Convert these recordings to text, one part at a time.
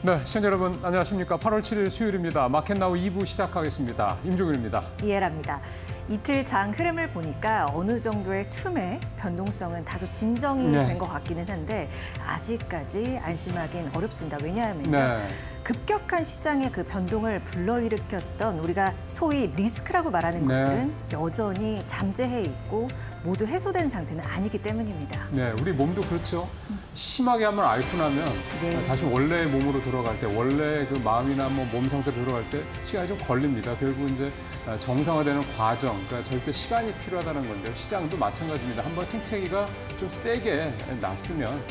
네, 시청자 여러분 안녕하십니까. 8월 7일 수요일입니다. 마켓나우 2부 시작하겠습니다. 임종윤입니다. 이해랍니다. 이틀 장 흐름을 보니까 어느 정도의 틈의 변동성은 다소 진정이 된 것 같기는 한데 아직까지 안심하기는 어렵습니다. 왜냐하면요. 급격한 시장의 그 변동을 불러일으켰던 우리가 소위 리스크라고 말하는 것들은 여전히 잠재해 있고 모두 해소된 상태는 아니기 때문입니다. 네, 우리 몸도 그렇죠. 심하게 한번 앓고 나면 다시 원래의 몸으로 돌아갈 때, 원래 그 마음이나 뭐 몸 상태로 돌아갈 때 시간이 좀 걸립니다. 결국 이제 정상화되는 과정, 그러니까 절대 시간이 필요하다는 건데요. 시장도 마찬가지입니다. 한번 생채기가 좀 세게 났으면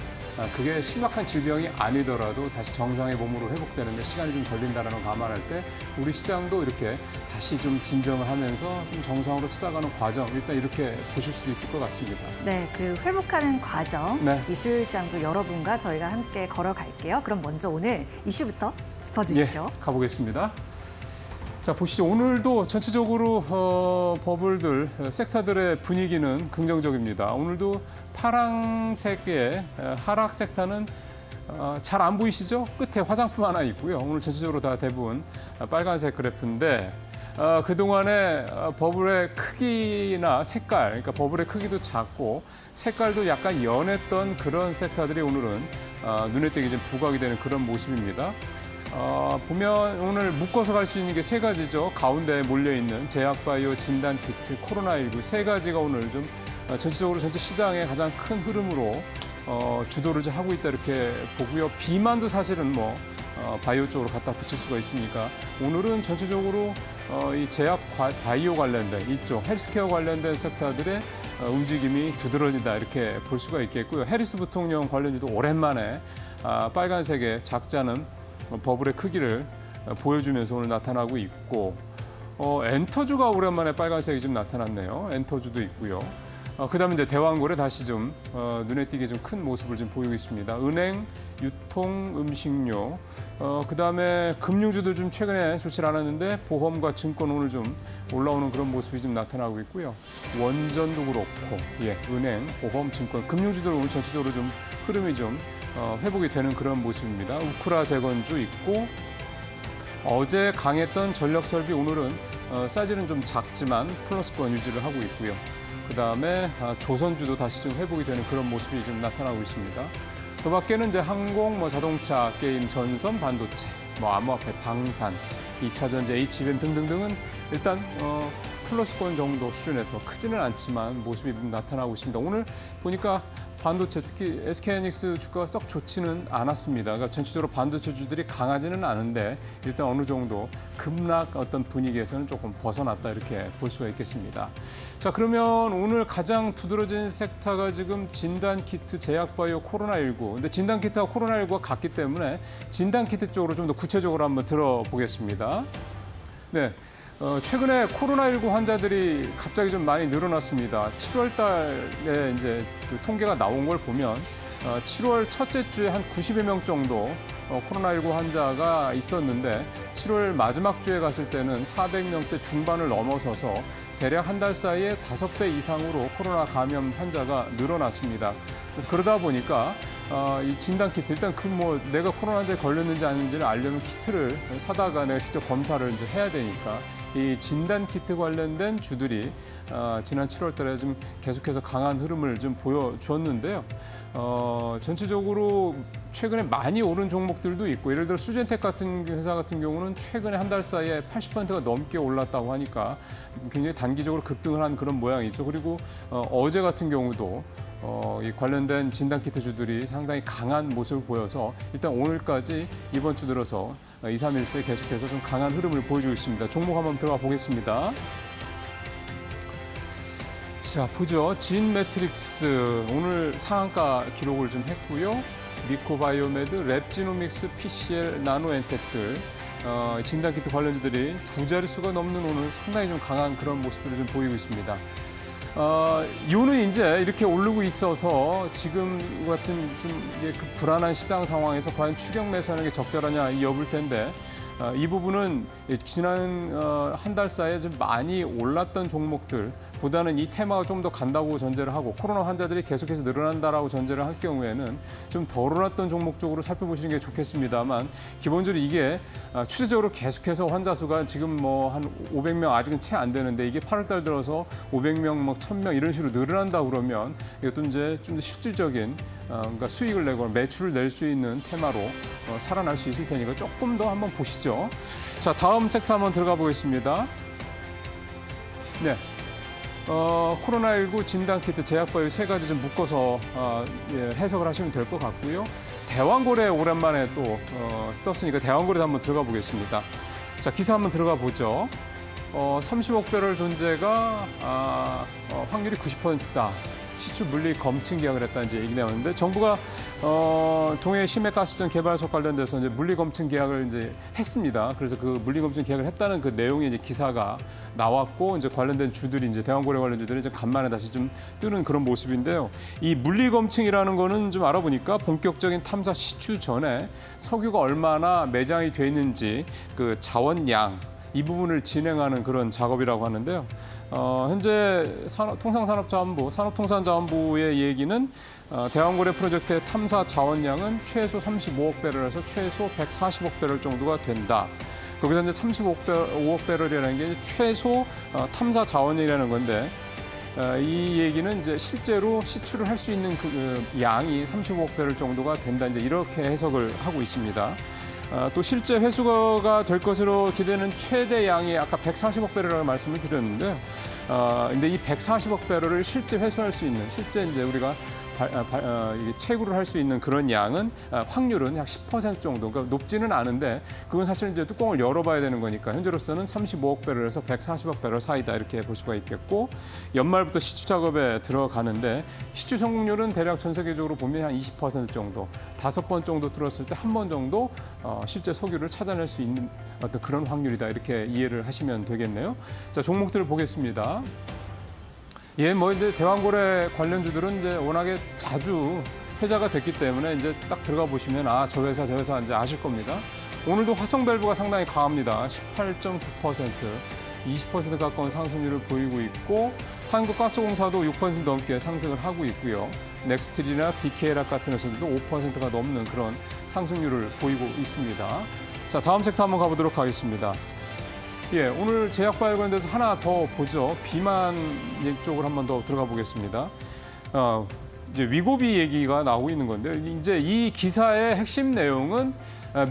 그게 심각한 질병이 아니더라도 다시 정상의 몸으로 회복되는데 시간이 좀 걸린다는 걸 감안할 때 우리 시장도 이렇게 다시 좀 진정을 하면서 좀 정상으로 찾아가는 과정, 일단 이렇게 보실 수도 있을 것 같습니다. 네, 그 회복하는 과정, 이 수요일장도 여러분과 저희가 함께 걸어갈게요. 그럼 먼저 오늘 이슈부터 짚어주시죠. 예, 가보겠습니다. 자, 보시죠. 오늘도 전체적으로 버블들, 섹터들의 분위기는 긍정적입니다. 오늘도 파란색의 하락 섹터는 잘 안 보이시죠? 끝에 화장품 하나 있고요. 오늘 전체적으로 다 대부분 빨간색 그래프인데 그동안에 버블의 크기나 색깔, 그러니까 버블의 크기도 작고 색깔도 약간 연했던 그런 섹터들이 오늘은 눈에 띄게 좀 부각이 되는 그런 모습입니다. 보면 오늘 묶어서 갈 수 있는 게 세 가지죠. 가운데에 몰려있는 제약바이오, 진단키트, 코로나19 세 가지가 오늘 좀 전체적으로 전체 시장의 가장 큰 흐름으로 주도를 좀 하고 있다 이렇게 보고요. 비만도 사실은 뭐 바이오 쪽으로 갖다 붙일 수가 있으니까 오늘은 전체적으로 이 제약 바이오 관련된 이쪽 헬스케어 관련된 섹터들의 움직임이 두드러진다 이렇게 볼 수가 있겠고요. 해리스 부통령 관련주도 오랜만에 빨간색의 작자는 버블의 크기를 보여주면서 오늘 나타나고 있고 엔터주가 오랜만에 빨간색이 좀 나타났네요. 엔터주도 있고요. 그다음에 이제 대왕고래 다시 좀 눈에 띄게 좀 큰 모습을 좀 보이고 있습니다. 은행, 유통, 음식료, 그다음에 금융주들 좀 최근에 좋지 않았는데 보험과 증권 오늘 좀 올라오는 그런 모습이 좀 나타나고 있고요. 원전도 그렇고, 은행, 보험, 증권, 금융주들 오늘 전체적으로 좀 흐름이 좀 회복이 되는 그런 모습입니다. 우크라 재건주 있고 어제 강했던 전력설비 오늘은 사이즈는 좀 작지만 플러스권 유지를 하고 있고요. 그다음에 조선주도 다시 좀 회복이 되는 그런 모습이 지금 나타나고 있습니다. 그 밖에는 이제 항공, 자동차, 게임, 전선, 반도체, 암호화폐, 방산, 2차 전지, HBM 등등등은 일단 플러스권 정도 수준에서 크지는 않지만 모습이 나타나고 있습니다. 오늘 보니까 반도체, 특히 SK하이닉스 주가가 썩 좋지는 않았습니다. 그러니까 전체적으로 반도체 주들이 강하지는 않은데 일단 어느 정도 급락 어떤 분위기에서는 조금 벗어났다 이렇게 볼 수가 있겠습니다. 자, 그러면 오늘 가장 두드러진 섹터가 지금 진단키트, 제약바이오, 코로나19. 근데 진단키트와 코로나19가 같기 때문에 진단키트 쪽으로 좀 더 구체적으로 한번 들어보겠습니다. 네. 최근에 코로나19 환자들이 갑자기 좀 많이 늘어났습니다. 7월 달에 이제 그 통계가 나온 걸 보면 7월 첫째 주에 한 90여 명 정도 코로나19 환자가 있었는데 7월 마지막 주에 갔을 때는 400명대 중반을 넘어서서 대략 한 달 사이에 5배 이상으로 코로나 감염 환자가 늘어났습니다. 그러다 보니까 이 진단키트, 일단 내가 코로나 환자에 걸렸는지 아닌지를 알려면 키트를 사다가 내가 직접 검사를 이제 해야 되니까 이 진단키트 관련된 주들이 지난 7월 달에 좀 계속해서 강한 흐름을 좀 보여주었는데요. 전체적으로 최근에 많이 오른 종목들도 있고, 예를 들어 수젠텍 같은 회사 같은 경우는 최근에 한 달 사이에 80%가 넘게 올랐다고 하니까 굉장히 단기적으로 급등을 한 그런 모양이죠. 그리고 어제 같은 경우도 이 관련된 진단키트 주들이 상당히 강한 모습을 보여서 일단 오늘까지 이번 주 들어서 2, 3일째 계속해서 좀 강한 흐름을 보여주고 있습니다. 종목 한번 들어가 보겠습니다. 자, 보죠. 진 매트릭스 오늘 상한가 기록을 좀 했고요. 리코바이오메드, 랩지노믹스, PCL, 나노엔텍들 진단키트 관련주들이 두 자릿수가 넘는 오늘 상당히 좀 강한 그런 모습들을 좀 보이고 있습니다. 이유는 이제 이렇게 오르고 있어서 지금 같은 좀 그 불안한 시장 상황에서 과연 추격 매수하는 게 적절하냐 이 여부일 텐데 이 부분은 지난 한 달 사이에 좀 많이 올랐던 종목들 보다는 이 테마가 좀 더 간다고 전제를 하고 코로나 환자들이 계속해서 늘어난다라고 전제를 할 경우에는 좀 덜 올랐던 종목 쪽으로 살펴보시는 게 좋겠습니다만 기본적으로 이게 추세적으로 계속해서 환자 수가 지금 뭐 한 500명 아직은 채 안 되는데 이게 8월달 들어서 500명, 막 1000명 이런 식으로 늘어난다 그러면 이것도 이제 좀 더 실질적인 그러니까 수익을 내거나 매출을 낼 수 있는 테마로 살아날 수 있을 테니까 조금 더 한번 보시죠. 자, 다음 섹터 한번 들어가 보겠습니다. 네. 코로나19 진단키트, 제약바이오 세 가지 좀 묶어서 해석을 하시면 될 것 같고요. 대왕고래 오랜만에 또 떴으니까 대왕고래도 한번 들어가 보겠습니다. 자, 기사 한번 들어가 보죠. 30억 배럴 존재가 확률이 90%다. 시추 물리 검증 계약을 했다는 이제 얘기 나오는데 정부가 동해 심해가스전 개발소 관련돼서 이제 물리 검증 계약을 이제 했습니다. 그래서 그 물리 검증 계약을 했다는 그 내용의 이제 기사가 나왔고 이제 관련된 주들이 이제 대왕고래 관련 주들이 이제 간만에 다시 좀 뜨는 그런 모습인데요. 이 물리 검증이라는 거는 좀 알아보니까 본격적인 탐사 시추 전에 석유가 얼마나 매장이 돼 있는지 그 자원량 이 부분을 진행하는 그런 작업이라고 하는데요. 현재 통상산업자원부, 산업통상자원부의 얘기는 대왕고래 프로젝트의 탐사 자원량은 최소 35억 배럴에서 최소 140억 배럴 정도가 된다. 거기서 이제 35억 배럴이라는 게 최소 탐사 자원이라는 건데 이 얘기는 이제 실제로 시추를 할 수 있는 그 양이 35억 배럴 정도가 된다. 이제 이렇게 해석을 하고 있습니다. 또 실제 회수가 될 것으로 기대는 최대 양이 아까 140억 배럴이라고 말씀을 드렸는데요. 근데 이 140억 배럴을 실제 회수할 수 있는, 실제 이제 우리가 채굴을 할 수 있는 그런 양은 확률은 약 10% 정도, 그러니까 높지는 않은데 그건 사실 이제 뚜껑을 열어봐야 되는 거니까 현재로서는 35억 배럴에서 140억 배럴 사이다 이렇게 볼 수가 있겠고 연말부터 시추 작업에 들어가는데 시추 성공률은 대략 전 세계적으로 보면 한 20% 정도, 5번 정도 뚫었을 때 한 번 정도 실제 석유를 찾아낼 수 있는 어떤 그런 확률이다 이렇게 이해를 하시면 되겠네요. 자, 종목들을 보겠습니다. 예, 뭐 이제 대왕고래 관련주들은 이제 워낙에 자주 회자가 됐기 때문에 이제 딱 들어가 보시면 저 회사 저 회사 이제 아실 겁니다. 오늘도 화성밸브가 상당히 강합니다. 18.9%, 20% 가까운 상승률을 보이고 있고 한국가스공사도 6% 넘게 상승을 하고 있고요. 넥스트리나 DK락 같은 회사들도 5%가 넘는 그런 상승률을 보이고 있습니다. 자, 다음 섹터 한번 가보도록 하겠습니다. 예, 오늘 제약바이오 관련돼서 하나 더 보죠. 비만 쪽으로 한번 더 들어가 보겠습니다. 이제 위고비 얘기가 나오고 있는 건데 이제 이 기사의 핵심 내용은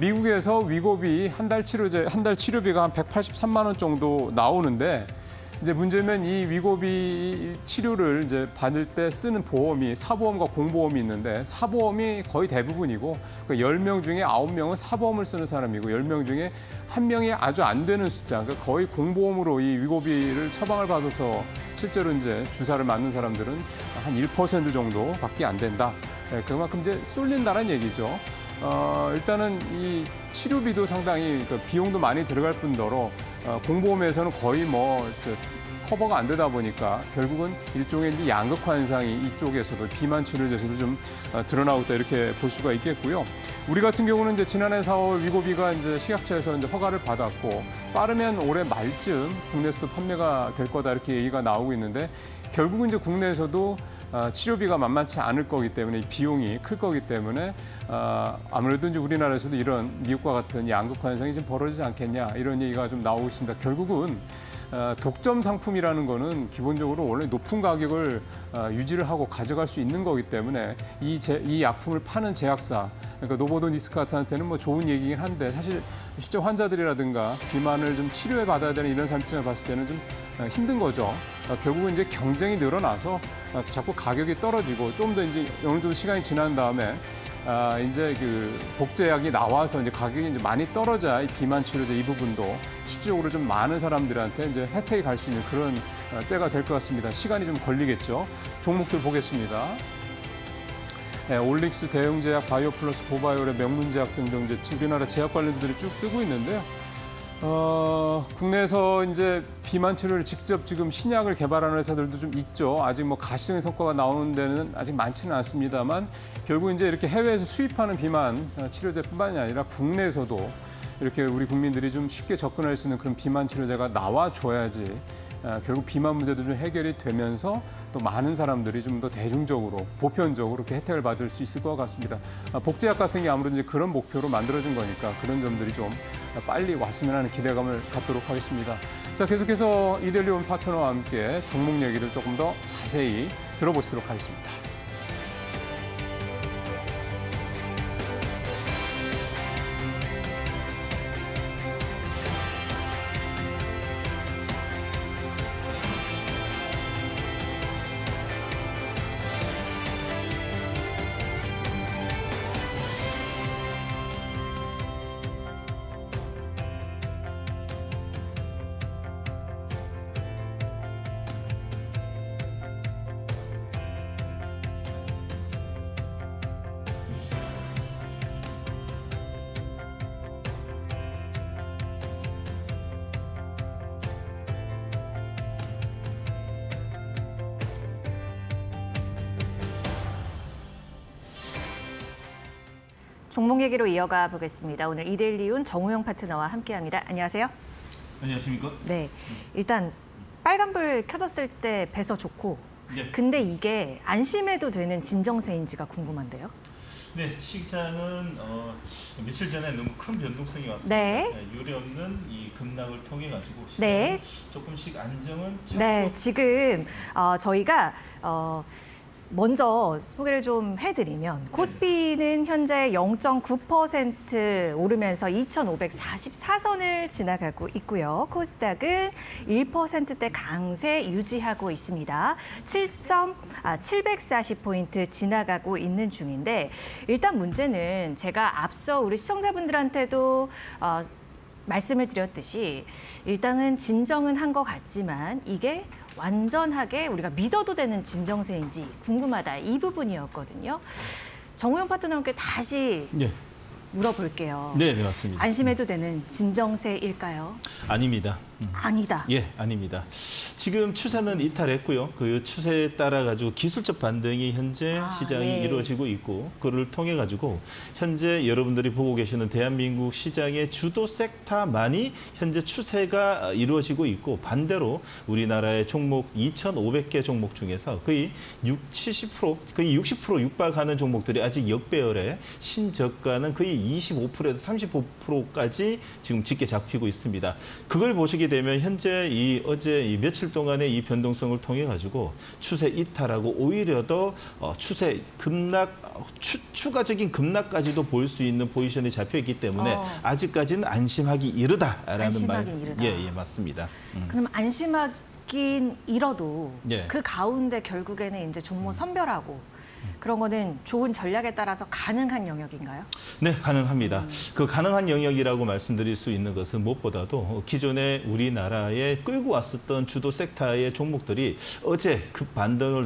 미국에서 위고비 한 달 치료비가 한 183만 원 정도 나오는데 이제 문제는 이 위고비 치료를 이제 받을 때 쓰는 보험이 사보험과 공보험이 있는데 사보험이 거의 대부분이고 그러니까 10명 중에 9명은 사보험을 쓰는 사람이고 10명 중에 1명이 아주 안 되는 숫자, 그러니까 거의 공보험으로 이 위고비를 처방을 받아서 실제로 이제 주사를 맞는 사람들은 한 1% 정도밖에 안 된다. 그만큼 이제 쏠린다는 얘기죠. 일단은 이 치료비도 상당히 비용도 많이 들어갈 뿐더러 공보험에서는 거의 커버가 안 되다 보니까 결국은 일종의 이제 양극화 현상이 이쪽에서도 비만 치료제에서도 좀 드러나고 있다 이렇게 볼 수가 있겠고요. 우리 같은 경우는 이제 지난해 4월 위고비가 이제 식약처에서 이제 허가를 받았고 빠르면 올해 말쯤 국내에서도 판매가 될 거다 이렇게 얘기가 나오고 있는데 결국은 이제 국내에서도 치료비가 만만치 않을 거기 때문에 비용이 클 거기 때문에 아무래도 이제 우리나라에서도 이런 미국과 같은 양극화 현상이 지금 벌어지지 않겠냐 이런 얘기가 좀 나오고 있습니다. 결국은 독점 상품이라는 거는 기본적으로 원래 높은 가격을 유지를 하고 가져갈 수 있는 거기 때문에 이 약품을 파는 제약사, 그러니까 노보노디스크한테는 뭐 좋은 얘기긴 한데 사실 실제 환자들이라든가 비만을 좀 치료해 받아야 되는 이런 사람들 봤을 때는 좀 힘든 거죠. 결국은 이제 경쟁이 늘어나서 자꾸 가격이 떨어지고 좀 더 이제 어느 정도 시간이 지난 다음에 이제 그 복제약이 나와서 이제 가격이 이제 많이 떨어져야 이 비만 치료제 이 부분도 실질적으로 좀 많은 사람들한테 이제 혜택이 갈 수 있는 그런 때가 될 것 같습니다. 시간이 좀 걸리겠죠. 종목들 보겠습니다. 네, 올릭스, 대웅제약, 바이오플러스, 고바이오랩, 명문제약 등등 이제 우리나라 제약 관련주들이 쭉 뜨고 있는데요. 국내에서 이제 비만 치료를 직접 지금 신약을 개발하는 회사들도 좀 있죠. 아직 뭐 가시적인 성과가 나오는 데는 아직 많지는 않습니다만 결국 이제 이렇게 해외에서 수입하는 비만 치료제뿐만이 아니라 국내에서도 이렇게 우리 국민들이 좀 쉽게 접근할 수 있는 그런 비만 치료제가 나와줘야지 결국 비만 문제도 좀 해결이 되면서 또 많은 사람들이 좀 더 대중적으로 보편적으로 이렇게 혜택을 받을 수 있을 것 같습니다. 복지학 같은 게 아무래도 이제 그런 목표로 만들어진 거니까 그런 점들이 좀 빨리 왔으면 하는 기대감을 갖도록 하겠습니다. 자, 계속해서 이델리온 파트너와 함께 종목 얘기를 조금 더 자세히 들어보도록 하겠습니다. 종목 얘기로 이어가 보겠습니다. 오늘 이델리온 정우영 파트너와 함께합니다. 안녕하세요. 안녕하십니까? 네, 일단 빨간불 켜졌을 때 배서 좋고 네. 근데 이게 안심해도 되는 진정세인지가 궁금한데요. 네, 시장은 며칠 전에 너무 큰 변동성이 왔습니다. 네. 유례 없는 이 급락을 통해 가지고 네. 조금씩 안정은 네, 지금 저희가 먼저 소개를 좀 해드리면 코스피는 현재 0.9% 오르면서 2,544선을 지나가고 있고요. 코스닥은 1%대 강세 유지하고 있습니다. 740포인트 지나가고 있는 중인데 일단 문제는 제가 앞서 우리 시청자분들한테도 말씀을 드렸듯이 일단은 진정은 한 것 같지만 이게 완전하게 우리가 믿어도 되는 진정세인지 궁금하다. 이 부분이었거든요. 정우영 파트너께 다시 네. 물어볼게요. 네, 맞습니다. 안심해도 되는 진정세일까요? 아닙니다. 아니다. 예, 아닙니다. 지금 추세는 이탈했고요. 그 추세에 따라 가지고 기술적 반등이 현재 시장이 네. 이루어지고 있고 그를 통해 가지고 현재 여러분들이 보고 계시는 대한민국 시장의 주도 섹터만이 현재 추세가 이루어지고 있고 반대로 우리나라의 종목 2,500개 종목 중에서 거의 70% 거의 60% 육박하는 종목들이 아직 역배열에 신저가는 거의 25%에서 35%까지 지금 짙게 잡히고 있습니다. 그걸 보시게 되면 현재 어제 며칠 동안의 이 변동성을 통해 가지고 추세 이탈하고 오히려 더 추세 급락 추가적인 급락까지도 볼 수 있는 포지션이 잡혀 있기 때문에 아직까지는 안심하기 이르다라는 안심하긴 말. 이르다. 예, 맞습니다. 그럼 안심하긴 잃어도 예. 그 가운데 결국에는 이제 종목 선별하고 그런 거는 좋은 전략에 따라서 가능한 영역인가요? 네, 가능합니다. 그 가능한 영역이라고 말씀드릴 수 있는 것은 무엇보다도 기존에 우리나라에 끌고 왔었던 주도 섹터의 종목들이 어제 급 반등을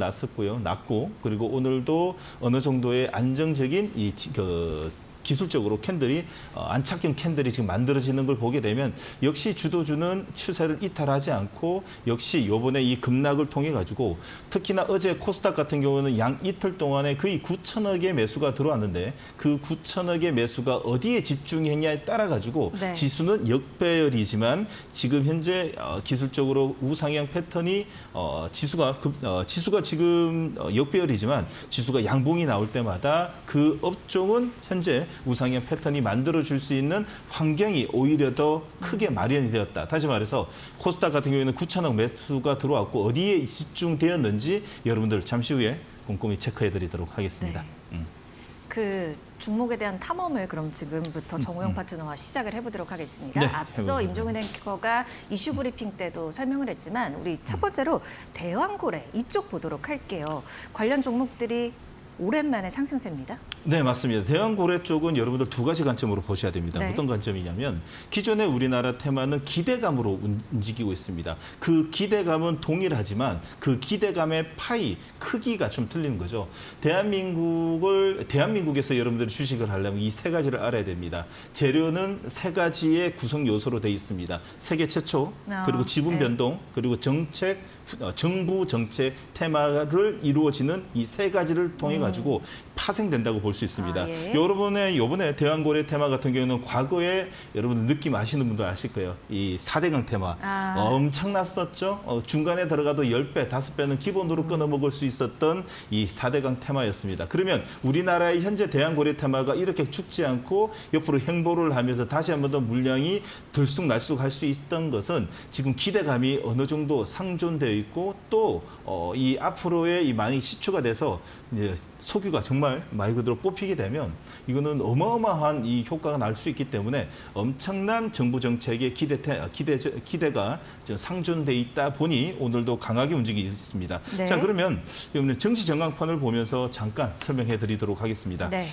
났고 그리고 오늘도 어느 정도의 안정적인 기술적으로 캔들이 안착형 캔들이 지금 만들어지는 걸 보게 되면 역시 주도주는 추세를 이탈하지 않고 역시 이번에 이 급락을 통해 가지고 특히나 어제 코스닥 같은 경우는 양 이틀 동안에 거의 9천억의 매수가 들어왔는데 그 9천억의 매수가 어디에 집중했냐에 따라 가지고 네. 지수는 역배열이지만 지금 현재 기술적으로 우상향 패턴이 지수가 지금 역배열이지만 지수가 양봉이 나올 때마다 그 업종은 현재 우상향 패턴이 만들어줄 수 있는 환경이 오히려 더 크게 마련이 되었다. 다시 말해서 코스닥 같은 경우에는 9천억 매수가 들어왔고 어디에 집중되었는지 여러분들 잠시 후에 꼼꼼히 체크해드리도록 하겠습니다. 네. 그 종목에 대한 탐험을 그럼 지금부터 정우영 파트너와 시작을 해보도록 하겠습니다. 네, 앞서 해보도록 임종근 앵커가 이슈 브리핑 때도 설명을 했지만 우리 첫 번째로 대왕고래 이쪽 보도록 할게요. 관련 종목들이 오랜만에 상승세입니다. 네, 맞습니다. 대왕고래 쪽은 여러분들 두 가지 관점으로 보셔야 됩니다. 네. 어떤 관점이냐면 기존의 우리나라 테마는 기대감으로 움직이고 있습니다. 그 기대감은 동일하지만 그 기대감의 파이, 크기가 좀 틀리는 거죠. 대한민국에서 여러분들이 주식을 하려면 이 세 가지를 알아야 됩니다. 재료는 세 가지의 구성 요소로 되어 있습니다. 세계 최초, 그리고 지분 변동, 그리고 정부 정책 테마를 이루어지는 이 세 가지를 통해 가지고 파생된다고 볼 수 있습니다. 아, 예. 여러분의 이번에 대왕고래 테마 같은 경우는 과거에 여러분들 느낌 아시는 분들 아실 거예요. 이 4대강 테마 엄청났었죠. 중간에 들어가도 10배, 5배는 기본으로 끊어 먹을 수 있었던 이 4대강 테마였습니다. 그러면 우리나라의 현재 대왕고래 테마가 이렇게 죽지 않고 옆으로 행보를 하면서 다시 한 번 더 물량이 들쑥날쑥할 수 있던 것은 지금 기대감이 어느 정도 상존되어 있고 또 이 앞으로의 이 많이 시초가 돼서 이제 석유가 정말 말 그대로 뽑히게 되면 이거는 어마어마한 이 효과가 날 수 있기 때문에 엄청난 정부 정책의 기대가 상존돼 있다 보니 오늘도 강하게 움직이고 있습니다. 네. 자, 그러면 정시 전광판을 보면서 잠깐 설명해 드리도록 하겠습니다. 네.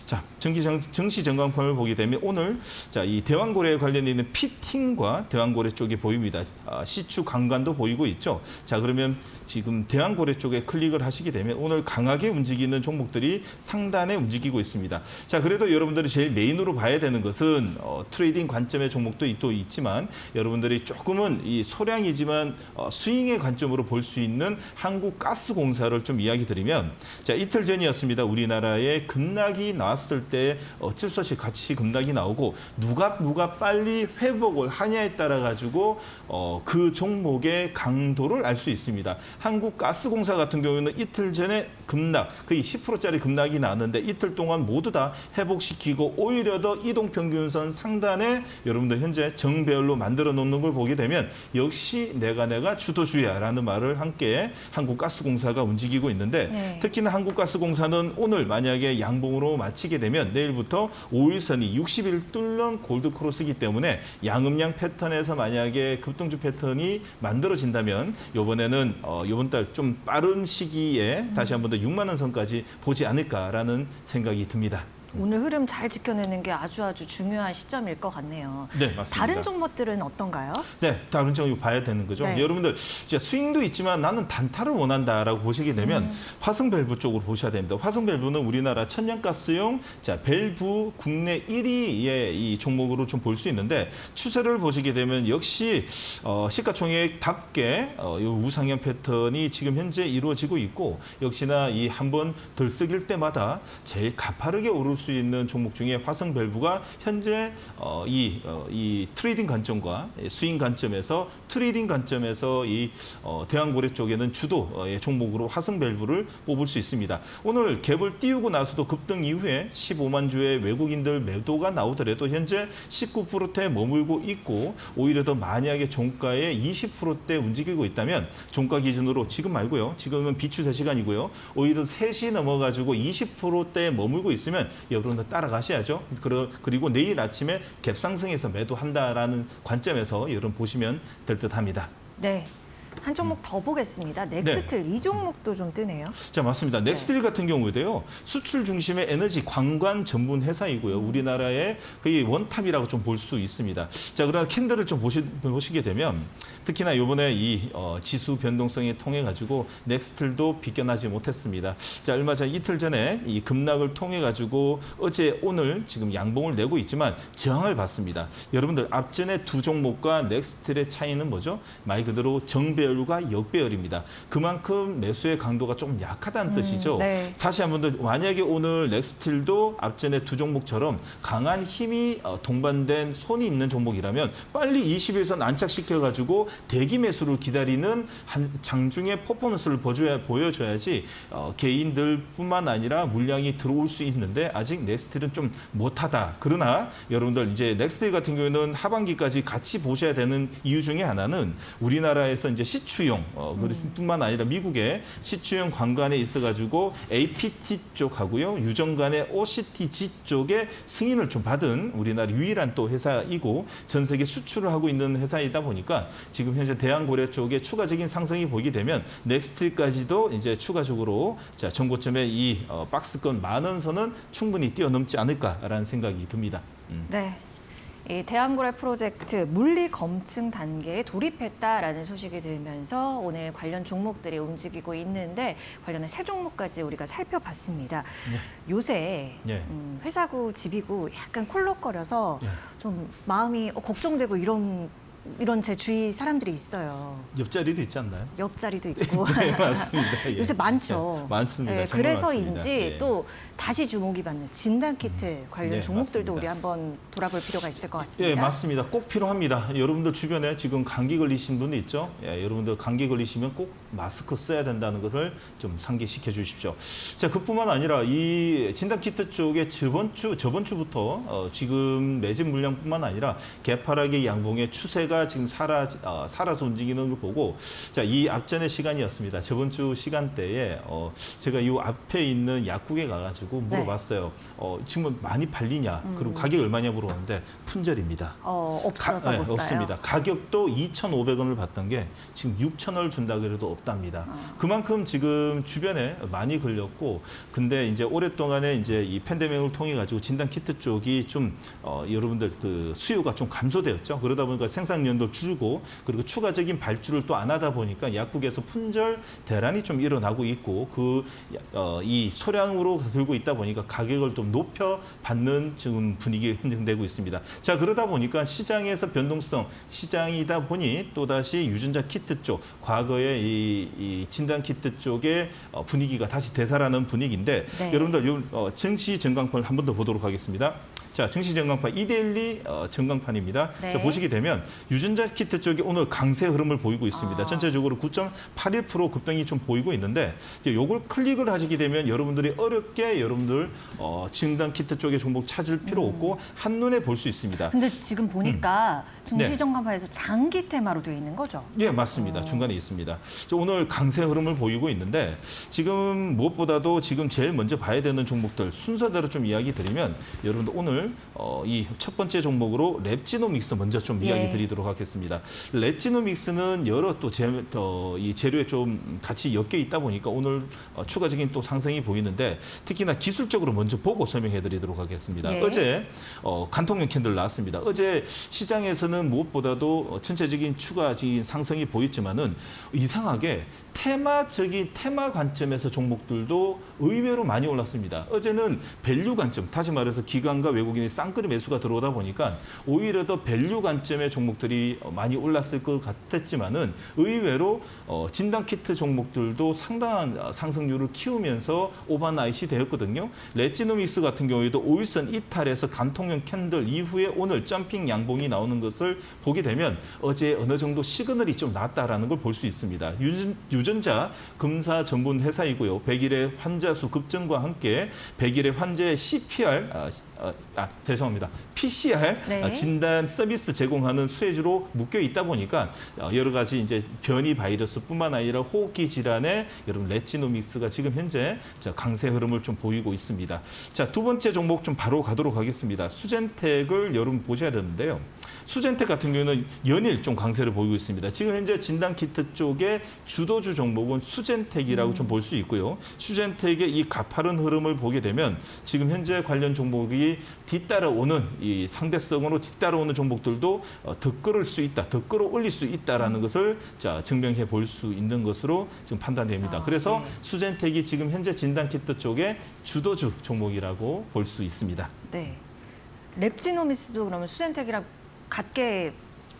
자, 정시 전광판을 보게 되면 오늘 자, 이 대왕고래에 관련돼 있는 피팅과 대왕고래 쪽이 보입니다. 시추 강관도 보이고 있죠. 자, 그러면 지금 대왕고래 쪽에 클릭을 하시게 되면 오늘 강하게 움직이는 종목들이 상단에 움직이고 있습니다. 자, 그래도 여러분들이 제일 메인으로 봐야 되는 것은 트레이딩 관점의 종목도 또 있지만 여러분들이 조금은 이 소량이지만 스윙의 관점으로 볼 수 있는 한국가스공사를 좀 이야기 드리면 자, 이틀 전이었습니다. 우리나라에 급락이 나왔을 때 어쩔 수 없이 같이 급락이 나오고 누가 빨리 회복을 하냐에 따라 가지고 그 종목의 강도를 알 수 있습니다. 한국가스공사 같은 경우는 이틀 전에 급락, 거의 10%짜리 급락이 나왔는데 이틀 동안 모두 다 회복시키고 오히려 더 이동평균선 상단에 여러분들 현재 정배열로 만들어 놓는 걸 보게 되면 역시 내가 주도주야라는 말을 함께 한국가스공사가 움직이고 있는데 네. 특히나 한국가스공사는 오늘 만약에 양봉으로 마치게 되면 내일부터 5일선이 60일 뚫는 골드크로스이기 때문에 양음양 패턴에서 만약에 급등주 패턴이 만들어진다면 이번에는 이번 달 좀 빠른 시기에 다시 한 번 더 6만 원 선까지 보지 않을까라는 생각이 듭니다. 오늘 흐름 잘 지켜내는 게 아주 중요한 시점일 것 같네요. 네, 맞습니다. 다른 종목들은 어떤가요? 네, 다른 종목 봐야 되는 거죠. 네. 여러분들 진짜 스윙도 있지만 나는 단타를 원한다라고 보시게 되면 화성밸브 쪽으로 보셔야 됩니다. 화성밸브는 우리나라 천연가스용 밸브 국내 1위의 이 종목으로 좀 볼 수 있는데 추세를 보시게 되면 역시 시가총액답게 이 우상향 패턴이 지금 현재 이루어지고 있고 역시나 이 한번 들썩일 때마다 제일 가파르게 오를 수 있는 종목 중에 화성밸브가 현재 이 트레이딩 관점과 스윙 관점에서 트레이딩 관점에서 이 대왕고래 쪽에는 주도의 종목으로 화성밸브를 뽑을 수 있습니다. 오늘 갭을 띄우고 나서도 급등 이후에 15만 주의 외국인들 매도가 나오더라도 현재 19%대 머물고 있고 오히려 더 만약에 종가의 20%대 움직이고 있다면 종가 기준으로 지금 말고요. 지금은 비추세 시간이고요. 오히려 3시 넘어가지고 20%대에 머물고 있으면 여러분들 따라가셔야죠. 그리고 내일 아침에 갭 상승해서 매도한다라는 관점에서 여러분 보시면 될 듯합니다. 네. 한 종목 더 보겠습니다. 넥스틀 이 종목도 좀 뜨네요. 자, 맞습니다. 넥스틸 같은 경우에도요. 수출 중심의 에너지 관광 전문 회사이고요. 우리나라의 거의 원탑이라고 좀 볼 수 있습니다. 자, 그러나 캔들을 좀 보시게 되면 특히나 이번에 이 지수 변동성에 통해 가지고 넥스틸도 비껴나지 못했습니다. 자, 얼마 전 이틀 전에 이 급락을 통해 가지고 어제 오늘 지금 양봉을 내고 있지만 저항을 받습니다. 여러분들 앞전에 두 종목과 넥스틸의 차이는 뭐죠? 말 그대로 정배열과 역배열입니다. 그만큼 매수의 강도가 좀 약하다는 뜻이죠. 네. 다시 한 번 더 만약에 오늘 넥스틸도 앞전에 두 종목처럼 강한 힘이 동반된 손이 있는 종목이라면 빨리 20일선 안착시켜 가지고 대기 매수를 기다리는 한 장중의 퍼포먼스를 보여줘야지 개인들뿐만 아니라 물량이 들어올 수 있는데 아직 넥스틸은 좀 못하다. 그러나 여러분들 이제 넥스틸 같은 경우에는 하반기까지 같이 보셔야 되는 이유 중에 하나는 우리나라에서 이제 시추용 뿐만 아니라 미국의 시추용 관관에 있어가지고 APT 쪽하고요 유정관의 OCTG 쪽에 승인을 좀 받은 우리나라 유일한 또 회사이고 전 세계 수출을 하고 있는 회사이다 보니까 지금 현재 대왕고래 쪽에 추가적인 상승이 보이게 되면 넥스틸까지도 이제 추가적으로 자 정고점의 이 박스권 10,000원 선은 충분히 뛰어넘지 않을까라는 생각이 듭니다. 네. 이 대왕고래 프로젝트 물리 검증 단계에 돌입했다라는 소식이 들면서 오늘 관련 종목들이 움직이고 있는데 관련해 세 종목까지 우리가 살펴봤습니다. 네. 요새 네. 회사구 집이고 약간 콜록거려서 네. 좀 마음이 걱정되고 이런 이런 제 주위 사람들이 있어요. 옆자리도 있지 않나요? 옆자리도 있고. 네, 맞습니다. 예. 요새 많죠. 네, 많습니다. 네, 정말 그래서인지 많습니다. 예. 또 다시 주목이 받는 진단키트 관련 네, 종목들도 맞습니다. 우리 한번 돌아볼 필요가 있을 것 같습니다. 예, 맞습니다. 꼭 필요합니다. 여러분들 주변에 지금 감기 걸리신 분 있죠? 예, 여러분들 감기 걸리시면 꼭 마스크 써야 된다는 것을 좀 상기시켜 주십시오. 자, 그뿐만 아니라 이 진단키트 쪽에 저번 주부터 지금 매진 물량뿐만 아니라 개파락의 양봉의 추세가 지금 살아서 움직이는 걸 보고, 자, 이 앞전의 시간이었습니다. 저번 주 시간대에 제가 이 앞에 있는 약국에 가가지고 물어봤어요. 지금 많이 팔리냐? 그리고 가격 얼마냐 물어봤는데 품절입니다. 없어서 못 사요. 없습니다. 가격도 2,500원을 받던 게 지금 6,000원을 준다 그래도 없답니다. 그만큼 지금 주변에 많이 걸렸고, 근데 이제 오랫동안에 이제 이 팬데믹을 통해 가지고 진단 키트 쪽이 좀 여러분들 그 수요가 좀 감소되었죠. 그러다 보니까 생산량도 줄고, 그리고 추가적인 발주를 또 안 하다 보니까 약국에서 품절 대란이 좀 일어나고 있고, 이 소량으로 들고 있다 보니까 가격을 좀 높여 받는 지금 분위기가 형성되고 있습니다. 자, 그러다 보니까 시장에서 변동성 시장이다 보니 또다시 유전자 키트 쪽, 과거에 이 진단 키트 쪽의 분위기가 다시 되살아나는 분위기인데, 네. 여러분들 증시 전광판을 한 번 더 보도록 하겠습니다. 자, 증시 전광판 이데일리 전광판입니다. 네. 자, 보시게 되면 유전자 키트 쪽이 오늘 강세 흐름을 보이고 있습니다. 전체적으로 9.81% 급등이 좀 보이고 있는데, 요걸 클릭을 하시게 되면 여러분들이 어렵게 진단 키트 쪽의 종목 찾을 필요 없고 한눈에 볼 수 있습니다. 근데 지금 보니까 네. 증시정간판에서 장기 테마로 되어 있는 거죠? 예, 맞습니다. 중간에 있습니다. 오늘 강세 흐름을 보이고 있는데, 지금 무엇보다도 지금 제일 먼저 봐야 되는 종목들 순서대로 좀 이야기 드리면, 여러분들 오늘 이 첫 번째 종목으로 랩지노믹스 먼저 좀 이야기 드리도록 하겠습니다. 랩지노믹스는 여러 이 재료에 좀 같이 엮여 있다 보니까 오늘 추가적인 또 상승이 보이는데, 특히나 기술적으로 먼저 보고 설명해 드리도록 하겠습니다. 예. 어제 간통용 캔들 나왔습니다. 어제 시장에서는 무엇보다도 전체적인 추가적인 상승이 보였지만은 이상하게 테마 관점에서 종목들도 의외로 많이 올랐습니다. 어제는 밸류 관점, 다시 말해서 기관과 외국인의 쌍끌이 매수가 들어오다 보니까 오히려 더 밸류 관점의 종목들이 많이 올랐을 것 같았지만은, 의외로 진단 키트 종목들도 상당한 상승률을 키우면서 오버나잇이 되었거든요. 레지노믹스 같은 경우에도 5일선 이탈에서 간통형 캔들 이후에 오늘 점핑 양봉이 나오는 것을 보게 되면 어제 어느 정도 시그널이 좀 났다라는 걸 볼 수 있습니다. 유전자 검사 전문 회사이고요. 100일의 환자 수 급증과 함께 100일의 환자의 PCR 네. 진단 서비스 제공하는 수혜주로 묶여 있다 보니까 여러 가지 이제 변이 바이러스뿐만 아니라 호흡기 질환에 여러분 레지노믹스가 지금 현재 강세 흐름을 좀 보이고 있습니다. 자, 두 번째 종목 좀 바로 가도록 하겠습니다. 수젠텍을 여러분 보셔야 되는데요. 수젠텍 같은 경우는 연일 좀 강세를 보이고 있습니다. 지금 현재 진단 키트 쪽의 주도주 종목은 수젠텍이라고 좀 볼 수 있고요. 수젠텍의 이 가파른 흐름을 보게 되면 지금 현재 관련 종목이 뒤따라오는 이 상대성으로 뒤따라오는 종목들도 더 끌을 수 있다, 더 끌어올릴 수 있다라는 것을 증명해 볼 수 있는 것으로 지금 판단됩니다. 그래서 네. 수젠텍이 지금 현재 진단 키트 쪽의 주도주 종목이라고 볼 수 있습니다. 네. 랩지노미스도 그러면 수젠텍이랑 같게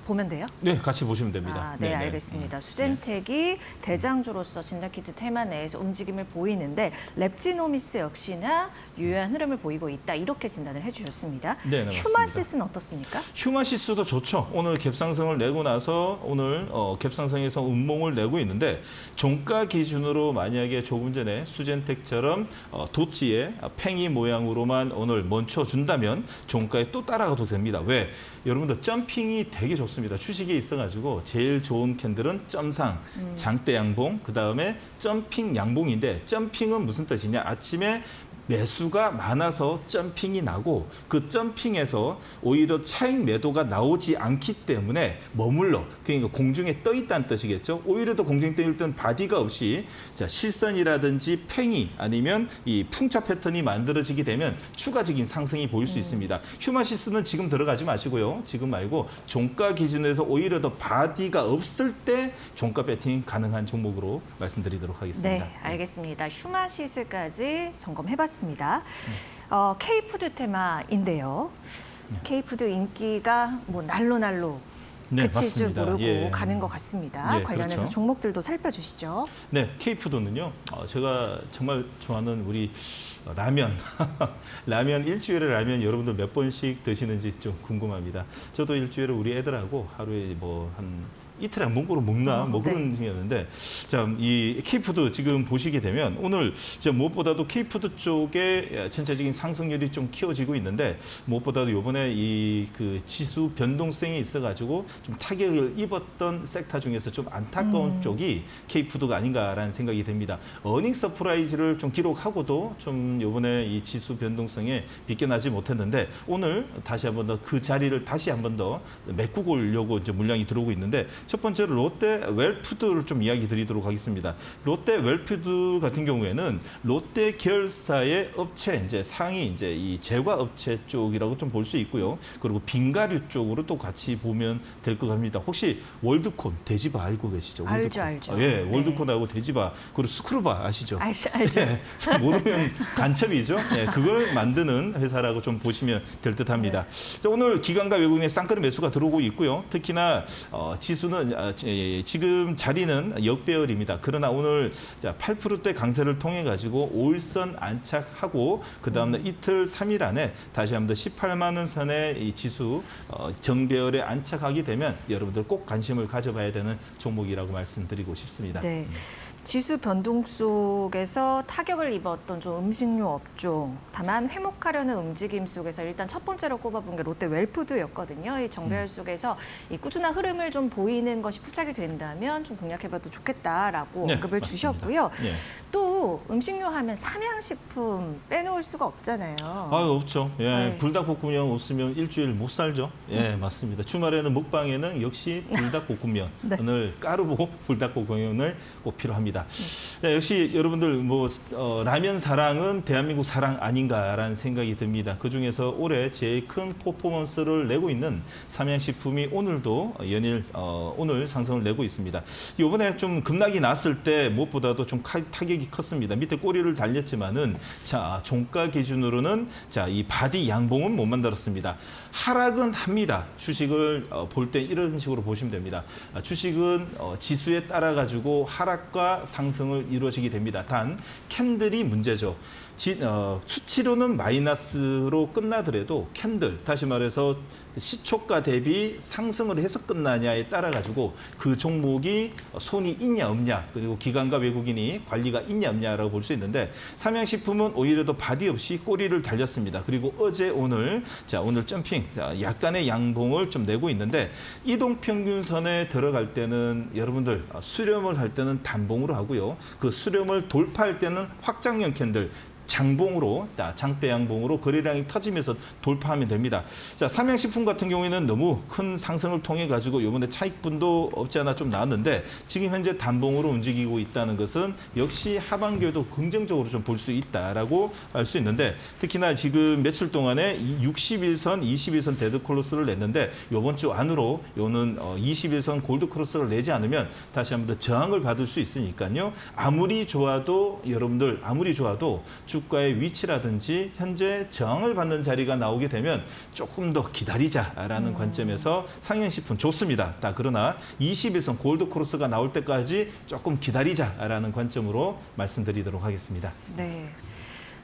보면 돼요? 네, 같이 보시면 됩니다. 네, 네네. 알겠습니다. 수젠텍이 대장주로서 진단키트 테마 내에서 움직임을 보이는데, 랩지노미스 역시나 유효한 흐름을 보이고 있다, 이렇게 진단을 해주셨습니다. 네, 맞습니다. 휴마시스는 어떻습니까? 휴마시스도 좋죠. 오늘 갭상승을 내고 나서 오늘 갭상승에서 음봉을 내고 있는데, 종가 기준으로 만약에 조금 전에 수젠텍처럼 도치의 팽이 모양으로만 오늘 멈춰준다면 종가에 또 따라가도 됩니다. 왜? 여러분들 점핑이 되게 좋습니다. 주식에 있어가지고 제일 좋은 캔들은 점상, 장대 양봉, 그다음에 점핑 양봉인데, 점핑은 무슨 뜻이냐? 아침에 매수가 많아서 점핑이 나고, 그 점핑에서 오히려 차익 매도가 나오지 않기 때문에 머물러, 그러니까 공중에 떠 있다는 뜻이겠죠. 오히려 더 공중에 떠 있던 바디가 없이 실선이라든지 팽이 아니면 이 풍차 패턴이 만들어지게 되면 추가적인 상승이 보일 수 있습니다. 휴마시스는 지금 들어가지 마시고요. 지금 말고 종가 기준에서 오히려 더 바디가 없을 때 종가 배팅 가능한 종목으로 말씀드리도록 하겠습니다. 네, 알겠습니다. 휴마시스까지 점검해봤습니다. K푸드 테마인데요. K푸드 인기가 날로 네, 그칠 줄 맞습니다. 모르고 예. 가는 것 같습니다. 예, 관련해서 그렇죠. 종목들도 살펴주시죠. 네, K푸드는요. 제가 정말 좋아하는 우리 라면. 라면 일주일에 라면 여러분들 몇 번씩 드시는지 좀 궁금합니다. 저도 일주일에 우리 애들하고 하루에 뭐 한 이틀에 한 번꼴로 먹나 뭐 그런 중이었는데 참 이 K푸드 지금 보시게 되면 오늘 무엇보다도 K푸드 쪽에 전체적인 상승률이 좀 키워지고 있는데 무엇보다도 이번에 이 그 지수 변동성이 있어가지고 좀 타격을 입었던 섹터 중에서 좀 안타까운 쪽이 K푸드가 아닌가라는 생각이 듭니다. 어닝 서프라이즈를 좀 기록하고도 좀 이번에 이 지수 변동성에 비껴나지 못했는데 오늘 다시 한 번 더 그 자리를 다시 한 번 더 메꾸고 오려고 이제 물량이 들어오고 있는데 첫 번째로 롯데 웰푸드를 좀 이야기 드리도록 하겠습니다. 롯데 웰푸드 같은 경우에는 롯데 계열사의 업체 이제 상위 이제 이 제과 업체 쪽이라고 좀 볼 수 있고요. 그리고 빙가류 쪽으로 또 같이 보면 될 것 같습니다. 혹시 월드콘 돼지바 알고 계시죠? 알죠, 월드콘. 알죠. 예, 네. 월드콘하고 돼지바 그리고 스크루바 아시죠? 알죠. 예, 모르면 간첩이죠. 예, 그걸 만드는 회사라고 좀 보시면 될 듯합니다. 자, 오늘 기관과 외국인의 쌍끌이 매수가 들어오고 있고요. 특히나 지수는 지금 자리는 역배열입니다. 그러나 오늘 8%대 강세를 통해 가지고 5일선 안착하고 그 다음날 이틀 3일 안에 다시 한번 더 18만 원 선의 이 지수 정배열에 안착하게 되면 여러분들 꼭 관심을 가져봐야 되는 종목이라고 말씀드리고 싶습니다. 네. 지수 변동 속에서 타격을 입었던 좀 음식료 업종. 다만 회복하려는 움직임 속에서 일단 첫 번째로 꼽아본 게 롯데 웰푸드였거든요. 이 정배열 속에서 이 꾸준한 흐름을 좀 보이는 것이 포착이 된다면 좀 공략해봐도 좋겠다라고 네, 언급을 맞습니다. 주셨고요. 예. 또 음식료 하면 삼양식품 빼놓을 수가 없잖아요. 없죠. 예, 네. 불닭볶음면 없으면 일주일 못 살죠. 예, 맞습니다. 주말에는 먹방에는 역시 불닭볶음면을 까르보 불닭볶음면을 꼭 필요합니다. 네, 역시 여러분들 뭐 라면 사랑은 대한민국 사랑 아닌가라는 생각이 듭니다. 그 중에서 올해 제일 큰 퍼포먼스를 내고 있는 삼양식품이 오늘도 연일 오늘 상승을 내고 있습니다. 이번에 좀 급락이 났을 때 무엇보다도 좀 타격이 컸습니다. 밑에 꼬리를 달렸지만은 자 종가 기준으로는 자 이 바디 양봉은 못 만들었습니다. 하락은 합니다. 주식을 볼 때 이런 식으로 보시면 됩니다. 주식은 지수에 따라 가지고 하락과 상승을 이루어지게 됩니다. 단 캔들이 문제죠. 수치로는 마이너스로 끝나더라도 캔들, 다시 말해서 시초가 대비 상승을 해서 끝나냐에 따라 가지고 그 종목이 손이 있냐 없냐 그리고 기관과 외국인이 관리가 있냐 없냐라고 볼 수 있는데 삼양식품은 오히려 더 바디 없이 꼬리를 달렸습니다. 그리고 어제 오늘 오늘 점핑 약간의 양봉을 좀 내고 있는데 이동평균선에 들어갈 때는 여러분들 수렴을 할 때는 단봉으로 하고요. 그 수렴을 돌파할 때는 확장형 캔들 장봉으로, 장대 양봉으로 거래량이 터지면서 돌파하면 됩니다. 자, 삼양식품 같은 경우에는 너무 큰 상승을 통해 가지고 이번에 차익분도 없지 않아 좀 나왔는데 지금 현재 단봉으로 움직이고 있다는 것은 역시 하반기에도 긍정적으로 좀 볼 수 있다라고 알 수 있는데 특히나 지금 며칠 동안에 61선, 21선 데드크로스를 냈는데 이번 주 안으로 요는 21선 골드크로스를 내지 않으면 다시 한번 더 저항을 받을 수 있으니까요. 아무리 좋아도 여러분들 아무리 좋아도 주가의 위치라든지 현재 저항을 받는 자리가 나오게 되면 조금 더 기다리자라는 관점에서 삼양식품 좋습니다. 그러나 21선 골드크로스가 나올 때까지 조금 기다리자라는 관점으로 말씀드리도록 하겠습니다. 네.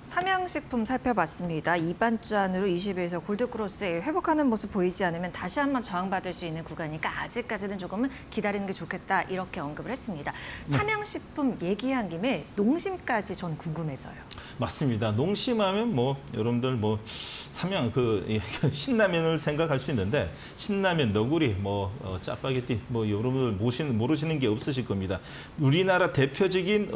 삼양식품 살펴봤습니다. 이번 주 안으로 20에서 골드크로스에 회복하는 모습 보이지 않으면 다시 한번 저항받을 수 있는 구간이니까 아직까지는 조금은 기다리는 게 좋겠다 이렇게 언급을 했습니다. 삼양식품 얘기한 김에 농심까지 전 궁금해져요. 맞습니다. 농심하면 뭐 여러분들 뭐 삼양 신라면을 생각할 수 있는데 신라면, 너구리, 짜파게티 여러분들 모르시는 게 없으실 겁니다. 우리나라 대표적인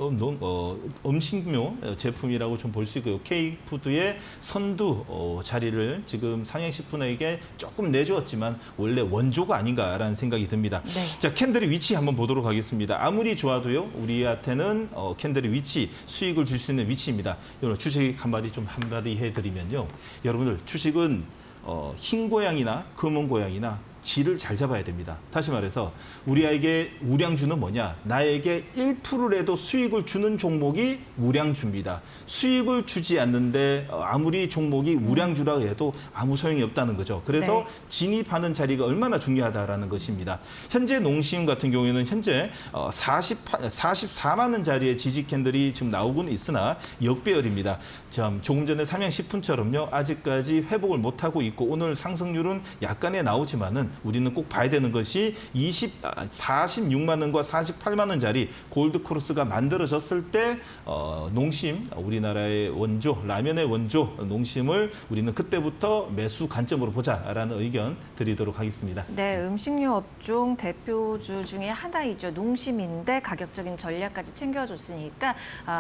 음식료 제품이라고 좀 볼 수 있고요. K푸드의 선두 자리를 지금 삼양식품에게 조금 내주었지만 원래 원조가 아닌가라는 생각이 듭니다. 네. 자, 캔들의 위치 한번 보도록 하겠습니다. 아무리 좋아도요, 우리한테는 캔들의 위치, 수익을 줄 수 있는 위치입니다. 여러분 주식 한마디 해드리면요, 여러분들 주식은 흰 고양이나 검은 고양이나 질을 잘 잡아야 됩니다. 다시 말해서 우리에게 우량주는 뭐냐? 나에게 1%라도 수익을 주는 종목이 우량주입니다. 수익을 주지 않는데 아무리 종목이 우량주라 해도 아무 소용이 없다는 거죠. 그래서 네. 진입하는 자리가 얼마나 중요하다라는 것입니다. 현재 농심 같은 경우에는 현재 44만 원짜리의 지지 캔들이 지금 나오고는 있으나 역배열입니다. 조금 전에 삼양식품처럼요. 아직까지 회복을 못하고 있고 오늘 상승률은 약간의 나오지만은 우리는 꼭 봐야 되는 것이 46만 원과 48만 원짜리 골드크로스가 만들어졌을 때 농심, 우리나라의 원조, 라면의 원조 농심을 우리는 그때부터 매수 관점으로 보자라는 의견 드리도록 하겠습니다. 네, 음식료 업종 대표주 중에 하나이죠. 농심인데 가격적인 전략까지 챙겨줬으니까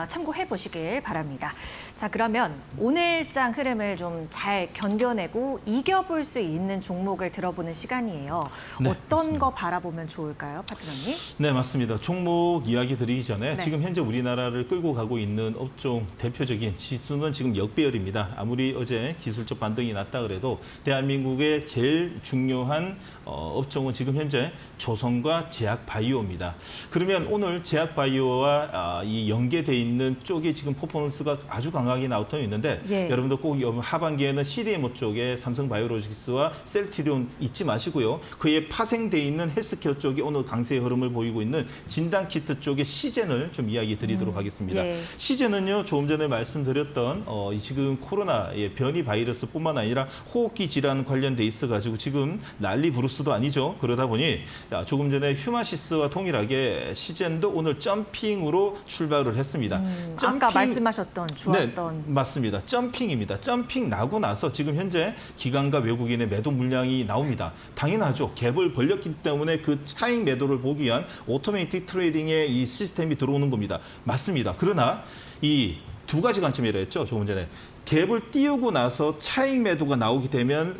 참고해 보시길 바랍니다. 자, 그러면 오늘장 흐름을 좀 잘 견뎌내고 이겨볼 수 있는 종목을 들어보는 시간이에요. 네, 어떤 맞습니다. 거 바라보면 좋을까요, 파트너님? 네, 맞습니다. 종목 이야기 드리기 전에 네. 지금 현재 우리나라를 끌고 가고 있는 업종 대표적인 지수는 지금 역배열입니다. 아무리 어제 기술적 반등이 났다 그래도 대한민국의 제일 중요한 업종은 지금 현재 조선과 제약바이오입니다. 그러면 오늘 제약바이오와 이 연계돼 있는 쪽에 지금 퍼포먼스가 아주 강하게 나오고 있는데 예. 여러분들 꼭 하반기에는 CDMO 쪽에 삼성바이오로직스와 셀트리온 잊지 마시고요. 그에 파생돼 있는 헬스케어 쪽이 오늘 강세의 흐름을 보이고 있는 진단키트 쪽의 시젠을 좀 이야기 드리도록 하겠습니다. 예. 시젠은요, 조금 전에 말씀드렸던 지금 코로나의 변이 바이러스뿐만 아니라 호흡기 질환 관련돼 있어가지고 지금 난리 브루스도 아니죠. 그러다 보니 조금 전에 휴마시스와 동일하게 시젠도 오늘 점핑으로 출발을 했습니다. 아까 말씀하셨던 좋았던. 네, 맞습니다. 점핑입니다. 점핑 나고 나서 지금 현재 기관과 외국인의 매도 물량이 나옵니다. 당연하죠. 갭을 벌렸기 때문에 그 차익 매도를 보기 위한 오토매틱 트레이딩의 이 시스템이 들어오는 겁니다. 맞습니다. 그러나 이 두 가지 관점이라 했죠. 조금 전에. 갭을 띄우고 나서 차익 매도가 나오게 되면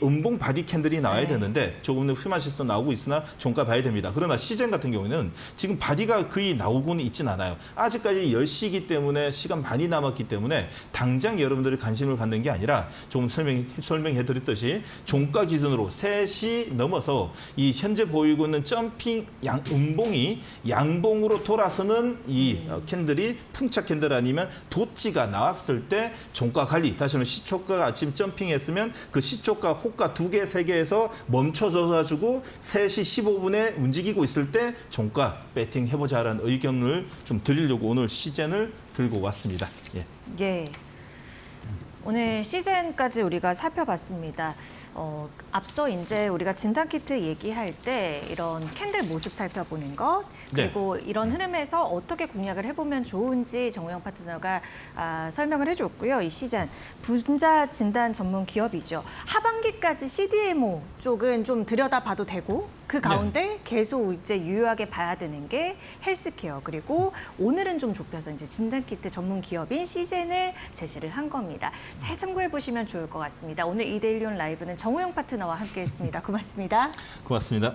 음봉 바디 캔들이 나와야 네. 되는데 조금 더 휴마시스 나오고 있으나 종가 봐야 됩니다. 그러나 시젠 같은 경우에는 지금 바디가 거의 나오고는 있진 않아요. 아직까지 10시이기 때문에 시간 많이 남았기 때문에 당장 여러분들이 관심을 갖는 게 아니라 조금 설명해 드렸듯이 종가 기준으로 3시 넘어서 이 현재 보이고 있는 점핑 음봉이 양봉으로 돌아서는 이 캔들이 풍차 캔들 아니면 도치가 나왔을 때 종가 관리, 다시 말하면 시초가가 아침 점핑했으면 그 시초가 호가 2개, 3개에서 멈춰져가지고 3시 15분에 움직이고 있을 때 종가 배팅 해보자라는 의견을 좀 드리려고 오늘 시젠을 들고 왔습니다. 예. 예. 오늘 시즌까지 우리가 살펴봤습니다. 앞서 이제 우리가 진단키트 얘기할 때 이런 캔들 모습 살펴보는 것, 그리고 이런 흐름에서 어떻게 공략을 해보면 좋은지 정우영 파트너가 설명을 해줬고요. 이 시즌 분자 진단 전문 기업이죠. 하반기까지 CDMO 쪽은 좀 들여다봐도 되고 그 가운데 계속 이제 유효하게 봐야 되는 게 헬스케어, 그리고 오늘은 좀 좁혀서 이제 진단키트 전문 기업인 시젠을 제시를 한 겁니다. 잘 참고해 보시면 좋을 것 같습니다. 오늘 이데일리온 라이브는 정우영 파트너와 함께했습니다. 고맙습니다. 고맙습니다.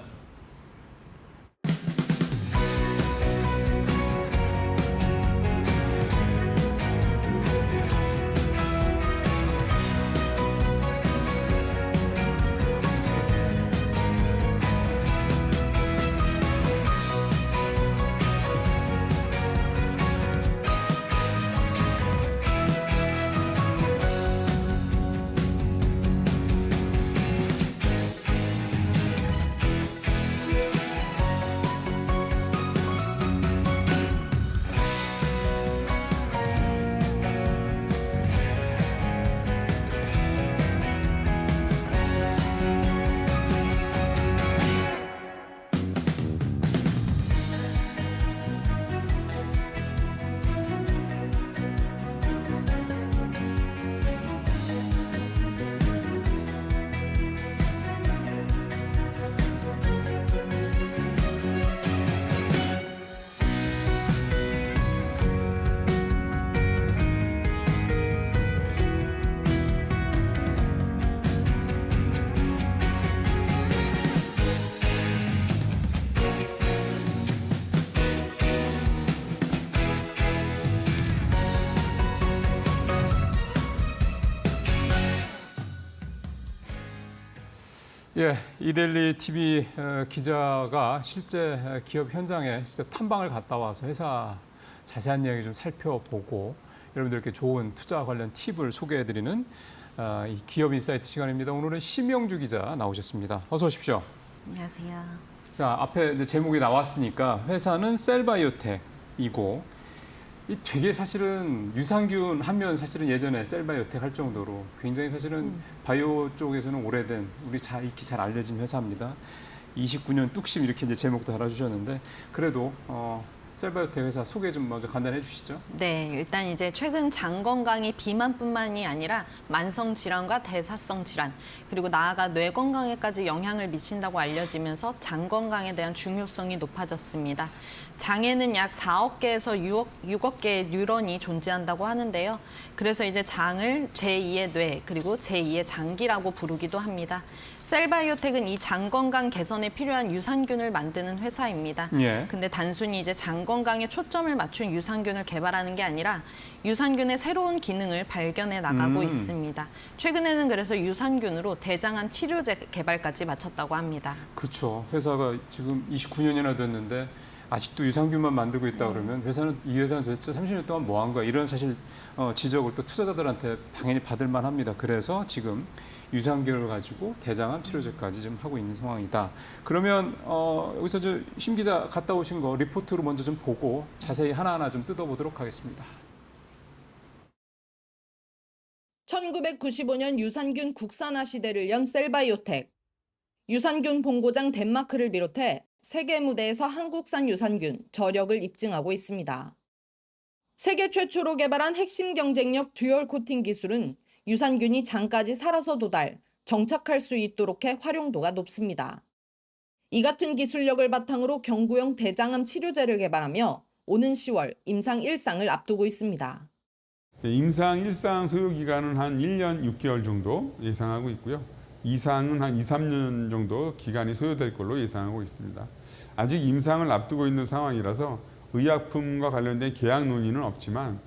예, 이데일리 TV 기자가 실제 기업 현장에 진짜 탐방을 갔다 와서 회사 자세한 이야기 좀 살펴보고 여러분들께 좋은 투자 관련 팁을 소개해드리는 이 기업 인사이트 시간입니다. 오늘은 심영주 기자 나오셨습니다. 어서 오십시오. 안녕하세요. 자, 앞에 이제 제목이 나왔으니까 회사는 셀바이오텍이고 이 되게 사실은 유산균 하면 사실은 예전에 셀바이오텍 할 정도로 굉장히 사실은 바이오 쪽에서는 오래된 우리 잘 익히 잘 알려진 회사입니다. 29년 뚝심 이렇게 이제 제목도 달아주셨는데 그래도 셀바이오텍 회사 소개 좀 먼저 간단히 해주시죠. 네, 일단 이제 최근 장 건강이 비만뿐만이 아니라 만성 질환과 대사성 질환, 그리고 나아가 뇌 건강에까지 영향을 미친다고 알려지면서 장 건강에 대한 중요성이 높아졌습니다. 장에는 약 4억 개에서 6억 개의 뉴런이 존재한다고 하는데요. 그래서 이제 장을 제2의 뇌, 그리고 제2의 장기라고 부르기도 합니다. 셀바이오텍은 이 장 건강 개선에 필요한 유산균을 만드는 회사입니다. 예. 근데 단순히 이제 장 건강에 초점을 맞춘 유산균을 개발하는 게 아니라 유산균의 새로운 기능을 발견해 나가고 있습니다. 최근에는 그래서 유산균으로 대장암 치료제 개발까지 마쳤다고 합니다. 그렇죠. 회사가 지금 29년이나 됐는데 아직도 유산균만 만들고 있다 그러면 이 회사는 도대체 30년 동안 뭐 한 거야? 이런 사실 지적을 또 투자자들한테 당연히 받을 만합니다. 그래서 지금 유산균을 가지고 대장암 치료제까지 좀 하고 있는 상황이다. 그러면 여기서 심 기자 갔다 오신 거 리포트로 먼저 좀 보고 자세히 하나하나 좀 뜯어보도록 하겠습니다. 1995년 유산균 국산화 시대를 연 셀바이오텍. 유산균 본고장 덴마크를 비롯해 세계 무대에서 한국산 유산균, 저력을 입증하고 있습니다. 세계 최초로 개발한 핵심 경쟁력 듀얼 코팅 기술은 유산균이 장까지 살아서 도달, 정착할 수 있도록 해 활용도가 높습니다. 이 같은 기술력을 바탕으로 경구용 대장암 치료제를 개발하며 오는 10월 임상 1상을 앞두고 있습니다. 임상 1상 소요 기간은 한 1년 6개월 정도 예상하고 있고요. 2상은 한 2, 3년 정도 기간이 소요될 걸로 예상하고 있습니다. 아직 임상을 앞두고 있는 상황이라서 의약품과 관련된 계약 논의는 없지만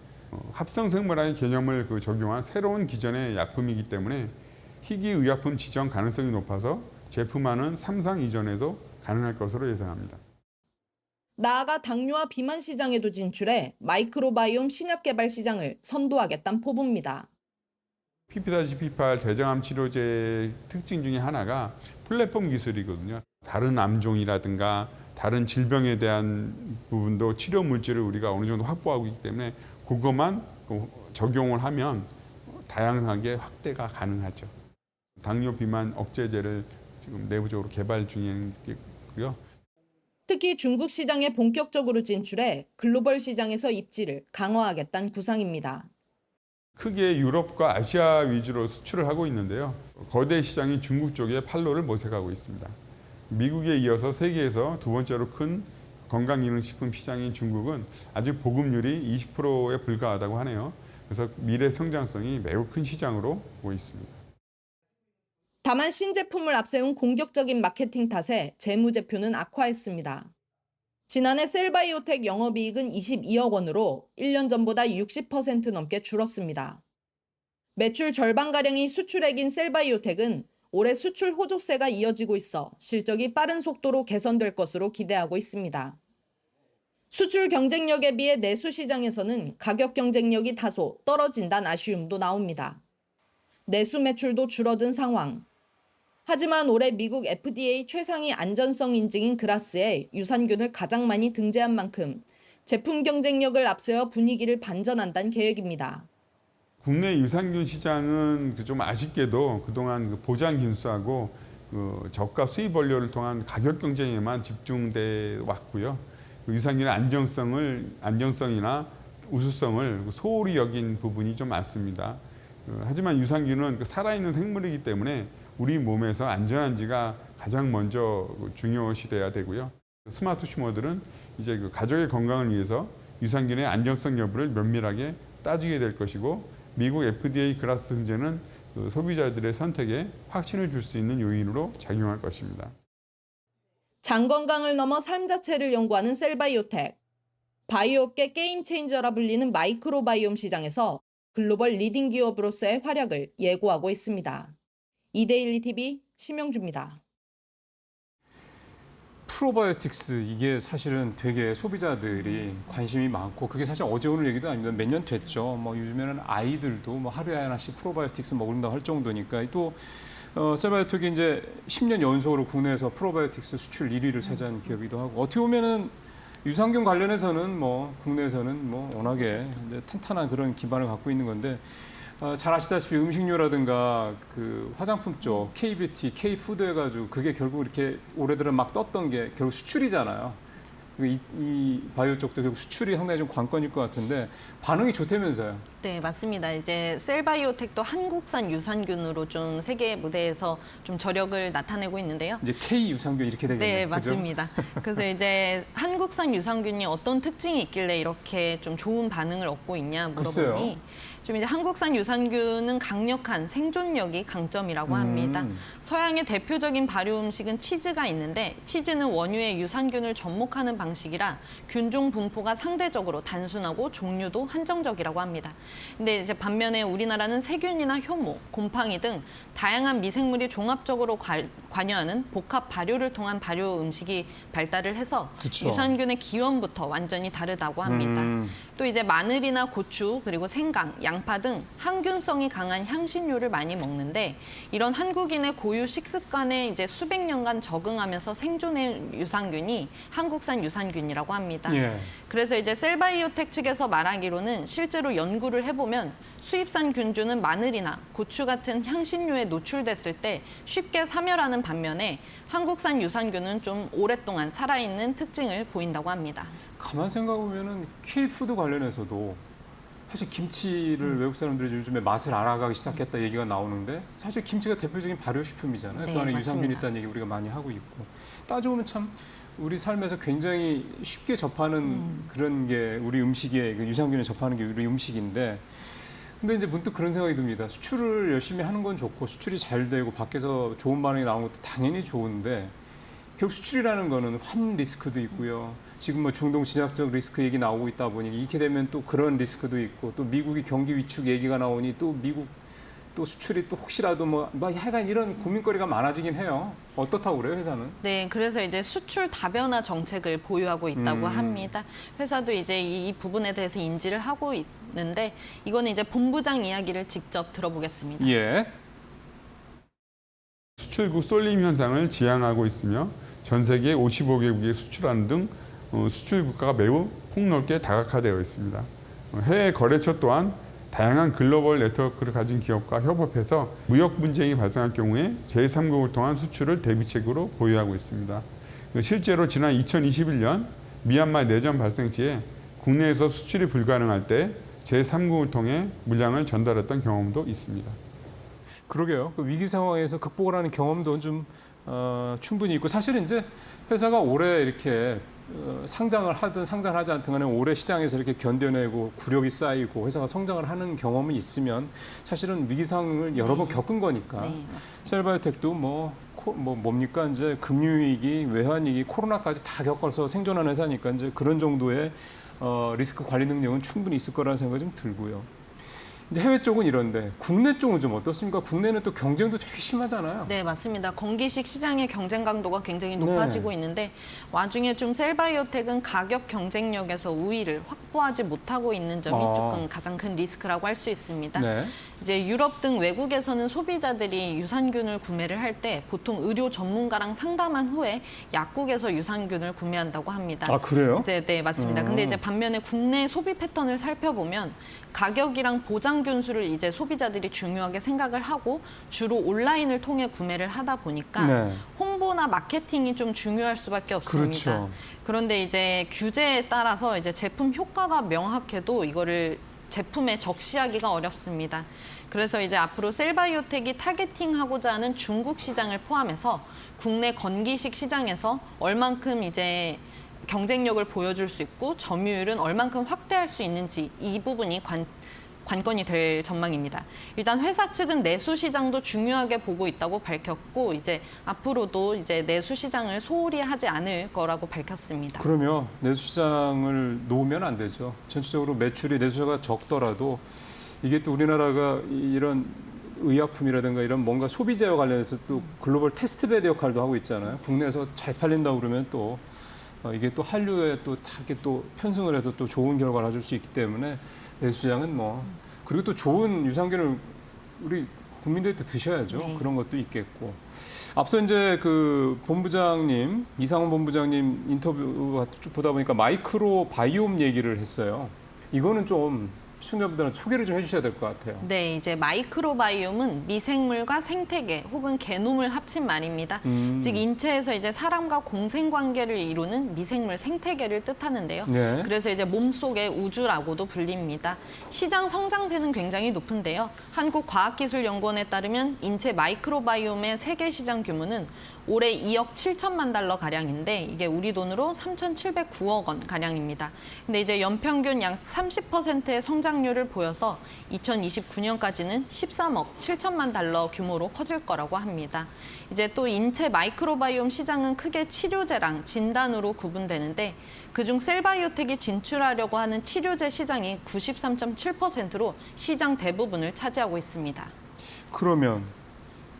합성생물학의 개념을 적용한 새로운 기전의 약품이기 때문에 희귀의약품 지정 가능성이 높아서 제품화는 3상 이전에도 가능할 것으로 예상합니다. 나아가 당뇨와 비만 시장에도 진출해 마이크로바이옴 신약 개발 시장을 선도하겠다는 포부입니다. PP-P8 대장암 치료제의 특징 중에 하나가 플랫폼 기술이거든요. 다른 암종이라든가 다른 질병에 대한 부분도 치료 물질을 우리가 어느 정도 확보하고 있기 때문에 그것만 적용을 하면 다양하게 확대가 가능하죠. 당뇨 비만 억제제를 지금 내부적으로 개발 중이고요. 특히 중국 시장에 본격적으로 진출해 글로벌 시장에서 입지를 강화하겠다는 구상입니다. 크게 유럽과 아시아 위주로 수출을 하고 있는데요. 거대 시장인 중국 쪽에 판로를 모색하고 있습니다. 미국에 이어서 세계에서 두 번째로 큰 건강기능식품 시장인 중국은 아직 보급률이 20%에 불과하다고 하네요. 그래서 미래 성장성이 매우 큰 시장으로 보고 있습니다. 다만 신제품을 앞세운 공격적인 마케팅 탓에 재무제표는 악화했습니다. 지난해 셀바이오텍 영업이익은 22억 원으로 1년 전보다 60% 넘게 줄었습니다. 매출 절반가량이 수출액인 셀바이오텍은 올해 수출 호조세가 이어지고 있어 실적이 빠른 속도로 개선될 것으로 기대하고 있습니다. 수출 경쟁력에 비해 내수 시장에서는 가격 경쟁력이 다소 떨어진다는 아쉬움도 나옵니다. 내수 매출도 줄어든 상황. 하지만 올해 미국 FDA 최상위 안전성 인증인 그라스에 유산균을 가장 많이 등재한 만큼 제품 경쟁력을 앞세워 분위기를 반전한다는 계획입니다. 국내 유산균 시장은 좀 아쉽게도 그동안 보장 긴수하고 저가 수입 원료를 통한 가격 경쟁에만 집중돼 왔고요. 유산균의 안정성이나 우수성을 소홀히 여긴 부분이 좀 많습니다. 하지만 유산균은 살아있는 생물이기 때문에 우리 몸에서 안전한지가 가장 먼저 중요시돼야 되고요. 스마트 슈머들은 이제 가족의 건강을 위해서 유산균의 안정성 여부를 면밀하게 따지게 될 것이고, 미국 FDA 그라스 등재는 소비자들의 선택에 확신을 줄 수 있는 요인으로 작용할 것입니다. 장 건강을 넘어 삶 자체를 연구하는 셀바이오텍. 바이오업계 게임 체인저라 불리는 마이크로바이옴 시장에서 글로벌 리딩 기업으로서의 활약을 예고하고 있습니다. 이데일리 TV 심영주입니다. 프로바이오틱스 이게 사실은 되게 소비자들이 관심이 많고 그게 사실 어제 오늘 얘기도 아닙니다. 몇 년 됐죠. 뭐 요즘에는 아이들도 뭐 하루에 하나씩 프로바이오틱스 먹는다 할 정도니까 또 셀바이오틱이 이제 10년 연속으로 국내에서 프로바이오틱스 수출 1위를 차지한 기업이기도 하고 어떻게 보면은 유산균 관련해서는 뭐 국내에서는 뭐 워낙에 이제 탄탄한 그런 기반을 갖고 있는 건데 잘 아시다시피 음식료라든가 그 화장품 쪽 K-뷰티, K-푸드 해가지고 그게 결국 이렇게 올해들은 막 떴던 게 결국 수출이잖아요. 이 바이오 쪽도 결국 수출이 상당히 좀 관건일 것 같은데 반응이 좋다면서요? 네, 맞습니다. 이제 셀바이오텍도 한국산 유산균으로 좀 세계 무대에서 좀 저력을 나타내고 있는데요. 이제 K 유산균 이렇게 되겠네요. 네, 맞습니다. 그래서 이제 한국산 유산균이 어떤 특징이 있길래 이렇게 좀 좋은 반응을 얻고 있냐 물어보니 글쎄요. 좀 이제 한국산 유산균은 강력한 생존력이 강점이라고 합니다. 서양의 대표적인 발효 음식은 치즈가 있는데 치즈는 원유의 유산균을 접목하는 방식이라 균종 분포가 상대적으로 단순하고 종류도 한정적이라고 합니다. 근데 이제 반면에 우리나라는 세균이나 효모, 곰팡이 등 다양한 미생물이 종합적으로 관여하는 복합 발효를 통한 발효 음식이 발달을 해서 그쵸. 유산균의 기원부터 완전히 다르다고 합니다. 또 이제 마늘이나 고추 그리고 생강, 양파 등 항균성이 강한 향신료를 많이 먹는데 이런 한국인의 고유 식습관에 이제 수백 년간 적응하면서 생존한 유산균이 한국산 유산균이라고 합니다. 예. 그래서 이제 셀바이오텍 측에서 말하기로는 실제로 연구를 해보면 수입산 균주는 마늘이나 고추 같은 향신료에 노출됐을 때 쉽게 사멸하는 반면에 한국산 유산균은 좀 오랫동안 살아있는 특징을 보인다고 합니다. 가만 생각해보면은 K푸드 관련해서도 사실 김치를 외국 사람들이 요즘에 맛을 알아가기 시작했다 얘기가 나오는데 사실 김치가 대표적인 발효식품이잖아요. 네, 그 안에 맞습니다. 유산균이 있다는 얘기 우리가 많이 하고 있고 따져보면 참 우리 삶에서 굉장히 쉽게 접하는 그런 게 우리 음식에 그 유산균을 접하는 게 우리 음식인데 근데 이제 문득 그런 생각이 듭니다. 수출을 열심히 하는 건 좋고 수출이 잘 되고 밖에서 좋은 반응이 나오는 것도 당연히 좋은데 결국 수출이라는 거는 환 리스크도 있고요. 지금 뭐 중동 지정학적 리스크 얘기 나오고 있다 보니 이렇게 되면 또 그런 리스크도 있고 또 미국이 경기 위축 얘기가 나오니 또 미국 또 수출이 또 혹시라도 뭐 하여간 이런 고민거리가 많아지긴 해요. 어떻다고 그래요, 회사는? 네, 그래서 이제 수출 다변화 정책을 보유하고 있다고 합니다. 회사도 이제 이 부분에 대해서 인지를 하고 있는데 이거는 이제 본부장 이야기를 직접 들어보겠습니다. 예. 수출국 쏠림 현상을 지향하고 있으며 전 세계 55개국에 수출하는 등 수출 국가가 매우 폭넓게 다각화되어 있습니다. 해외 거래처 또한 다양한 글로벌 네트워크를 가진 기업과 협업해서 무역 분쟁이 발생할 경우에 제3국을 통한 수출을 대비책으로 보유하고 있습니다. 실제로 지난 2021년 미얀마 내전 발생 시에 국내에서 수출이 불가능할 때 제3국을 통해 물량을 전달했던 경험도 있습니다. 그러게요. 그 위기 상황에서 극복을 하는 경험도 좀 충분히 있고 사실은 이제 회사가 오래 이렇게 상장을 하든 상장을 하지 않든 간에 오래 시장에서 이렇게 견뎌내고 구력이 쌓이고 회사가 성장을 하는 경험이 있으면 사실은 위기 상황을 여러 번 겪은 거니까 네, 맞습니다. 셀바이오텍도 뭡니까 이제 금융위기, 외환위기, 코로나까지 다 겪어서 생존한 회사니까 이제 그런 정도의 리스크 관리 능력은 충분히 있을 거라는 생각이 좀 들고요. 이제 해외 쪽은 이런데 국내 쪽은 좀 어떻습니까? 국내는 또 경쟁도 되게 심하잖아요. 네, 맞습니다. 건기식 시장의 경쟁 강도가 굉장히 높아지고 있는데 와중에 좀 셀바이오텍은 가격 경쟁력에서 우위를 확보하지 못하고 있는 점이 조금 가장 큰 리스크라고 할 수 있습니다. 네. 이제 유럽 등 외국에서는 소비자들이 유산균을 구매를 할 때 보통 의료 전문가랑 상담한 후에 약국에서 유산균을 구매한다고 합니다. 아 그래요? 네, 맞습니다. 근데 이제 반면에 국내 소비 패턴을 살펴보면 가격이랑 보장 균수를 이제 소비자들이 중요하게 생각을 하고 주로 온라인을 통해 구매를 하다 보니까 네. 홍보나 마케팅이 좀 중요할 수밖에 없습니다. 그렇죠. 그런데 이제 규제에 따라서 이제 제품 효과가 명확해도 이거를 제품에 적시하기가 어렵습니다. 그래서 이제 앞으로 셀바이오텍이 타겟팅하고자 하는 중국 시장을 포함해서 국내 건기식 시장에서 얼만큼 이제 경쟁력을 보여줄 수 있고 점유율은 얼만큼 확대할 수 있는지 이 부분이 관건이 될 전망입니다. 일단 회사 측은 내수 시장도 중요하게 보고 있다고 밝혔고 이제 앞으로도 이제 내수 시장을 소홀히 하지 않을 거라고 밝혔습니다. 그러면 내수 시장을 놓으면 안 되죠. 전체적으로 매출이 내수가 적더라도 이게 또 우리나라가 이런 의약품이라든가 이런 뭔가 소비재와 관련해서 또 글로벌 테스트베드 역할도 하고 있잖아요. 국내에서 잘 팔린다고 그러면 또 이게 또 한류에 또 다 이렇게 또 편승을 해서 또 좋은 결과를 가져올 수 있기 때문에 내수시장은 뭐 그리고 또 좋은 유산균을 우리 국민들이 또 드셔야죠. 네. 그런 것도 있겠고. 앞서 이제 그 본부장님, 이상원 본부장님 인터뷰 쭉 보다 보니까 마이크로 바이옴 얘기를 했어요. 이거는 좀 시청자분들한테 소개를 좀 해주셔야 될 것 같아요. 네, 이제 마이크로바이옴은 미생물과 생태계 혹은 게놈을 합친 말입니다. 즉 인체에서 이제 사람과 공생 관계를 이루는 미생물 생태계를 뜻하는데요. 네. 그래서 이제 몸속의 우주라고도 불립니다. 시장 성장세는 굉장히 높은데요. 한국과학기술연구원에 따르면 인체 마이크로바이옴의 세계 시장 규모는 올해 2억 7천만 달러 가량인데 이게 우리 돈으로 3,709억 원 가량입니다. 근데 이제 연평균 약 30%의 성장률을 보여서 2029년까지는 13억 7천만 달러 규모로 커질 거라고 합니다. 이제 또 인체 마이크로바이옴 시장은 크게 치료제랑 진단으로 구분되는데 그중 셀바이오텍이 진출하려고 하는 치료제 시장이 93.7%로 시장 대부분을 차지하고 있습니다. 그러면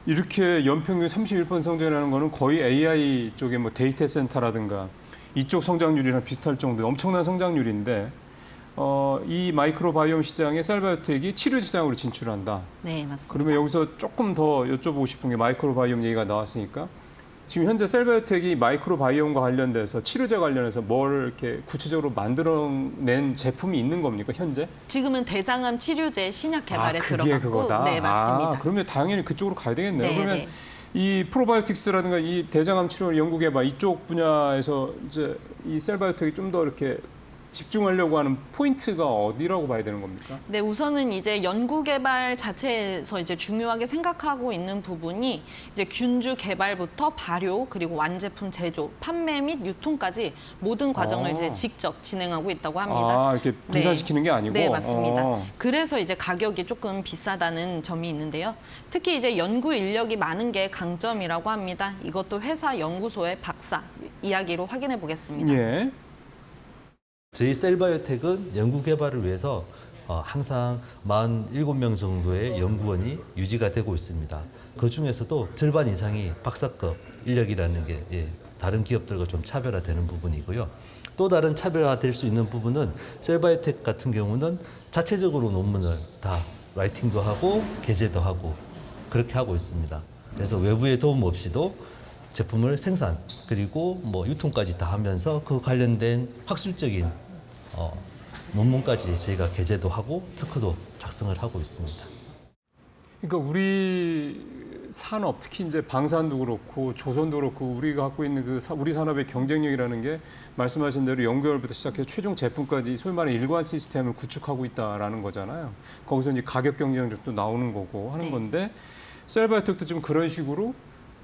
이렇게 연평균 31% 성장이라는 거는 거의 AI 쪽에 뭐 데이터 센터라든가 이쪽 성장률이랑 비슷할 정도의 엄청난 성장률인데 이 마이크로바이옴 시장에 셀바이오텍이 치료 시장으로 진출한다. 네, 맞습니다. 그러면 여기서 조금 더 여쭤보고 싶은 게 마이크로바이옴 얘기가 나왔으니까 지금 현재 셀바이오텍이 마이크로바이옴과 관련돼서 치료제 관련해서 뭘 이렇게 구체적으로 만들어낸 제품이 있는 겁니까 현재? 지금은 대장암 치료제 신약 개발에 그게 들어갔고, 그거다. 네 맞습니다. 그러면 당연히 그쪽으로 가야 되겠네요. 네, 그러면 네. 이 프로바이오틱스라든가 이 대장암 치료 연구 개발 이쪽 분야에서 이제 이 셀바이오텍이 좀 더 이렇게 집중하려고 하는 포인트가 어디라고 봐야 되는 겁니까? 네, 우선은 이제 연구 개발 자체에서 이제 중요하게 생각하고 있는 부분이 이제 균주 개발부터 발효 그리고 완제품 제조, 판매 및 유통까지 모든 과정을 이제 직접 진행하고 있다고 합니다. 이렇게 분산시키는 게 아니고. 네, 맞습니다. 그래서 이제 가격이 조금 비싸다는 점이 있는데요. 특히 이제 연구 인력이 많은 게 강점이라고 합니다. 이것도 회사 연구소의 박사 이야기로 확인해 보겠습니다. 예. 저희 셀바이오텍은 연구 개발을 위해서 항상 47명 정도의 연구원이 유지가 되고 있습니다. 그 중에서도 절반 이상이 박사급 인력이라는 게 다른 기업들과 좀 차별화되는 부분이고요. 또 다른 차별화될 수 있는 부분은 셀바이오텍 같은 경우는 자체적으로 논문을 다 라이팅도 하고 게재도 하고 그렇게 하고 있습니다. 그래서 외부의 도움 없이도 제품을 생산 그리고 뭐 유통까지 다 하면서 그 관련된 학술적인 논문까지 저희가 게재도 하고 특허도 작성을 하고 있습니다. 그러니까 우리 산업, 특히 이제 방산도 그렇고 조선도 그렇고 우리가 갖고 있는 그 우리 산업의 경쟁력이라는 게 말씀하신 대로 연구열부터 시작해서 최종 제품까지 소위 말하는 일관 시스템을 구축하고 있다라는 거잖아요. 거기서 이제 가격 경쟁력도 나오는 거고 하는 건데 셀바이오텍도 좀 그런 식으로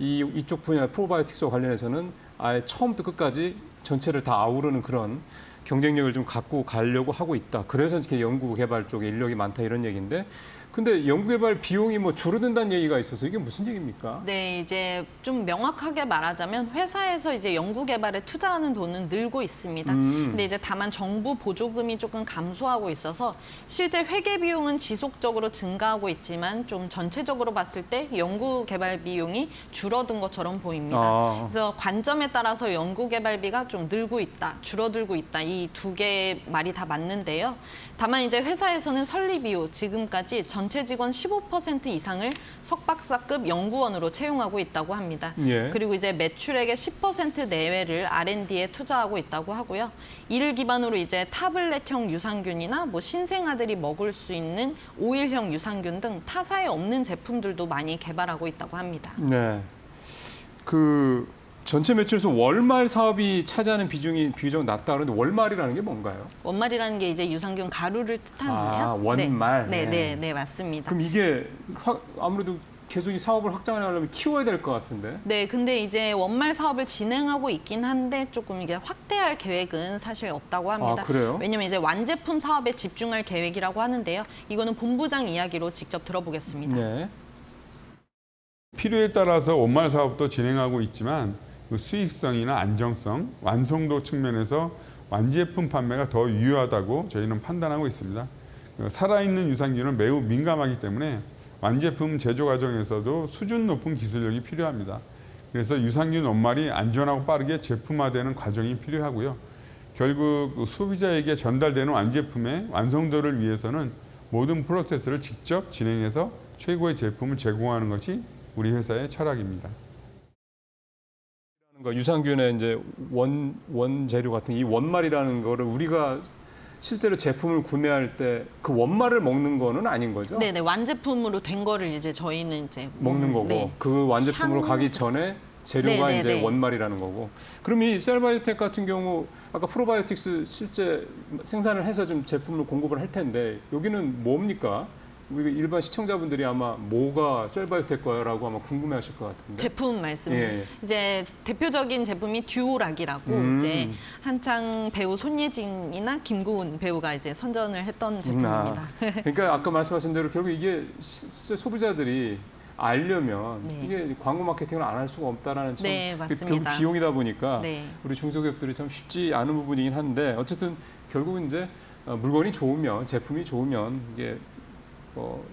이쪽 분야 프로바이오틱스와 관련해서는 아예 처음부터 끝까지 전체를 다 아우르는 그런 경쟁력을 좀 갖고 가려고 하고 있다. 그래서 이렇게 연구 개발 쪽에 인력이 많다 이런 얘기인데 근데 연구 개발 비용이 뭐 줄어든다는 얘기가 있어서 이게 무슨 얘기입니까? 네, 이제 좀 명확하게 말하자면 회사에서 이제 연구 개발에 투자하는 돈은 늘고 있습니다. 근데 이제 다만 정부 보조금이 조금 감소하고 있어서 실제 회계 비용은 지속적으로 증가하고 있지만 좀 전체적으로 봤을 때 연구 개발 비용이 줄어든 것처럼 보입니다. 그래서 관점에 따라서 연구 개발비가 좀 늘고 있다, 줄어들고 있다 이 두 개의 말이 다 맞는데요. 다만 이제 회사에서는 설립이후 지금까지 전체 직원 15% 이상을 석박사급 연구원으로 채용하고 있다고 합니다. 예. 그리고 이제 매출액의 10% 내외를 R&D에 투자하고 있다고 하고요. 이를 기반으로 이제 타블렛형 유산균이나 뭐 신생아들이 먹을 수 있는 오일형 유산균 등 타사에 없는 제품들도 많이 개발하고 있다고 합니다. 네. 그 전체 매출에서 월말 사업이 차지하는 비중이 비교적 낮다 그러는데 월말이라는 게 뭔가요? 원말이라는 게 이제 유산균 가루를 뜻하는데요. 원말. 네, 맞습니다. 그럼 이게 아무래도 계속 이 사업을 확장하려면 키워야 될 것 같은데. 네, 근데 이제 원말 사업을 진행하고 있긴 한데 조금 이게 확대할 계획은 사실 없다고 합니다. 그래요? 왜냐면 이제 완제품 사업에 집중할 계획이라고 하는데요. 이거는 본부장 이야기로 직접 들어보겠습니다. 네. 필요에 따라서 원말 사업도 진행하고 있지만 그 수익성이나 안정성, 완성도 측면에서 완제품 판매가 더 유효하다고 저희는 판단하고 있습니다. 살아있는 유산균은 매우 민감하기 때문에 완제품 제조 과정에서도 수준 높은 기술력이 필요합니다. 그래서 유산균 원말이 안전하고 빠르게 제품화되는 과정이 필요하고요. 결국 소비자에게 전달되는 완제품의 완성도를 위해서는 모든 프로세스를 직접 진행해서 최고의 제품을 제공하는 것이 우리 회사의 철학입니다. 유산균의 이제 원재료 같은 이 원말이라는 거를 우리가 실제로 제품을 구매할 때 그 원말을 먹는 거는 아닌 거죠? 네네, 완제품으로 된 거를 이제 저희는 이제 먹는 거고 네. 그 완제품으로 가기 전에 재료가 네네네. 이제 원말이라는 거고. 그럼 이 셀바이오텍 같은 경우 아까 프로바이오틱스 실제 생산을 해서 좀 제품을 공급을 할 텐데 여기는 뭡니까? 우리 일반 시청자분들이 아마 뭐가 셀바이오텍 거라고 아마 궁금해하실 것 같은데. 제품 말씀. 예. 이제 대표적인 제품이 듀오락이라고 이제 한창 배우 손예진이나 김고은 배우가 이제 선전을 했던 제품입니다. 그러니까 아까 말씀하신 대로 결국 이게 실제 소비자들이 알려면 네. 이게 광고 마케팅을 안 할 수가 없다라는 참 네, 결국 맞습니다. 비용이다 보니까 네. 우리 중소기업들이 참 쉽지 않은 부분이긴 한데 어쨌든 결국은 이제 물건이 좋으면 제품이 좋으면 이게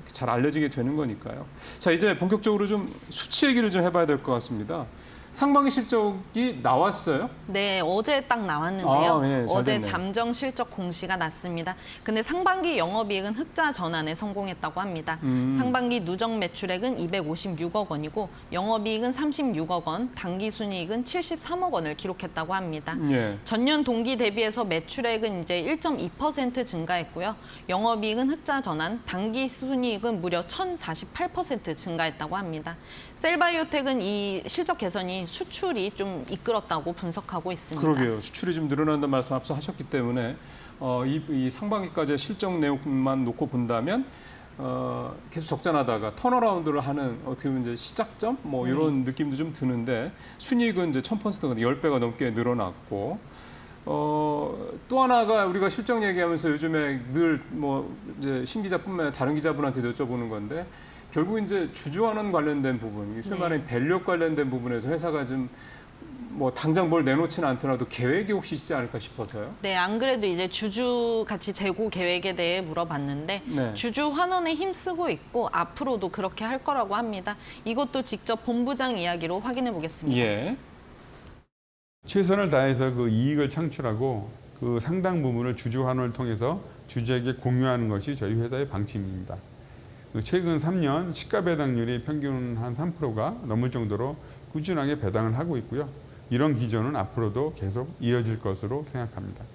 잘 알려지게 되는 거니까요. 자, 이제 본격적으로 좀 수치 얘기를 좀 해봐야 될 것 같습니다. 상반기 실적이 나왔어요? 네, 어제 딱 나왔는데요. 아, 예, 잘 어제 됐네요. 잠정 실적 공시가 났습니다. 근데 상반기 영업이익은 흑자 전환에 성공했다고 합니다. 상반기 누적 매출액은 256억 원이고 영업이익은 36억 원, 당기순이익은 73억 원을 기록했다고 합니다. 예. 전년 동기 대비해서 매출액은 이제 1.2% 증가했고요. 영업이익은 흑자 전환, 당기순이익은 무려 1,048% 증가했다고 합니다. 셀바이오텍은 이 실적 개선이 수출이 좀 이끌었다고 분석하고 있습니다. 그러게요. 수출이 좀 늘어난다는 말씀 앞서 하셨기 때문에 이 상반기까지의 실적 내용만 놓고 본다면 계속 적자나다가 턴어라운드를 하는 어떻게 보면 이제 시작점 뭐 이런 느낌도 좀 드는데 순이익은 이제 1000%가 10배가 넘게 늘어났고 또 하나가 우리가 실적 얘기하면서 요즘에 늘 뭐 이제 신 기자뿐만 아니라 다른 기자분한테 여쭤보는 건데 결국 이제 주주환원 관련된 부분, 소위 말하는 밸류 관련된 부분에서 회사가 좀 뭐 당장 뭘 내놓지는 않더라도 계획이 혹시 있지 않을까 싶어서요. 네, 안 그래도 이제 주주 가치 재고 계획에 대해 물어봤는데 네. 주주 환원에 힘쓰고 있고 앞으로도 그렇게 할 거라고 합니다. 이것도 직접 본부장 이야기로 확인해 보겠습니다. 예. 최선을 다해서 그 이익을 창출하고 그 상당 부분을 주주 환원을 통해서 주주에게 공유하는 것이 저희 회사의 방침입니다. 최근 3년 시가 배당률이 평균 한 3%가 넘을 정도로 꾸준하게 배당을 하고 있고요. 이런 기조는 앞으로도 계속 이어질 것으로 생각합니다.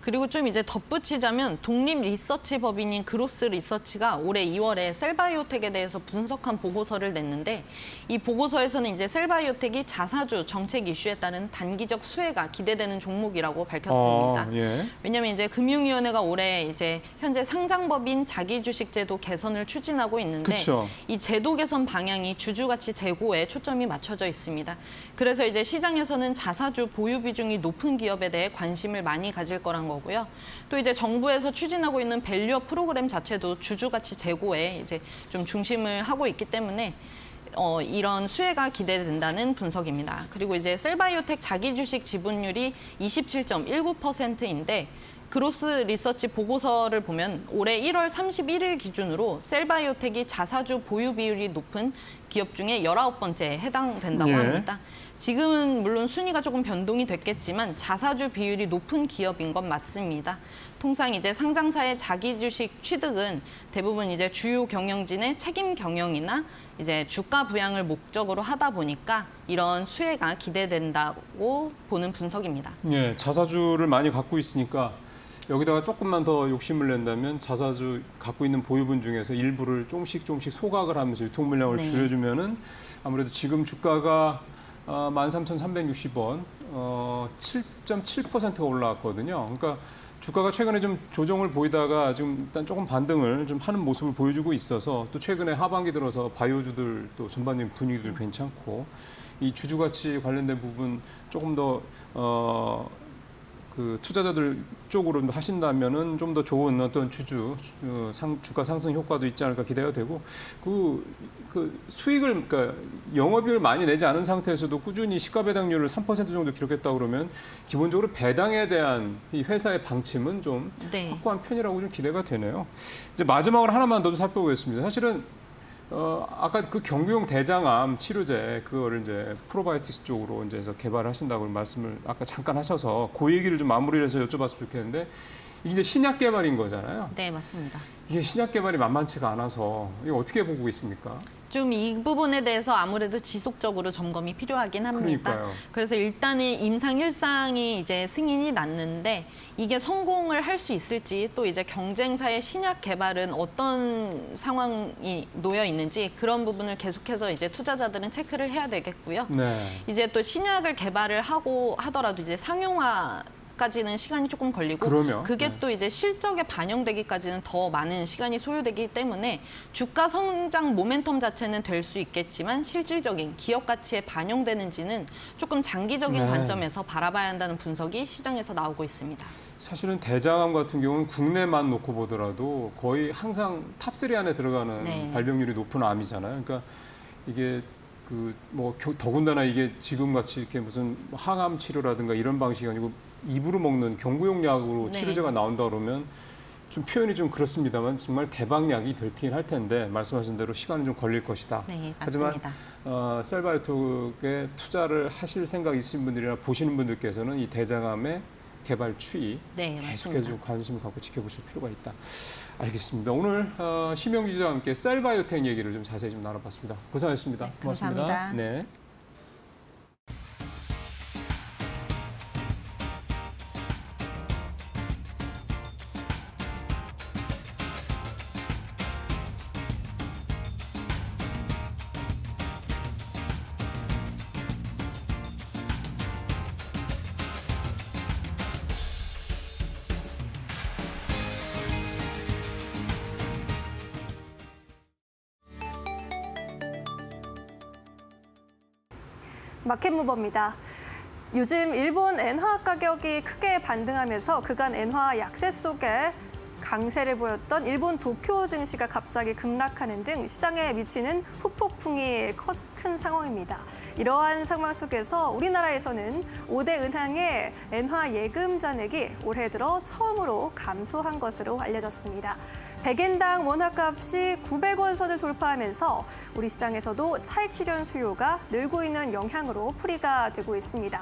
그리고 좀 이제 덧붙이자면 독립 리서치 법인인 그로스 리서치가 올해 2월에 셀바이오텍에 대해서 분석한 보고서를 냈는데 이 보고서에서는 이제 셀바이오텍이 자사주 정책 이슈에 따른 단기적 수혜가 기대되는 종목이라고 밝혔습니다. 예. 왜냐하면 이제 금융위원회가 올해 이제 현재 상장법인 자기주식제도 개선을 추진하고 있는데 그쵸. 이 제도 개선 방향이 주주가치 제고에 초점이 맞춰져 있습니다. 그래서 이제 시장에서는 자사주 보유 비중이 높은 기업에 대해 관심을 많이 가질 거란 거고요. 또 이제 정부에서 추진하고 있는 밸류업 프로그램 자체도 주주가치 제고에 이제 좀 중심을 하고 있기 때문에 이런 수혜가 기대된다는 분석입니다. 그리고 이제 셀바이오텍 자기주식 지분율이 27.19%인데 그로스 리서치 보고서를 보면 올해 1월 31일 기준으로 셀바이오텍이 자사주 보유 비율이 높은 기업 중에 19번째에 해당된다고 예. 합니다. 지금은 물론 순위가 조금 변동이 됐겠지만 자사주 비율이 높은 기업인 건 맞습니다. 통상 이제 상장사의 자기주식 취득은 대부분 이제 주요 경영진의 책임 경영이나 이제 주가 부양을 목적으로 하다 보니까 이런 수혜가 기대된다고 보는 분석입니다. 예, 자사주를 많이 갖고 있으니까 여기다가 조금만 더 욕심을 낸다면 자사주 갖고 있는 보유분 중에서 일부를 조금씩 소각을 하면서 유통 물량을 네. 줄여주면은 아무래도 지금 주가가 13,360원, 7.7%가 올라왔거든요. 그러니까 주가가 최근에 좀 조정을 보이다가 지금 일단 조금 반등을 좀 하는 모습을 보여주고 있어서 또 최근에 하반기 들어서 바이오주들 또 전반적인 분위기도 괜찮고 이 주주 가치 관련된 부분 조금 더 그 투자자들 쪽으로 하신다면은 좀 더 좋은 어떤 주가 상승 효과도 있지 않을까 기대가 되고 그 수익을 그러니까 영업이익을 많이 내지 않은 상태에서도 꾸준히 시가 배당률을 3% 정도 기록했다 그러면 기본적으로 배당에 대한 이 회사의 방침은 좀 네. 확고한 편이라고 좀 기대가 되네요. 이제 마지막으로 하나만 더 살펴보겠습니다. 사실은 아까 그 경구용 대장암 치료제 그거를 이제 프로바이오틱스 쪽으로 이제 개발하신다고 말씀을 아까 잠깐 하셔서 그 얘기를 좀 마무리를 해서 여쭤봤으면 좋겠는데 이게 이제 신약 개발인 거잖아요. 네, 맞습니다. 이게 신약 개발이 만만치가 않아서 이거 어떻게 보고 있습니까? 좀 이 부분에 대해서 아무래도 지속적으로 점검이 필요하긴 합니다. 그러니까요. 그래서 일단은 임상 1상이 이제 승인이 났는데 이게 성공을 할 수 있을지 또 이제 경쟁사의 신약 개발은 어떤 상황이 놓여 있는지 그런 부분을 계속해서 이제 투자자들은 체크를 해야 되겠고요. 네. 이제 또 신약을 개발을 하고 하더라도 이제 상용화 까지는 시간이 조금 걸리고 그러면, 그게 네. 또 이제 실적에 반영되기까지는 더 많은 시간이 소요되기 때문에 주가 성장 모멘텀 자체는 될 수 있겠지만 실질적인 기업 가치에 반영되는지는 조금 장기적인 네. 관점에서 바라봐야 한다는 분석이 시장에서 나오고 있습니다. 사실은 대장암 같은 경우는 국내만 놓고 보더라도 거의 항상 탑3 안에 들어가는 네. 발병률이 높은 암이잖아요. 그러니까 이게 더군다나 이게 지금 같이 이렇게 무슨 항암 치료라든가 이런 방식이 아니고 입으로 먹는 경구용 약으로 네. 치료제가 나온다 그러면 좀 표현이 좀 그렇습니다만 정말 대박약이 되긴 할 텐데 말씀하신 대로 시간은 좀 걸릴 것이다. 네, 하지만 맞습니다. 셀바이오톡에 투자를 하실 생각 있으신 분들이나 보시는 분들께서는 이 대장암의 개발 추이 네, 계속해서 맞습니다. 좀 관심을 갖고 지켜보실 필요가 있다. 알겠습니다. 오늘 심영기 기자와 함께 셀바이오텍 얘기를 좀 자세히 좀 나눠봤습니다. 고생하셨습니다. 네, 고맙습니다. 감사합니다. 네. 마켓무버입니다. 요즘 일본 엔화 가격이 크게 반등하면서 그간 엔화 약세 속에 강세를 보였던 일본 도쿄 증시가 갑자기 급락하는 등 시장에 미치는 후폭풍이 큰 상황입니다. 이러한 상황 속에서 우리나라에서는 5대 은행의 엔화 예금 잔액이 올해 들어 처음으로 감소한 것으로 알려졌습니다. 100엔당 원화값이 900원 선을 돌파하면서 우리 시장에서도 차익 실현 수요가 늘고 있는 영향으로 풀이가 되고 있습니다.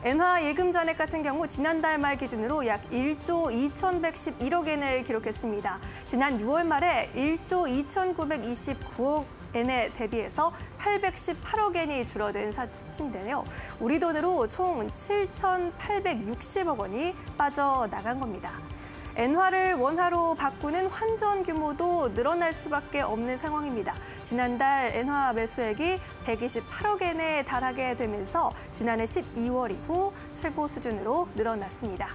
엔화 예금 잔액 같은 경우 지난달 말 기준으로 약 1조 2,111억 엔을 기록했습니다. 지난 6월 말에 1조 2,929억 엔에 대비해서 818억 엔이 줄어든 수치인데요. 우리 돈으로 총 7,860억 원이 빠져나간 겁니다. 엔화를 원화로 바꾸는 환전 규모도 늘어날 수밖에 없는 상황입니다. 지난달 엔화 매수액이 128억 엔에 달하게 되면서 지난해 12월 이후 최고 수준으로 늘어났습니다.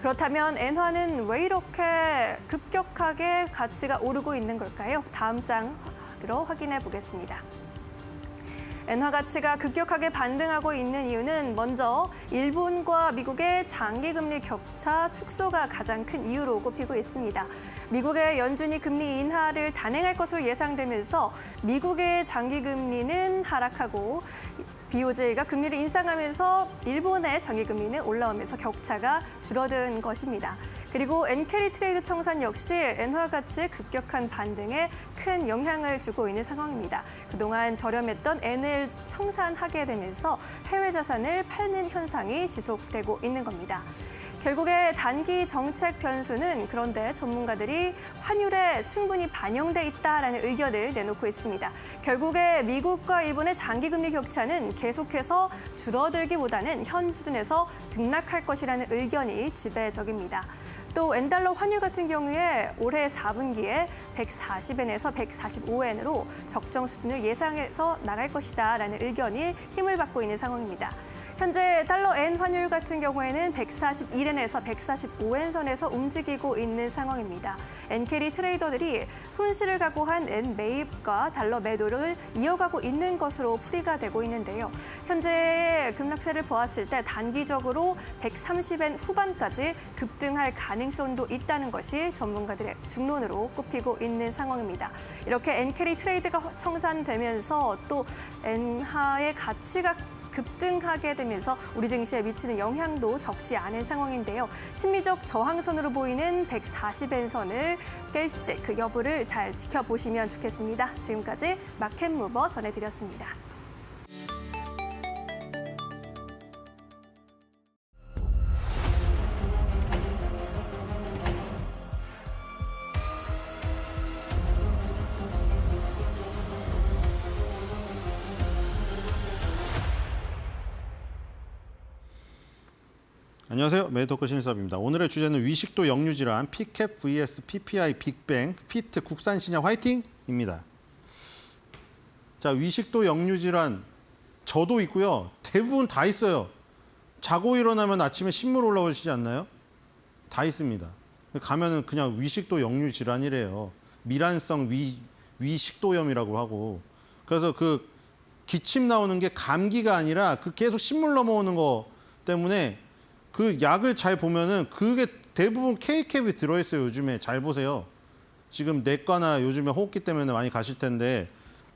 그렇다면 엔화는 왜 이렇게 급격하게 가치가 오르고 있는 걸까요? 다음 장으로 확인해 보겠습니다. 엔화 가치가 급격하게 반등하고 있는 이유는 먼저 일본과 미국의 장기금리 격차 축소가 가장 큰 이유로 꼽히고 있습니다. 미국의 연준이 금리 인하를 단행할 것으로 예상되면서 미국의 장기금리는 하락하고 BOJ가 금리를 인상하면서 일본의 장기금리는 올라오면서 격차가 줄어든 것입니다. 그리고 엔캐리 트레이드 청산 역시 엔화 가치의 급격한 반등에 큰 영향을 주고 있는 상황입니다. 그동안 저렴했던 엔을 청산하게 되면서 해외 자산을 팔는 현상이 지속되고 있는 겁니다. 결국에 단기 정책 변수는 그런데 전문가들이 환율에 충분히 반영돼 있다라는 의견을 내놓고 있습니다. 결국에 미국과 일본의 장기금리 격차는 계속해서 줄어들기보다는 현 수준에서 등락할 것이라는 의견이 지배적입니다. 또 엔달러 환율 같은 경우에 올해 4분기에 140엔에서 145엔으로 적정 수준을 예상해서 나갈 것이다라는 의견이 힘을 받고 있는 상황입니다. 현재 달러 엔 환율 같은 경우에는 141엔 100엔에서 145엔 선에서 움직이고 있는 상황입니다. 엔캐리 트레이더들이 손실을 각오한 엔 매입과 달러 매도를 이어가고 있는 것으로 풀이가 되고 있는데요. 현재 급락세를 보았을 때 단기적으로 130엔 후반까지 급등할 가능성도 있다는 것이 전문가들의 중론으로 꼽히고 있는 상황입니다. 이렇게 엔캐리 트레이드가 청산되면서 또 엔화의 가치가 급등하게 되면서 우리 증시에 미치는 영향도 적지 않은 상황인데요. 심리적 저항선으로 보이는 140엔선을 깰지 그 여부를 잘 지켜보시면 좋겠습니다. 지금까지 마켓무버 전해드렸습니다. 안녕하세요. 메디토크 신일섭입니다. 오늘의 주제는 위식도 역류질환, 피캡 vs PPI 빅뱅, 피트 국산신약 화이팅입니다. 자, 위식도 역류질환 저도 있고요. 대부분 다 있어요. 자고 일어나면 아침에 신물 올라오시지 않나요? 다 있습니다. 가면은 그냥 위식도 역류질환이래요. 미란성 위식도염이라고 하고. 그래서 그 기침 나오는 게 감기가 아니라 그 계속 신물 넘어오는 거 때문에 그 약을 잘 보면은 그게 대부분 K캡이 들어있어요. 요즘에 잘 보세요. 지금 내과나 요즘에 호흡기 때문에 많이 가실 텐데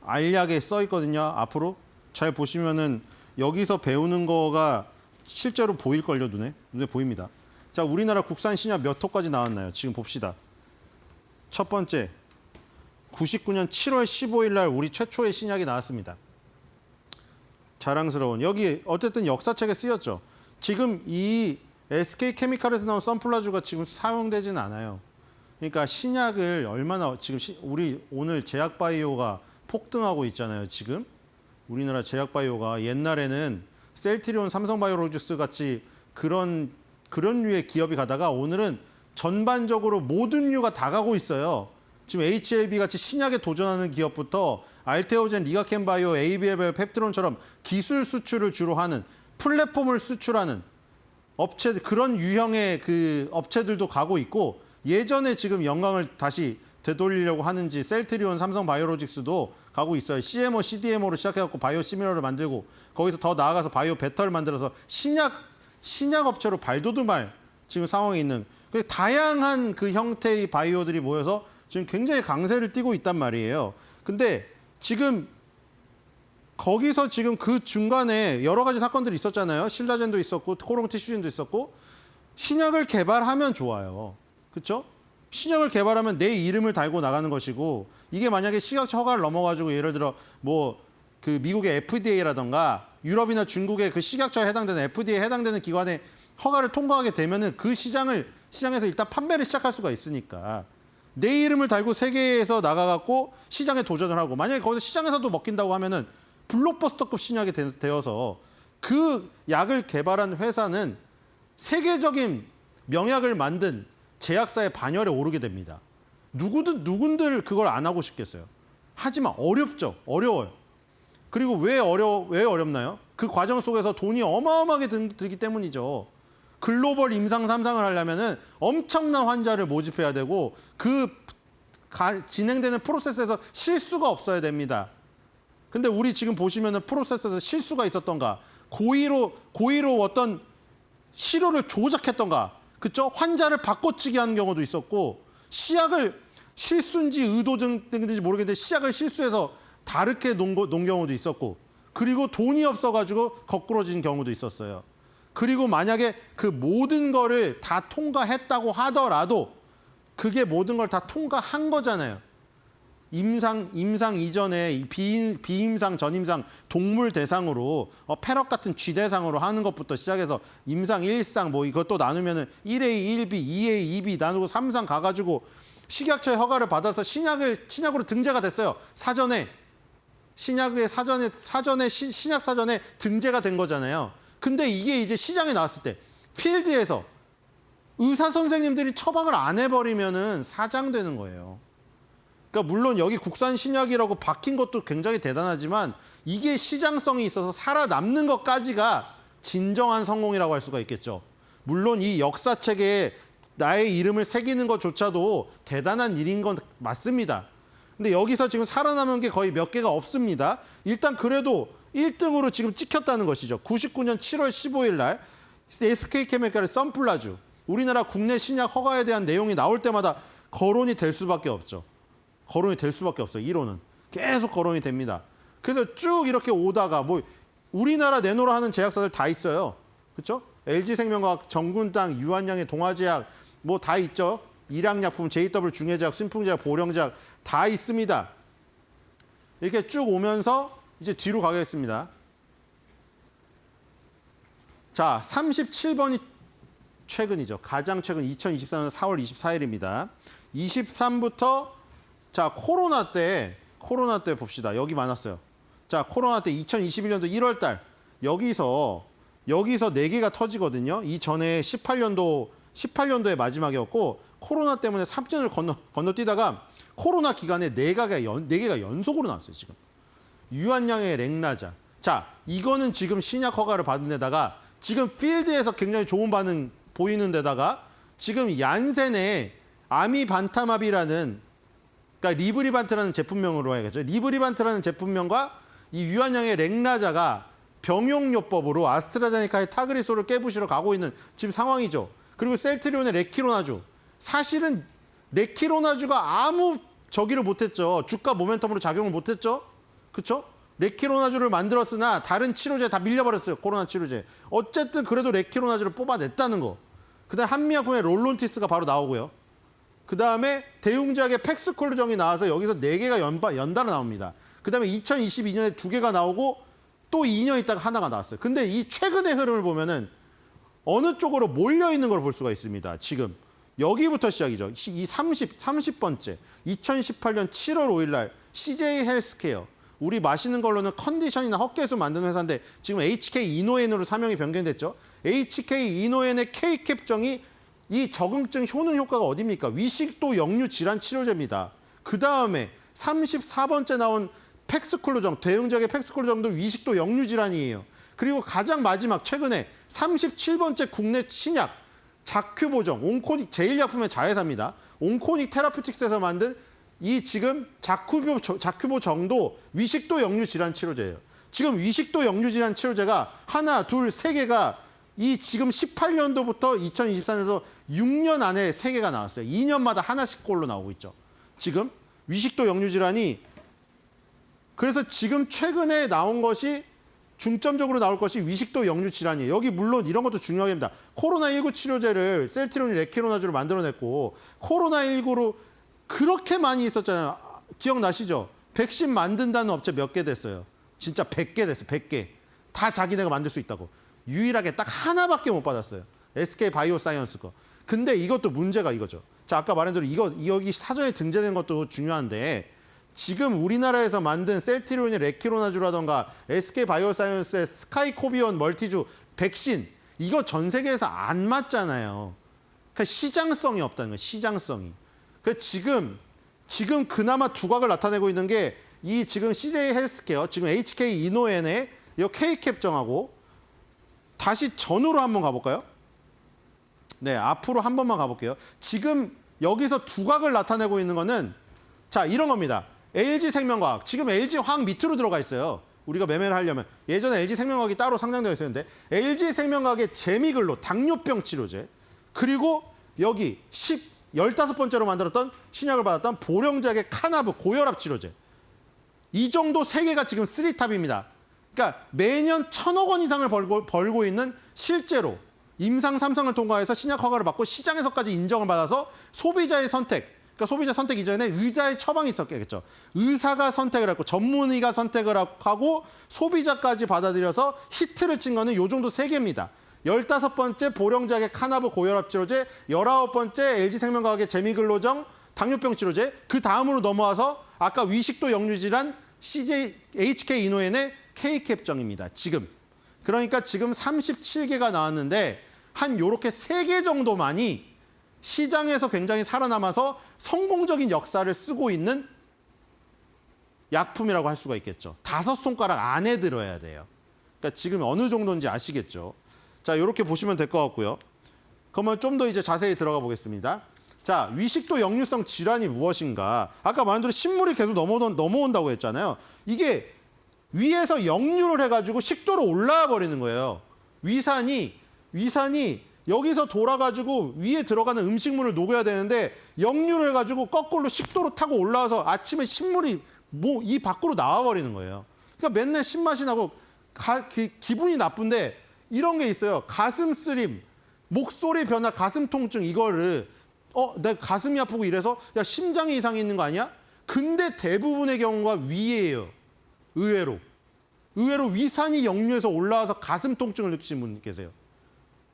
알약에 써 있거든요. 앞으로 잘 보시면은 여기서 배우는 거가 실제로 보일걸요. 눈에 보입니다. 자, 우리나라 국산 신약 몇 호까지 나왔나요? 지금 봅시다. 첫 번째 99년 7월 15일 날 우리 최초의 신약이 나왔습니다. 자랑스러운 여기 어쨌든 역사책에 쓰였죠. 지금 이 SK케미칼에서 나온 선플라주가 지금 사용되지는 않아요. 그러니까 신약을 얼마나 지금 우리 오늘 제약바이오가 폭등하고 있잖아요. 지금 우리나라 제약바이오가 옛날에는 셀트리온, 삼성바이오로직스 같이 그런 류의 기업이 가다가 오늘은 전반적으로 모든 류가 다 가고 있어요. 지금 HLB 같이 신약에 도전하는 기업부터 알테오젠, 리가켄바이오, ABL, 펩트론처럼 기술 수출을 주로 하는 플랫폼을 수출하는 업체들, 그런 유형의 그 업체들도 가고 있고, 예전에 지금 영광을 다시 되돌리려고 하는지 셀트리온, 삼성바이오로직스도 가고 있어요. CMO, CDMO로 시작해갖고 바이오 시밀러를 만들고 거기서 더 나아가서 바이오 배터를 만들어서 신약 업체로 발돋움할 지금 상황에 있는 다양한 그 형태의 바이오들이 모여서 지금 굉장히 강세를 띠고 있단 말이에요. 근데 지금 거기서 지금 그 중간에 여러 가지 사건들이 있었잖아요. 신라젠도 있었고 코롱 티슈진도 있었고. 신약을 개발하면 좋아요. 그렇죠? 신약을 개발하면 내 이름을 달고 나가는 것이고, 이게 만약에 식약처 허가를 넘어가지고 예를 들어 뭐 그 미국의 FDA라던가 유럽이나 중국의 그 식약처에 해당되는 FDA에 해당되는 기관의 허가를 통과하게 되면은 그 시장에서 일단 판매를 시작할 수가 있으니까 내 이름을 달고 세계에서 나가갖고 시장에 도전을 하고, 만약에 거기서 시장에서도 먹힌다고 하면은 블록버스터급 신약이 되어서 그 약을 개발한 회사는 세계적인 명약을 만든 제약사의 반열에 오르게 됩니다. 누군들 그걸 안 하고 싶겠어요. 하지만 어렵죠. 어려워요. 그리고 왜 어렵나요? 그 과정 속에서 돈이 어마어마하게 들기 때문이죠. 글로벌 임상 3상을 하려면은 엄청난 환자를 모집해야 되고 진행되는 프로세스에서 실수가 없어야 됩니다. 근데 우리 지금 보시면은 프로세스에서 실수가 있었던가, 고의로 어떤 시료를 조작했던가, 그쵸? 환자를 바꿔치기 하는 경우도 있었고, 시약을 실수인지 의도든지 모르겠는데 시약을 실수해서 다르게 놓은 경우도 있었고, 그리고 돈이 없어가지고 거꾸러진 경우도 있었어요. 그리고 만약에 그 모든 거를 다 통과했다고 하더라도 그게 모든 걸 다 통과한 거잖아요. 임상 이전에 비임상, 전임상 동물 대상으로 패럿 같은 쥐 대상으로 하는 것부터 시작해서 임상 1상 뭐 이것도 나누면은 1A, 1B, 2A, 2B 나누고 3상 가가지고 식약처의 허가를 받아서 신약으로 등재가 됐어요. 신약 사전에 등재가 된 거잖아요. 근데 이게 이제 시장에 나왔을 때 필드에서 의사 선생님들이 처방을 안 해버리면은 사장되는 거예요. 그러니까 물론 여기 국산 신약이라고 박힌 것도 굉장히 대단하지만 이게 시장성이 있어서 살아남는 것까지가 진정한 성공이라고 할 수가 있겠죠. 물론 이 역사책에 나의 이름을 새기는 것조차도 대단한 일인 건 맞습니다. 근데 여기서 지금 살아남은 게 거의 몇 개가 없습니다. 일단 그래도 1등으로 지금 찍혔다는 것이죠. 99년 7월 15일 날 SK케미칼의 선플라주, 우리나라 국내 신약 허가에 대한 내용이 나올 때마다 거론이 될 수밖에 없죠. 거론이 될 수밖에 없어요. 1호는. 계속 거론이 됩니다. 그래서 쭉 이렇게 오다가 뭐 우리나라 내노라 하는 제약사들 다 있어요. 그렇죠? LG생명과학, 정군당, 유한양의 동아제약 뭐 다 있죠. 일양약품, JW 중해제약, 순풍제약, 보령제약 다 있습니다. 이렇게 쭉 오면서 이제 뒤로 가겠습니다. 자, 37번이 최근이죠. 가장 최근 2024년 4월 24일입니다. 23부터 자, 코로나 때 봅시다. 여기 많았어요. 자, 코로나 때 2021년도 1월 달 여기서 4개가 터지거든요. 이 전에 18년도의 마지막이었고 코로나 때문에 3년을 건너뛰다가 코로나 기간에 4개가 연속으로 나왔어요, 지금. 유한양의 렉나자. 자, 이거는 지금 신약 허가를 받은 데다가 지금 필드에서 굉장히 좋은 반응 보이는 데다가 지금 얀센의 아미반타맙이라는, 그러니까 리브리반트라는 제품명으로 해야겠죠. 리브리반트라는 제품명과 이 유한양의 렉나자가 병용요법으로 아스트라제네카의 타그리소를 깨부시러 가고 있는 지금 상황이죠. 그리고 셀트리온의 레키로나주. 사실은 레키로나주가 아무 저기를 못했죠. 주가 모멘텀으로 작용을 못했죠. 그렇죠? 레키로나주를 만들었으나 다른 치료제 다 밀려버렸어요. 코로나 치료제. 어쨌든 그래도 레키로나주를 뽑아냈다는 거. 그다음에 한미약품의 롤론티스가 바로 나오고요. 그다음에 대웅제약의 팩스콜루정이 나와서 여기서 4개가 연달아 나옵니다. 그다음에 2022년에 2개가 나오고 또 2년 있다가 하나가 나왔어요. 근데 이 최근의 흐름을 보면은 어느 쪽으로 몰려 있는 걸 볼 수가 있습니다. 지금 여기부터 시작이죠. 이 30번째 2018년 7월 5일 날 CJ 헬스케어. 우리 마시는 걸로는 컨디션이나 헛개수 만드는 회사인데 지금 HK 이노엔으로 사명이 변경됐죠. HK 이노엔의 K캡정이 이 적응증 효능 효과가 어디입니까? 위식도 역류 질환 치료제입니다. 그 다음에 34번째 나온 팩스콜루정, 대응적의 팩스콜루정도 위식도 역류 질환이에요. 그리고 가장 마지막 최근에 37번째 국내 신약 자큐보정, 온코닉 제일약품의 자회사입니다. 온코닉 테라퓨틱스에서 만든 이 지금 자큐보정도 위식도 역류 질환 치료제예요. 지금 위식도 역류 질환 치료제가 하나, 둘, 3개가 이 지금 18년도부터 2024년도 6년 안에 3개가 나왔어요. 2년마다 하나씩 꼴로 나오고 있죠. 지금 위식도 역류 질환이 그래서 지금 최근에 나온 것이 중점적으로 나올 것이 위식도 역류 질환이에요. 여기 물론 이런 것도 중요합니다. 코로나19 치료제를 셀트리온이 레키로나주로 만들어냈고 코로나19로 그렇게 많이 있었잖아요. 기억나시죠? 백신 만든다는 업체 몇 개 됐어요. 진짜 100개 됐어요. 100개. 다 자기네가 만들 수 있다고. 유일하게 딱 하나밖에 못 받았어요. SK 바이오사이언스 거. 근데 이것도 문제가 이거죠. 자, 아까 말한 대로 여기 사전에 등재된 것도 중요한데 지금 우리나라에서 만든 셀트리온의 레키로나주라던가 SK 바이오사이언스의 스카이코비온 멀티주 백신 이거 전 세계에서 안 맞잖아요. 그러니까 시장성이 없다는 거예요. 시장성이. 그 지금 그나마 두각을 나타내고 있는 게 이 지금 CJ 헬스케어, 지금 HK 이노엔의 이 K캡정하고 다시 전으로 한번 가볼까요? 네, 앞으로 한 번만 가볼게요. 지금 여기서 두각을 나타내고 있는 거는 자, 이런 겁니다. LG생명과학, 지금 LG화학 밑으로 들어가 있어요. 우리가 매매를 하려면. 예전에 LG생명과학이 따로 상장되어 있었는데 LG생명과학의 재미글로 당뇨병 치료제 그리고 여기 15번째로 만들었던 신약을 받았던 보령제약의 카나브 고혈압 치료제 이 정도 3개가 지금 3탑입니다. 그러니까 매년 1,000억 원 이상을 벌고 있는 실제로 임상 3상을 통과해서 신약 허가를 받고 시장에서까지 인정을 받아서 소비자의 선택, 그러니까 소비자 선택 이전에 의사의 처방이 있었겠죠. 의사가 선택을 했고 전문의가 선택을 하고 소비자까지 받아들여서 히트를 친 거는 요 정도 3개입니다. 15번째 보령제약의 카나브 고혈압 치료제, 19번째 LG생명과학의 재미글로정 당뇨병 치료제, 그 다음으로 넘어와서 아까 위식도 역류 질환 HK 이노엔의 K캡정입니다. 지금. 그러니까 지금 37개가 나왔는데 한 요렇게 3개 정도만이 시장에서 굉장히 살아남아서 성공적인 역사를 쓰고 있는 약품이라고 할 수가 있겠죠. 5손가락 안에 들어야 돼요. 그러니까 지금 어느 정도인지 아시겠죠. 자, 이렇게 보시면 될 것 같고요. 그러면 좀 더 이제 자세히 들어가 보겠습니다. 자, 위식도 역류성 질환이 무엇인가? 아까 말한 대로 식물이 계속 넘어온다고 했잖아요. 이게 위에서 역류를 해가지고 식도로 올라와 버리는 거예요. 위산이 여기서 돌아가지고 위에 들어가는 음식물을 녹여야 되는데 역류를 해가지고 거꾸로 식도로 타고 올라와서 아침에 식물이 이 밖으로 나와 버리는 거예요. 그러니까 맨날 신맛이 나고 기분이 나쁜데 이런 게 있어요. 가슴 쓰림, 목소리 변화, 가슴 통증 이거를 내 가슴이 아프고 이래서 야 심장에 이상이 있는 거 아니야? 근데 대부분의 경우가 위예요. 의외로 위산이 역류해서 올라와서 가슴 통증을 느끼시는 분 계세요.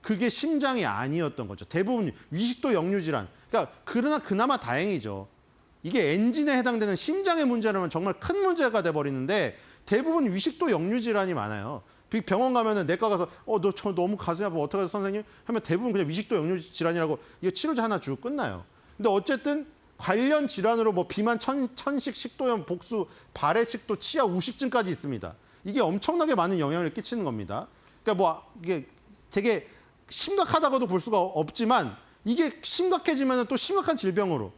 그게 심장이 아니었던 거죠. 대부분 위식도 역류 질환. 그러니까 그나마 다행이죠. 이게 엔진에 해당되는 심장의 문제라면 정말 큰 문제가 돼 버리는데 대부분 위식도 역류 질환이 많아요. 병원 가면은 내과 가서 저 너무 가슴이 아파 어떡하죠 선생님? 하면 대부분 그냥 위식도 역류 질환이라고 이거 치료제 하나 주고 끝나요. 근데 어쨌든 관련 질환으로 뭐 비만, 천식, 식도염, 복수, 발해식도, 치아, 우식증까지 있습니다. 이게 엄청나게 많은 영향을 끼치는 겁니다. 그러니까 뭐 이게 되게 심각하다고도 볼 수가 없지만 이게 심각해지면 또 심각한 질병으로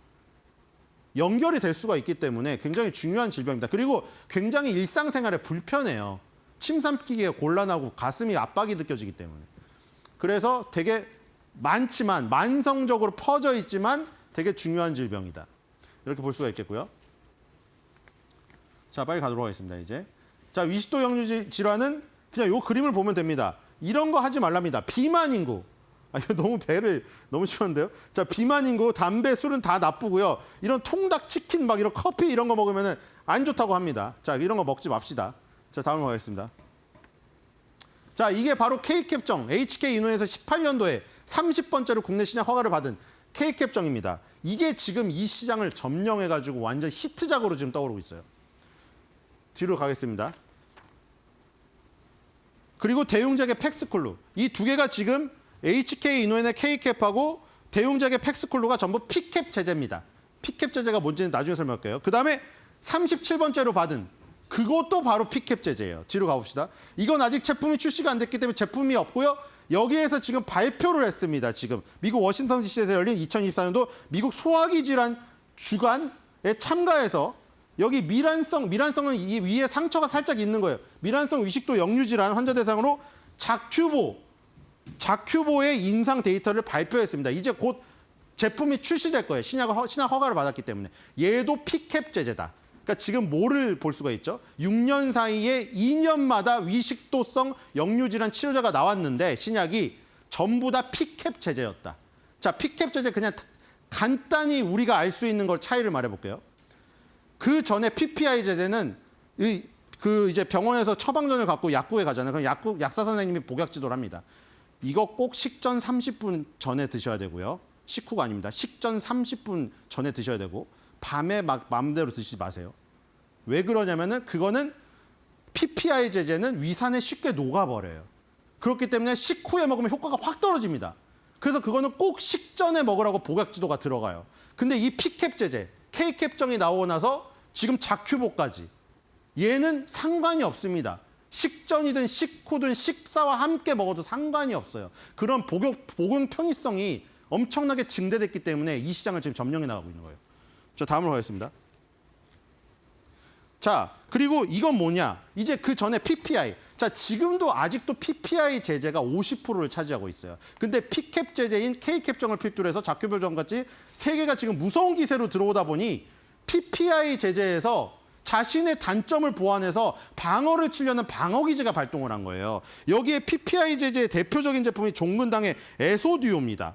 연결이 될 수가 있기 때문에 굉장히 중요한 질병입니다. 그리고 굉장히 일상생활에 불편해요. 침 삼키기가 곤란하고 가슴이 압박이 느껴지기 때문에. 그래서 되게 많지만 만성적으로 퍼져 있지만 되게 중요한 질병이다. 이렇게 볼 수가 있겠고요. 자, 빨리 가도록 하겠습니다. 이제. 자, 위식도 역류 질환은 그냥 요 그림을 보면 됩니다. 이런 거 하지 말랍니다. 비만 인구. 이거 너무 심한데요? 자, 비만 인구, 담배, 술은 다 나쁘고요. 이런 통닭, 치킨, 막 이런 커피 이런 거 먹으면 안 좋다고 합니다. 자, 이런 거 먹지 맙시다. 자, 다음으로 가겠습니다. 자, 이게 바로 K캡정, HK인후에서 18년도에 30번째로 국내 신약 허가를 받은 K캡정입니다. 이게 지금 이 시장을 점령해가지고 완전 히트작으로 지금 떠오르고 있어요. 뒤로 가겠습니다. 그리고 대웅제계 팩스쿨루. 이 두 개가 지금 HK인후엔의 K캡하고 대웅제계 팩스쿨루가 전부 P캡 제재입니다. P캡 제재가 뭔지는 나중에 설명할게요. 그 다음에 37번째로 받은 그것도 바로 P캡 제재예요. 뒤로 가봅시다. 이건 아직 제품이 출시가 안 됐기 때문에 제품이 없고요. 여기에서 지금 발표를 했습니다. 지금 미국 워싱턴 DC에서 열린 2024년도 미국 소화기 질환 주간에 참가해서 여기 미란성은 이 위에 상처가 살짝 있는 거예요. 미란성 위식도 역류 질환 환자 대상으로 자큐보의 임상 데이터를 발표했습니다. 이제 곧 제품이 출시될 거예요. 신약 허가를 받았기 때문에. 얘도 P캡 제재다. 그러니까 지금 뭐를 볼 수가 있죠? 6년 사이에 2년마다 위식도성 역류질환 치료제가 나왔는데 신약이 전부 다 P캡 제재였다. 자, P캡 제재 그냥 간단히 우리가 알 수 있는 걸 차이를 말해볼게요. 그 전에 PPI 제재는 이제 병원에서 처방전을 갖고 약국에 가잖아요. 그럼 약사 선생님이 복약 지도를 합니다. 이거 꼭 식전 30분 전에 드셔야 되고요. 식후가 아닙니다. 식전 30분 전에 드셔야 되고 밤에 막 마음대로 드시지 마세요. 왜 그러냐면은 그거는 PPI 제제는 위산에 쉽게 녹아버려요. 그렇기 때문에 식후에 먹으면 효과가 확 떨어집니다. 그래서 그거는 꼭 식전에 먹으라고 복약 지도가 들어가요. 근데 이 P캡 제제, K캡정이 나오고 나서 지금 자큐보까지 얘는 상관이 없습니다. 식전이든 식후든 식사와 함께 먹어도 상관이 없어요. 그런 복용 편의성이 엄청나게 증대됐기 때문에 이 시장을 지금 점령해 나가고 있는 거예요. 자, 다음으로 가겠습니다. 자, 그리고 이건 뭐냐? 이제 그 전에 PPI. 자, 지금도 아직도 PPI 제재가 50%를 차지하고 있어요. 근데 P캡 제재인 K캡정을 필두로 해서 자큐보전 같이 세 개가 지금 무서운 기세로 들어오다 보니 PPI 제재에서 자신의 단점을 보완해서 방어를 치려는 방어 기제가 발동을 한 거예요. 여기에 PPI 제재의 대표적인 제품이 종근당의 에소듀오입니다.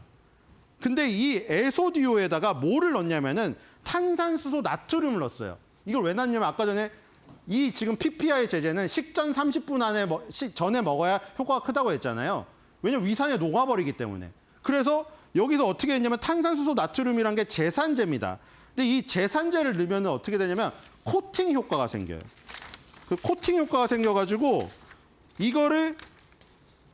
근데 이 에소듀오에다가 뭐를 넣냐면은 탄산수소 나트륨을 넣었어요. 이걸 왜 넣냐면 아까 전에 이 지금 PPI 제재는 식전 30분 전에 먹어야 효과가 크다고 했잖아요. 왜냐면 위산에 녹아버리기 때문에. 그래서 여기서 어떻게 했냐면 탄산수소 나트륨이란 게 제산제입니다. 근데 이 제산제를 넣으면 어떻게 되냐면 코팅 효과가 생겨요. 그 코팅 효과가 생겨가지고 이거를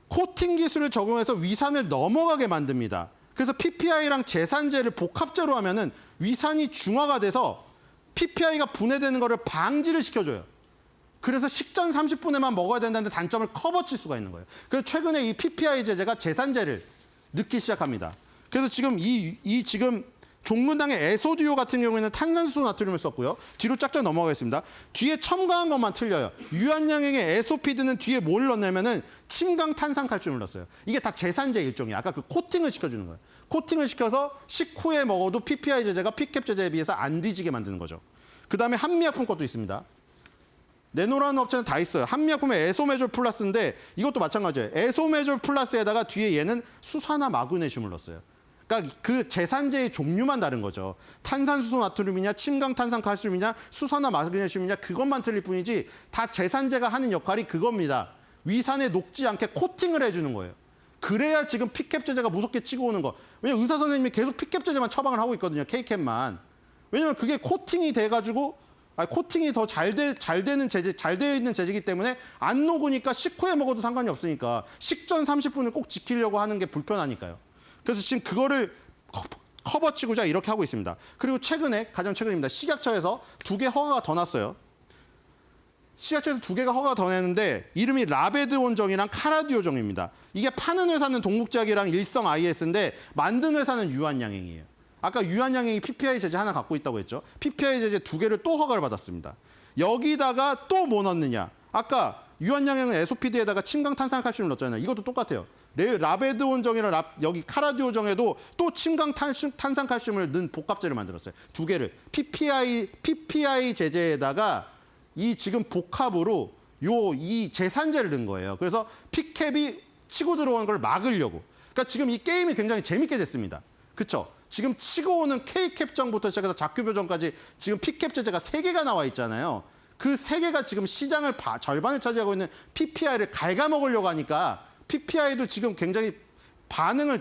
코팅 기술을 적용해서 위산을 넘어가게 만듭니다. 그래서 PPI랑 제산제를 복합제로 하면은 위산이 중화가 돼서 PPI가 분해되는 거를 방지를 시켜줘요. 그래서 식전 30분에만 먹어야 된다는 단점을 커버칠 수가 있는 거예요. 그래서 최근에 이 PPI 제제가 제산제를 늦기 시작합니다. 그래서 지금 이 지금 종근당의 에소듀오 같은 경우에는 탄산수소 나트륨을 썼고요. 뒤로 쫙쫙 넘어가겠습니다. 뒤에 첨가한 것만 틀려요. 유한양행의 에소피드는 뒤에 뭘 넣냐면은 침강 탄산 칼슘을 넣었어요. 이게 다 제산제 일종이에요. 아까 그 코팅을 시켜주는 거예요. 코팅을 시켜서 식후에 먹어도 PPI 제제가 피캡 제제에 비해서 안 뒤지게 만드는 거죠. 그다음에 한미약품 것도 있습니다. 네노라는 업체는 다 있어요. 한미약품의 에소메졸 플러스인데 이것도 마찬가지예요. 에소메졸 플러스에다가 뒤에 얘는 수산화 마그네슘을 넣었어요. 그러니까 그 제산제의 종류만 다른 거죠. 탄산수소 나트륨이냐, 침강탄산 칼슘이냐, 수산화 마그네슘이냐 그것만 틀릴 뿐이지 다 제산제가 하는 역할이 그겁니다. 위산에 녹지 않게 코팅을 해주는 거예요. 그래야 지금 피캡 제제가 무섭게 치고 오는 거. 왜냐면 의사 선생님이 계속 피캡 제제만 처방을 하고 있거든요. K캡만. 왜냐면 그게 코팅이 돼가지고 코팅이 더 잘 되는 제제, 잘 되어 있는 제제이기 때문에 안 녹으니까 식후에 먹어도 상관이 없으니까 식전 30분을 꼭 지키려고 하는 게 불편하니까요. 그래서 지금 그거를 커버치고자 이렇게 하고 있습니다. 그리고 최근에, 가장 최근입니다. 식약처에서 2개 허가가 더 났어요. 식약처에서 2개가 허가가 더 냈는데 이름이 라베드온정이랑 카라디오정입니다. 이게 파는 회사는 동국제약이랑 일성 IS인데 만든 회사는 유한양행이에요. 아까 유한양행이 PPI 제제 하나 갖고 있다고 했죠. PPI 제제 2개를 또 허가를 받았습니다. 여기다가 또 뭐 넣느냐. 아까 유한양행은 에소피드에다가 침강탄산칼슘을 넣었잖아요. 이것도 똑같아요. 라베드온정이랑 여기 카라디오정에도 또 침강탄산칼슘을 넣은 복합제를 만들었어요. 2개를. PPI 제제에다가 이 지금 복합으로 이 제산제를 넣은 거예요. 그래서 피캡이 치고 들어오는 걸 막으려고. 그러니까 지금 이 게임이 굉장히 재밌게 됐습니다. 그렇죠? 지금 치고 오는 K캡정부터 시작해서 자큐교정까지 지금 P캡 제제가 3개가 나와 있잖아요. 그 3개가 지금 시장을 절반을 차지하고 있는 PPI를 갉아먹으려고 하니까 PPI도 지금 굉장히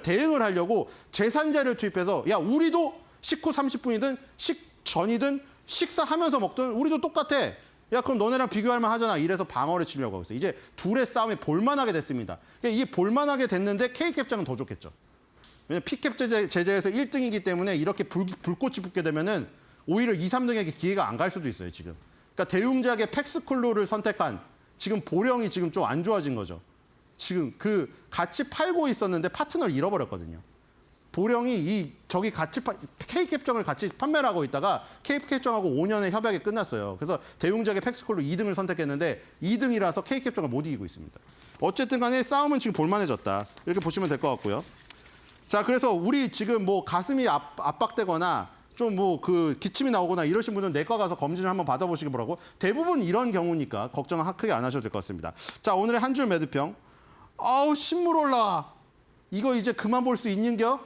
대응을 하려고 제산제를 투입해서 야 우리도 식후 30분이든 식전이든 식사하면서 먹든 우리도 똑같아. 야 그럼 너네랑 비교할 만하잖아. 이래서 방어를 치려고 하고 있어요. 이제 둘의 싸움이 볼만하게 됐습니다. 이게 볼만하게 됐는데 K캡장은 더 좋겠죠. 왜냐면 P캡 제제에서 1등이기 때문에 이렇게 불꽃이 붙게 되면은 오히려 2, 3등에게 기회가 안 갈 수도 있어요, 지금. 그러니까 대웅제약의 팩스쿨루를 선택한 지금 보령이 지금 좀 안 좋아진 거죠. 지금 그 같이 팔고 있었는데 파트너를 잃어버렸거든요. 보령이 저기 같이 K캡정을 같이 판매를 하고 있다가 K캡정하고 5년의 협약이 끝났어요. 그래서 대웅제약의 팩스쿨루 2등을 선택했는데 2등이라서 K캡정을 못 이기고 있습니다. 어쨌든 간에 싸움은 지금 볼만해졌다. 이렇게 보시면 될 것 같고요. 자, 그래서 우리 지금 뭐 가슴이 압박되거나 좀 뭐 그 기침이 나오거나 이러신 분들은 내과 가서 검진을 한번 받아보시기 바라고. 대부분 이런 경우니까 걱정 크게 안 하셔도 될 것 같습니다. 자, 오늘의 한 줄 매드평. 아우, 신물 올라. 이거 이제 그만 볼 수 있는겨?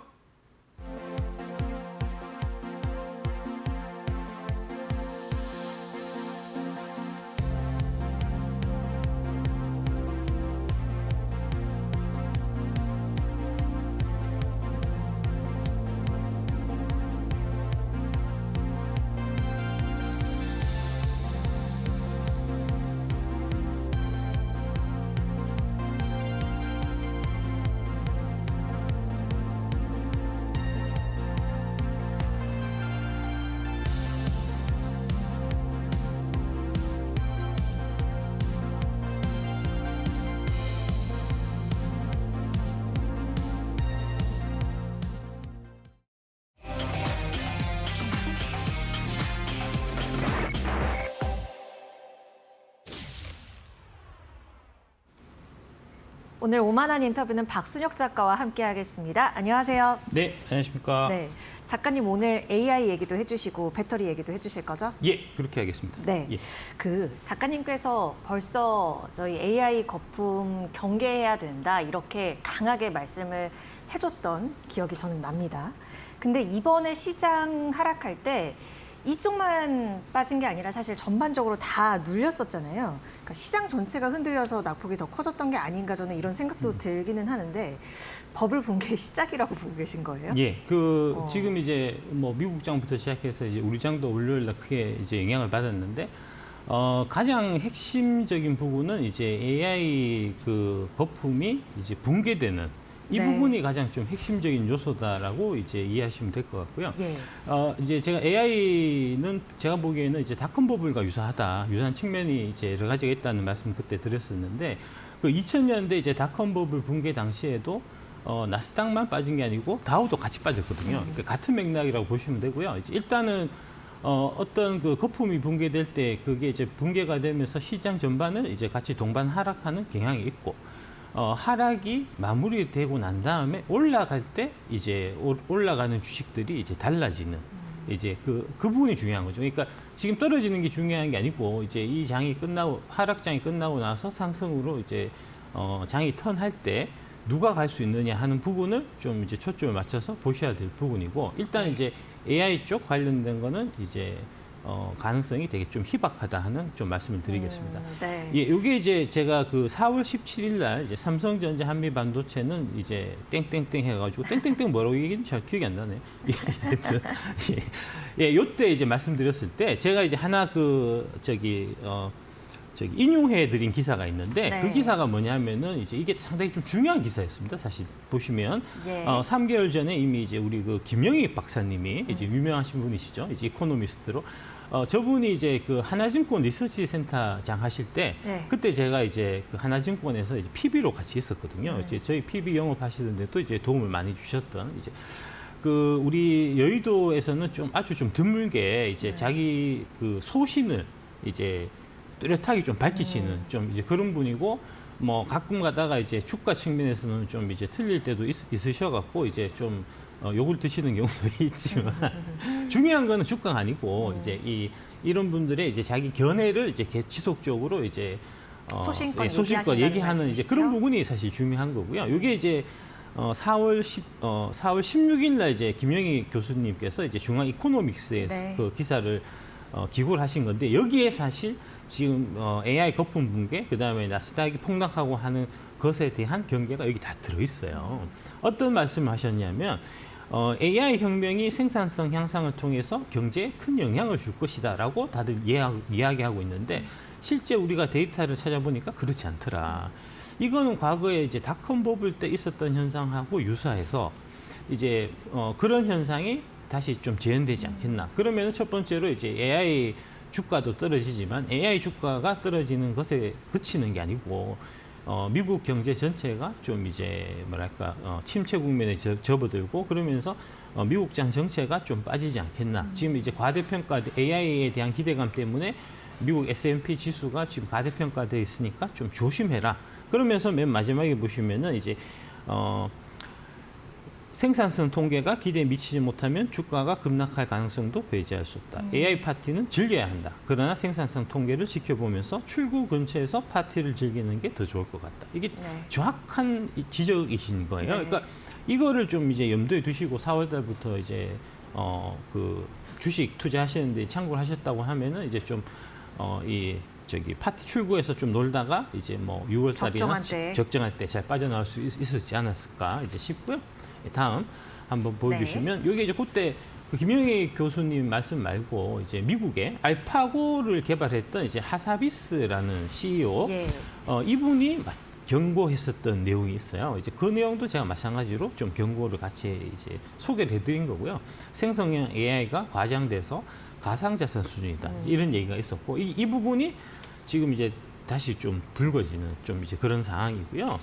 오늘 오만한 인터뷰는 박순혁 작가와 함께하겠습니다. 안녕하세요. 네, 안녕하십니까. 네, 작가님 오늘 AI 얘기도 해주시고 배터리 얘기도 해주실 거죠? 예, 그렇게 하겠습니다. 네, 예. 그 작가님께서 벌써 저희 AI 거품 경계해야 된다 이렇게 강하게 말씀을 해줬던 기억이 저는 납니다. 근데 이번에 시장 하락할 때 이쪽만 빠진 게 아니라 사실 전반적으로 다 눌렸었잖아요. 그러니까 시장 전체가 흔들려서 낙폭이 더 커졌던 게 아닌가 저는 이런 생각도 들기는 하는데 버블 붕괴의 시작이라고 보고 계신 거예요? 예, 지금 이제 뭐 미국 장부터 시작해서 이제 우리 장도 월요일 날 크게 이제 영향을 받았는데 가장 핵심적인 부분은 이제 AI 그 거품이 이제 붕괴되는 이 네. 부분이 가장 좀 핵심적인 요소다라고 이제 이해하시면 될 것 같고요. 예. 이제 제가 AI는 제가 보기에는 이제 닷컴 버블과 유사한 측면이 이제 여러 가지가 있다는 말씀 그때 드렸었는데 그 2000년대 이제 닷컴 버블 붕괴 당시에도 나스닥만 빠진 게 아니고 다우도 같이 빠졌거든요. 그러니까 같은 맥락이라고 보시면 되고요. 이제 일단은 어떤 그 거품이 붕괴될 때 그게 이제 붕괴가 되면서 시장 전반을 이제 같이 동반 하락하는 경향이 있고 하락이 마무리되고 난 다음에 올라갈 때 이제 올라가는 주식들이 이제 달라지는 이제 그 부분이 중요한 거죠. 그러니까 지금 떨어지는 게 중요한 게 아니고 이제 이 장이 끝나고 하락장이 끝나고 나서 상승으로 이제 장이 턴할 때 누가 갈 수 있느냐 하는 부분을 좀 이제 초점을 맞춰서 보셔야 될 부분이고 일단 이제 AI 쪽 관련된 거는 이제 가능성이 되게 좀 희박하다 하는 좀 말씀을 드리겠습니다. 네. 예, 이게 이제 제가 그 4월 17일 날 이제 삼성전자 한미반도체는 이제 땡땡땡 해가지고 땡땡땡 뭐라고 얘기는 잘 기억이 안 나네. 예, 요때 이제 말씀드렸을 때 제가 이제 하나 저기 인용해 드린 기사가 있는데 네. 그 기사가 뭐냐면은 이제 이게 상당히 좀 중요한 기사였습니다. 사실 보시면 예. 3개월 전에 이미 이제 우리 그 김영희 박사님이 이제 유명하신 분이시죠. 이제 이코노미스트로 저분이 이제 그 하나증권 리서치 센터장 하실 때 네. 그때 제가 이제 그 하나증권에서 이제 PB로 같이 있었거든요. 이제 저희 PB 영업하시는데 또 이제 도움을 많이 주셨던 이제 그 우리 여의도에서는 좀 아주 좀 드물게 이제 자기 그 소신을 이제 뚜렷하게 좀 밝히시는 좀 이제 그런 분이고 뭐 가끔 가다가 이제 주가 측면에서는 좀 이제 틀릴 때도 있으셔갖고 이제 좀 욕을 드시는 경우도 있지만 중요한 거는 주가가 아니고 이제 이런 분들의 이제 자기 견해를 이제 지속적으로 이제 소신껏 얘기하는 이제 그런 부분이 사실 중요한 거고요. 이게 이제 4월 16일 날 이제 김영희 교수님께서 이제 중앙 이코노믹스에서 네. 그 기사를 기고를 하신 건데 여기에 사실 지금 AI 거품 붕괴, 그다음에 나스닥이 폭락하고 하는 것에 대한 경계가 여기 다 들어있어요. 어떤 말씀을 하셨냐면 AI 혁명이 생산성 향상을 통해서 경제에 큰 영향을 줄 것이다라고 다들 이야기하고 있는데 실제 우리가 데이터를 찾아보니까 그렇지 않더라. 이거는 과거에 이제 닷컴 버블 때 있었던 현상하고 유사해서 이제 그런 현상이 다시 좀 재현되지 않겠나. 그러면 첫 번째로 이제 AI 주가도 떨어지지만 AI 주가가 떨어지는 것에 그치는 게 아니고 미국 경제 전체가 좀 이제 뭐랄까 침체 국면에 접어들고 그러면서 미국장 정체가 좀 빠지지 않겠나. 지금 이제 과대평가 AI에 대한 기대감 때문에 미국 S&P 지수가 지금 과대평가되어 있으니까 좀 조심해라. 그러면서 맨 마지막에 보시면은 이제 생산성 통계가 기대에 미치지 못하면 주가가 급락할 가능성도 배제할 수 없다. AI 파티는 즐겨야 한다. 그러나 생산성 통계를 지켜보면서 출구 근처에서 파티를 즐기는 게 더 좋을 것 같다. 이게 네. 정확한 지적이신 거예요. 네. 그러니까 이거를 좀 이제 염두에 두시고 4월 달부터 이제 그 주식 투자하시는데 참고를 하셨다고 하면은 이제 좀 저기 파티 출구에서 좀 놀다가 이제 뭐 6월 달이나 적정할 때 잘 빠져나올 수 있었지 않았을까 이제 싶고요. 다음 한번 보여주시면 이게 이제 그때 그 김영희 교수님 말씀 말고 이제 미국에 알파고를 개발했던 이제 하사비스라는 CEO 예. 이분이 경고했었던 내용이 있어요. 이제 그 내용도 제가 마찬가지로 좀 경고를 같이 이제 소개를 해드린 거고요. 생성형 AI가 과장돼서 가상자산 수준이다. 이런 얘기가 있었고 이 부분이 지금 이제 다시 좀 불거지는 좀 이제 그런 상황이고요.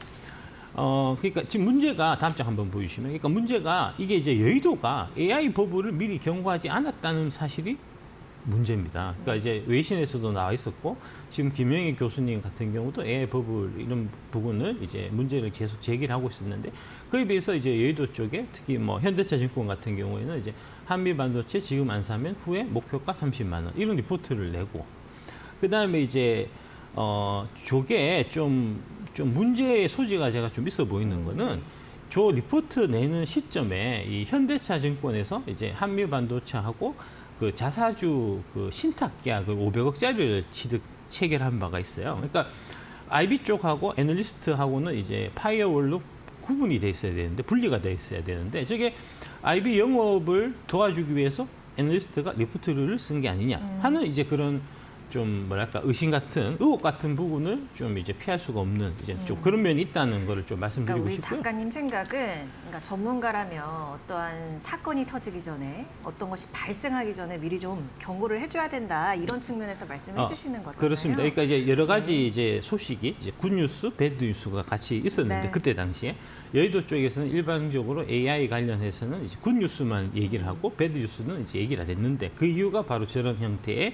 그러니까 지금 문제가 다음 장 한번 보여주시면, 그러니까 문제가 이게 이제 여의도가 AI 버블을 미리 경고하지 않았다는 사실이 문제입니다. 그러니까 이제 외신에서도 나와 있었고 지금 김영희 교수님 같은 경우도 AI 버블 이런 부분을 이제 문제를 계속 제기를 하고 있었는데 그에 비해서 이제 여의도 쪽에 특히 뭐 현대차증권 같은 경우에는 이제 한미 반도체 지금 안 사면 후에 목표가 30만 원 이런 리포트를 내고 그 다음에 이제 저게 좀 문제의 소지가 제가 좀 있어 보이는 거는 저 리포트 내는 시점에 이 현대차 증권에서 이제 한미 반도체하고 그 자사주 그 신탁 계약을 500억짜리를 체결한 바가 있어요. 그러니까 IB 쪽하고 애널리스트하고는 이제 파이어월로 구분이 돼 있어야 되는데 분리가 돼 있어야 되는데 저게 IB 영업을 도와주기 위해서 애널리스트가 리포트를 쓴 게 아니냐 하는 이제 그런 좀 뭐랄까 의심 같은 의혹 같은 부분을 좀 이제 피할 수가 없는 이제 좀 그런 면이 있다는 거를 좀 말씀드리고 그러니까 우리 싶고요. 작가님 생각은 그러니까 전문가라면 어떠한 사건이 터지기 전에 어떤 것이 발생하기 전에 미리 좀 경고를 해줘야 된다 이런 측면에서 말씀해 주시는 거잖아요. 그렇습니다. 그러니까 이제 여러 가지 이제 소식이 이제 굿뉴스, 배드뉴스가 같이 있었는데 네. 그때 당시에 여의도 쪽에서는 일반적으로 AI 관련해서는 이제 굿뉴스만 얘기를 하고 배드뉴스는 이제 얘기를 안 했는데 그 이유가 바로 저런 형태의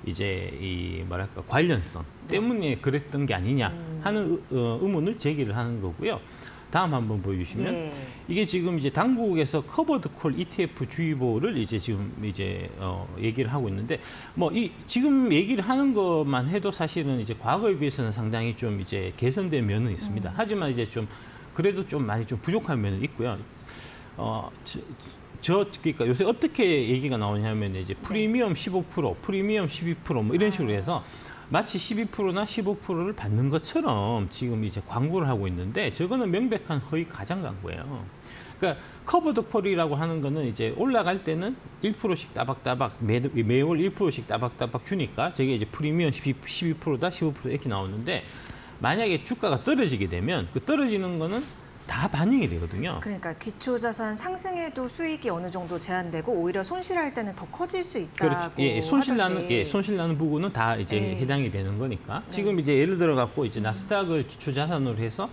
이제 이 뭐랄까 관련성 때문에 그랬던 게 아니냐 하는 의문을 제기를 하는 거고요. 다음 한번 보여주시면 예. 이게 지금 이제 당국에서 커버드 콜 ETF 주의보를 이제 지금 이제 얘기를 하고 있는데 뭐 이 지금 얘기를 하는 것만 해도 사실은 이제 과거에 비해서는 상당히 좀 이제 개선된 면은 있습니다. 하지만 이제 좀 그래도 좀 많이 좀 부족한 면은 있고요. 그러니까 요새 어떻게 얘기가 나오냐면 이제 프리미엄 15%, 프리미엄 12% 뭐 이런 식으로 해서 마치 12%나 15%를 받는 것처럼 지금 이제 광고를 하고 있는데 저거는 명백한 허위 가장 광고예요. 그러니까 커버드 콜이라고 하는 거는 이제 올라갈 때는 1%씩 따박따박 매월 1%씩 따박따박 주니까 저게 이제 프리미엄 12%다 15% 이렇게 나오는데 만약에 주가가 떨어지게 되면 그 떨어지는 거는 다 반영이 되거든요. 그러니까 기초자산 상승에도 수익이 어느 정도 제한되고 오히려 손실할 때는 더 커질 수 있다고 그렇죠. 예, 하던데. 손실나는 부분은 다 이제 네. 해당이 되는 거니까. 지금 이제 예를 들어 갖고 이제 나스닥을 기초 자산으로 해서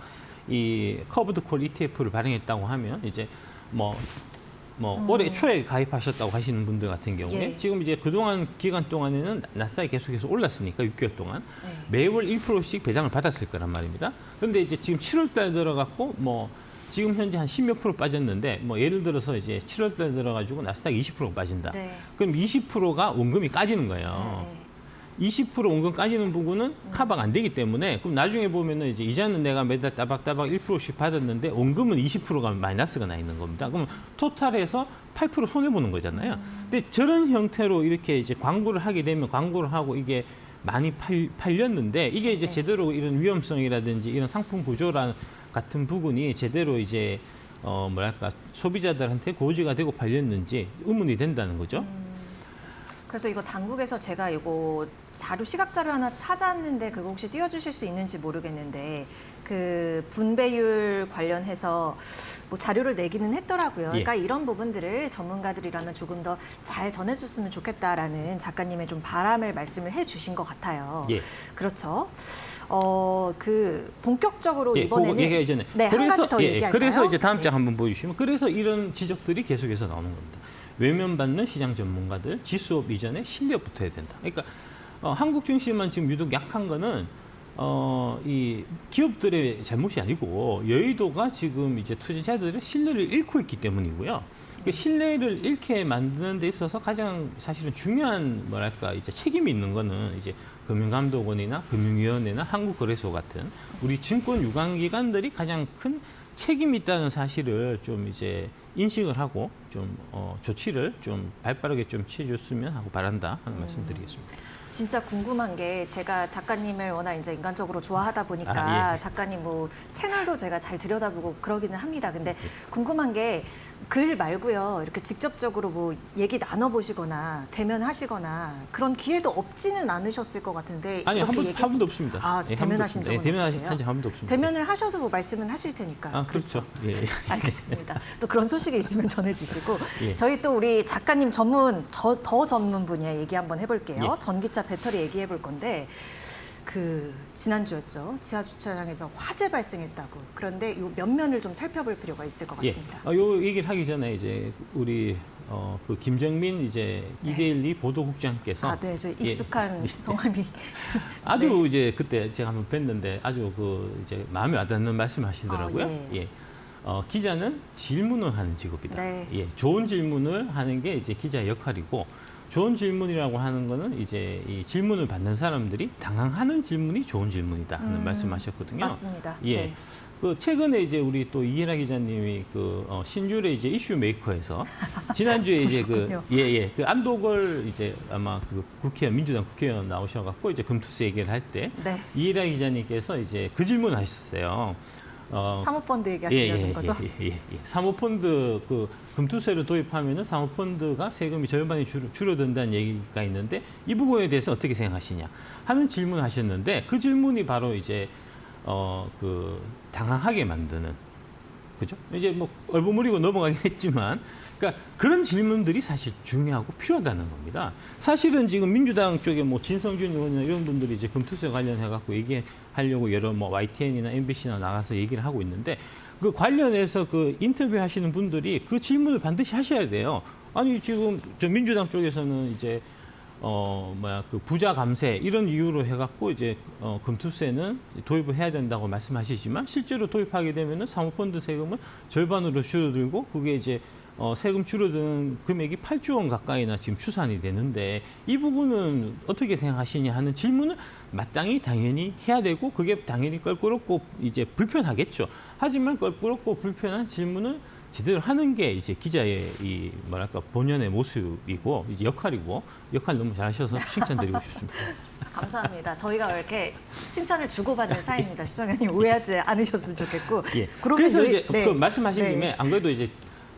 이 커브드 콜 ETF를 발행했다고 하면 이제 뭐 올해 초에 가입하셨다고 하시는 분들 같은 경우에 예. 지금 이제 그동안 기간 동안에는 나스닥이 계속해서 올랐으니까 6개월 동안 네. 매월 1%씩 배당을 받았을 거란 말입니다. 그런데 이제 지금 7월 달에 들어갔고 뭐 지금 현재 한 10몇 프로 빠졌는데 뭐 예를 들어서 이제 7월 달에 들어가지고 나스닥 20% 빠진다. 네. 그럼 20%가 원금이 까지는 거예요. 네. 20% 원금 까지는 부분은 커버가 안 되기 때문에 그럼 나중에 보면은 이제 이자는 내가 매달 따박따박 1%씩 받았는데 원금은 20%가 마이너스가 나 있는 겁니다. 그럼 토탈해서 8% 손해 보는 거잖아요. 근데 저런 형태로 이렇게 이제 광고를 하게 되면 광고를 하고 이게 많이 팔렸는데 이게 이제 네. 제대로 이런 위험성이라든지 이런 상품 구조라는 같은 부분이 제대로 이제 뭐랄까 소비자들한테 고지가 되고 팔렸는지 의문이 된다는 거죠. 그래서 이거 당국에서 제가 이거 시각 자료 하나 찾았는데 그거 혹시 띄워주실 수 있는지 모르겠는데 그 분배율 관련해서 뭐 자료를 내기는 했더라고요. 예. 그러니까 이런 부분들을 전문가들이라면 조금 더 잘 전해줬으면 좋겠다라는 작가님의 좀 바람을 말씀을 해주신 것 같아요. 예. 그렇죠. 그 본격적으로 예, 이번에는 그거 얘기하기 전에 네, 한 가지 더 얘기할까요? 그래서 이제 다음 장 네. 한번 보여주시면 그래서 이런 지적들이 계속해서 나오는 겁니다. 외면받는 시장 전문가들, 지수업 이전에 신뢰가 붙어야 된다. 그러니까 한국 증시만 지금 유독 약한 거는 이 기업들의 잘못이 아니고 여의도가 지금 이제 투자자들의 신뢰를 잃고 있기 때문이고요. 그 신뢰를 잃게 만드는 데 있어서 가장 사실은 중요한 뭐랄까 이제 책임이 있는 거는 이제 금융감독원이나 금융위원회나 한국거래소 같은 우리 증권 유관기관들이 가장 큰 책임이 있다는 사실을 좀 이제 인식을 하고 좀 조치를 좀 발빠르게 좀 취해줬으면 하고 바란다 하는 말씀드리겠습니다. 진짜 궁금한 게 제가 작가님을 워낙 이제 인간적으로 좋아하다 보니까 예. 작가님 뭐 채널도 제가 잘 들여다보고 그러기는 합니다. 근데 궁금한 게 글 말고요. 이렇게 직접적으로 뭐 얘기 나눠보시거나 대면하시거나 그런 기회도 없지는 않으셨을 것 같은데. 아니 이렇게 한 번도 없습니다. 아, 예, 대면하신 적은 없으세요? 대면한 적 한 번도 없습니다. 대면을 하셔도 뭐 말씀은 하실 테니까. 아, 그렇죠. 예. 알겠습니다. 또 그런 소식이 있으면 전해주시고 예. 저희 또 우리 작가님 더 전문 분야 얘기 한번 해볼게요. 예. 전기차 배터리 얘기해 볼 건데 그 지난주였죠. 지하 주차장에서 화재 발생했다고. 그런데 요 면면을 좀 살펴볼 필요가 있을 것 같습니다. 예. 요 얘기를 하기 전에 이제 우리 그 김정민 이제 이데일리 보도국장께서 아, 네, 저 예. 익숙한 성함이 아주 네. 이제 그때 제가 한번 뵀는데 아주 그 이제 마음에 와닿는 말씀하시더라고요. 아, 예. 기자는 질문을 하는 직업이다. 네. 예, 좋은 질문을 하는 게 이제 기자의 역할이고 좋은 질문이라고 하는 거는 이제 이 질문을 받는 사람들이 당황하는 질문이 좋은 질문이다 하는 말씀하셨거든요. 맞습니다. 예. 네. 그 최근에 이제 우리 또 이해라 기자님이 그 신율의 이제 이슈 메이커에서 지난주에 이제 그러셨군요. 그 안도걸 이제 아마 그 국회의원 민주당 국회의원 나오셔갖고 이제 금투스 얘기를 할 때 네. 이해라 기자님께서 이제 그 질문을 하셨어요. 사모펀드 얘기하시려는 거죠? 사모펀드 그 금투세를 도입하면은 사모펀드가 세금이 절반이 줄어든다는 얘기가 있는데 이 부분에 대해서 어떻게 생각하시냐 하는 질문을 하셨는데 그 질문이 바로 이제 그 당황하게 만드는 그죠? 이제 뭐 얼버무리고 넘어가긴 했지만 그러니까 그런 질문들이 사실 중요하고 필요하다는 겁니다. 사실은 지금 민주당 쪽에 뭐 진성준 의원이나 이런 분들이 이제 금투세 관련해 갖고 얘기하려고 여러 뭐 YTN이나 MBC나 나가서 얘기를 하고 있는데 그 관련해서 그 인터뷰 하시는 분들이 그 질문을 반드시 하셔야 돼요. 아니 지금 저 민주당 쪽에서는 이제 그 부자 감세 이런 이유로 해갖고 이제 금투세는 도입을 해야 된다고 말씀하시지만 실제로 도입하게 되면은 사모펀드 세금은 절반으로 줄어들고 그게 이제 세금 줄어드는 금액이 8조 원 가까이나 지금 추산이 되는데 이 부분은 어떻게 생각하시냐 하는 질문을 마땅히 당연히 해야 되고 그게 당연히 껄끄럽고 이제 불편하겠죠. 하지만 껄끄럽고 불편한 질문을 제대로 하는 게 이제 기자의 이 뭐랄까 본연의 모습이고 이제 역할이고 역할 너무 잘하셔서 칭찬드리고 싶습니다. 감사합니다. 저희가 왜 이렇게 칭찬을 주고받는 사이입니다. 시청자님 오해하지 않으셨으면 좋겠고. 예. 그러면 그래서 저희- 이제 네. 그 말씀하신 네. 김에 안 그래도 이제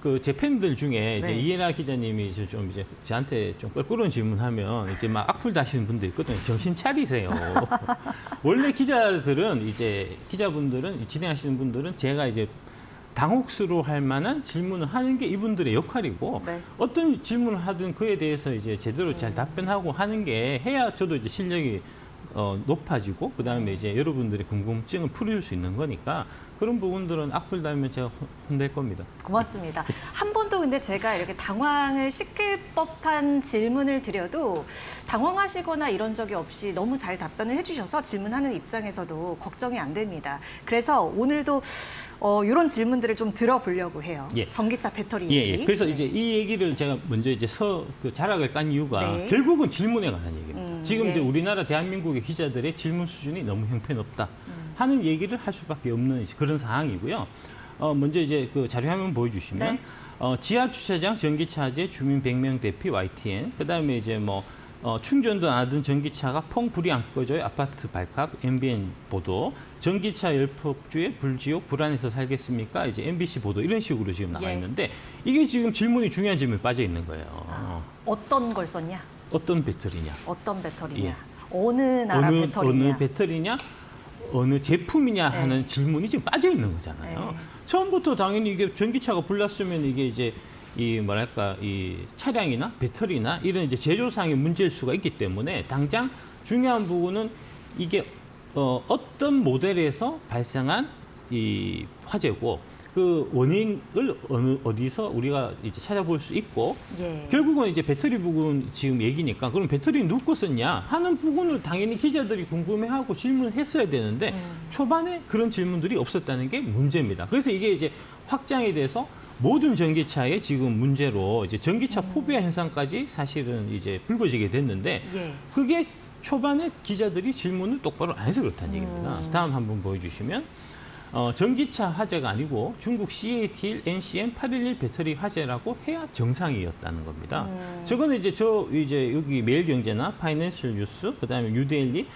그 제 팬들 중에 이제 네. 이해나 기자님이 이제 좀 이제 저한테 좀 껄끄러운 질문하면 이제 막 악플 다시는 분들 있거든요. 정신 차리세요. 원래 기자들은 이제 기자분들은 진행하시는 분들은 제가 이제 당혹스러워할 만한 질문을 하는 게 이분들의 역할이고 네. 어떤 질문을 하든 그에 대해서 이제 제대로 잘 답변하고 하는 게 해야 저도 이제 실력이 높아지고 그다음에 이제 여러분들의 궁금증을 풀릴 수 있는 거니까 그런 부분들은 악플 달면 제가 혼낼 겁니다. 고맙습니다. 한 번도 근데 제가 이렇게 당황을 시킬 법한 질문을 드려도 당황하시거나 이런 적이 없이 너무 잘 답변을 해주셔서 질문하는 입장에서도 걱정이 안 됩니다. 그래서 오늘도 이런 질문들을 좀 들어보려고 해요. 예. 전기차 배터리 예, 얘기. 예. 그래서 네. 이제 이 얘기를 제가 먼저 이제 그 자락을 깐 이유가 네. 결국은 질문에 관한 얘기입니다. 지금 예. 이제 우리나라 대한민국의 기자들의 질문 수준이 너무 형편없다 하는 얘기를 할 수밖에 없는 그런 상황이고요. 먼저 이제 그 자료 화면 보여주시면 네. 지하 주차장 전기차제 주민 100명 대피 YTN 그다음에 이제 뭐 충전도 안 하던 전기차가 펑 불이 안 꺼져요. 아파트 발칵 MBN 보도. 전기차 열폭주에 불지옥 불안해서 살겠습니까? 이제 MBC 보도 이런 식으로 지금 나와 예. 있는데 이게 지금 질문이 중요한 질문이 빠져 있는 거예요. 어떤 걸 썼냐? 어떤 배터리냐? 어떤 배터리냐? 예. 어느 나라 배터리냐? 어느 배터리냐? 어느 제품이냐 네. 하는 질문이 지금 빠져 있는 거잖아요. 네. 처음부터 당연히 이게 전기차가 불났으면 이게 이제 이 뭐랄까 이 차량이나 배터리나 이런 이제 제조상의 문제일 수가 있기 때문에 당장 중요한 부분은 이게 어떤 모델에서 발생한 이 화재고 그 원인을 어디서 우리가 이제 찾아볼 수 있고 예. 결국은 이제 배터리 부분 지금 얘기니까 그럼 배터리 누구 거 썼냐 하는 부분을 당연히 기자들이 궁금해하고 질문을 했어야 되는데 초반에 그런 질문들이 없었다는 게 문제입니다. 그래서 이게 이제 확장이 돼서 모든 전기차의 지금 문제로 이제 전기차 포비아 현상까지 사실은 이제 불거지게 됐는데 예. 그게 초반에 기자들이 질문을 똑바로 안 해서 그렇다는 얘기입니다. 다음 한번 보여주시면 전기차 화재가 아니고 중국 CATL NCM 811 배터리 화재라고 해야 정상이었다는 겁니다. 저거는 이제 이제 여기 매일경제나 파이낸셜 뉴스, 그다음에 뉴데일리,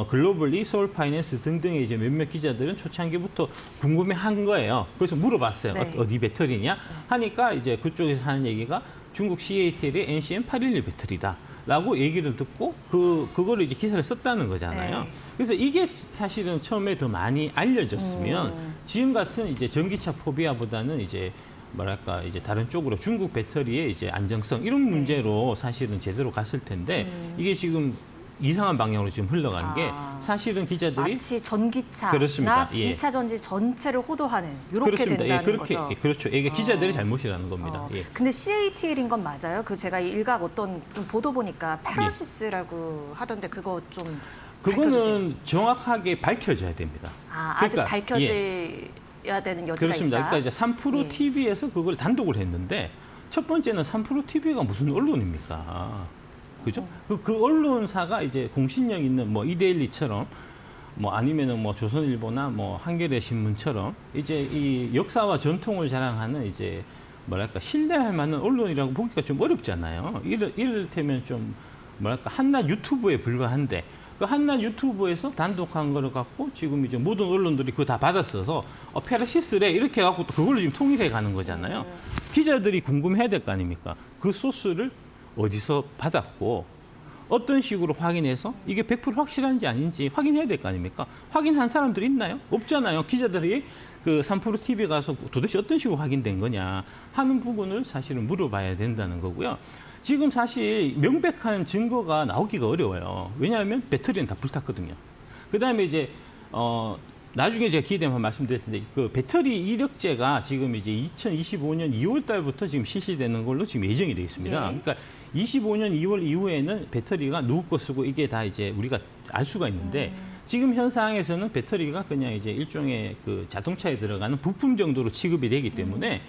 글로벌리, 서울 파이낸스 등등의 이제 몇몇 기자들은 초창기부터 궁금해한 거예요. 그래서 물어봤어요. 네. 어디 배터리냐? 하니까 이제 그쪽에서 하는 얘기가 중국 CATL의 NCM 811 배터리다. 라고 얘기를 듣고 그거를 이제 기사를 썼다는 거잖아요. 네. 그래서 이게 사실은 처음에 더 많이 알려졌으면 지금 같은 이제 전기차 포비아보다는 이제 뭐랄까 이제 다른 쪽으로 중국 배터리의 이제 안정성 이런 문제로 사실은 제대로 갔을 텐데 이게 지금 이상한 방향으로 지금 흘러가는 게 사실은 기자들이 마치 전기차나 그렇습니다. 예. 2차 전지 전체를 호도하는 이렇게 그렇습니다. 된다는 예, 그렇게 거죠. 예, 그렇죠. 이게 기자들의 잘못이라는 겁니다. 예. 근데 CATL인 건 맞아요? 그 제가 일각 어떤 좀 보도 보니까 페라시스라고 하던데 그거 좀 밝혀주세요. 그거는 정확하게 밝혀져야 됩니다. 아직 그러니까, 밝혀져야 되는 여지가 그렇습니다. 있다. 그러니까 이제 3프로 예. TV에서 그걸 단독을 했는데 첫 번째는 3프로 TV가 무슨 언론입니까? 그죠? 그 언론사가 이제 공신력 있는 뭐 이데일리처럼 뭐 아니면은 뭐 조선일보나 뭐 한겨레 신문처럼 이제 이 역사와 전통을 자랑하는 이제 뭐랄까 신뢰할 만한 언론이라고 보기가 좀 어렵잖아요. 이를테면 좀 뭐랄까 한낱 유튜브에 불과한데 그 한난 유튜브에서 단독한 거를 갖고 지금 이제 모든 언론들이 그거 다 받았어서 페라시스래 이렇게 해갖고 또 그걸로 지금 통일해 가는 거잖아요. 기자들이 궁금해야 될 거 아닙니까? 그 소스를 어디서 받았고 어떤 식으로 확인해서 이게 100% 확실한지 아닌지 확인해야 될 거 아닙니까? 확인한 사람들이 있나요? 없잖아요. 기자들이 그 3프로 TV 가서 도대체 어떤 식으로 확인된 거냐 하는 부분을 사실은 물어봐야 된다는 거고요. 지금 사실 명백한 증거가 나오기가 어려워요. 왜냐하면 배터리는 다 불탔거든요. 그다음에 이제 나중에 제가 기회 되면 말씀드릴 텐데 그 배터리 이력제가 지금 이제 2025년 2월 달부터 지금 실시되는 걸로 지금 예정이 되어 있습니다. 예. 그러니까 25년 2월 이후에는 배터리가 누구 거 쓰고 이게 다 이제 우리가 알 수가 있는데 지금 현 상황에서는 배터리가 그냥 이제 일종의 그 자동차에 들어가는 부품 정도로 취급이 되기 때문에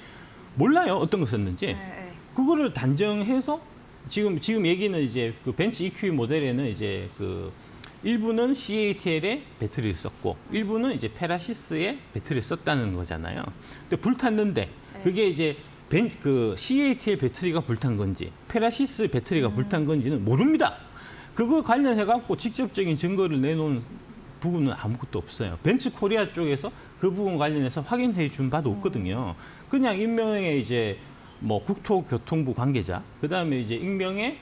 몰라요. 어떤 거 썼는지. 네. 그거를 단정해서 지금 얘기는 이제 그 벤츠 EQ 모델에는 이제 그 일부는 CATL의 배터리를 썼고 일부는 이제 페라시스의 배터리를 썼다는 거잖아요. 근데 불탔는데 그게 이제 그 CATL 배터리가 불탄 건지 페라시스 배터리가 불탄 건지는 모릅니다. 그거 관련해 갖고 직접적인 증거를 내놓은 부분은 아무것도 없어요. 벤츠 코리아 쪽에서 그 부분 관련해서 확인해 준 바도 없거든요. 그냥 익명의 이제 뭐 국토교통부 관계자, 그 다음에 이제 익명의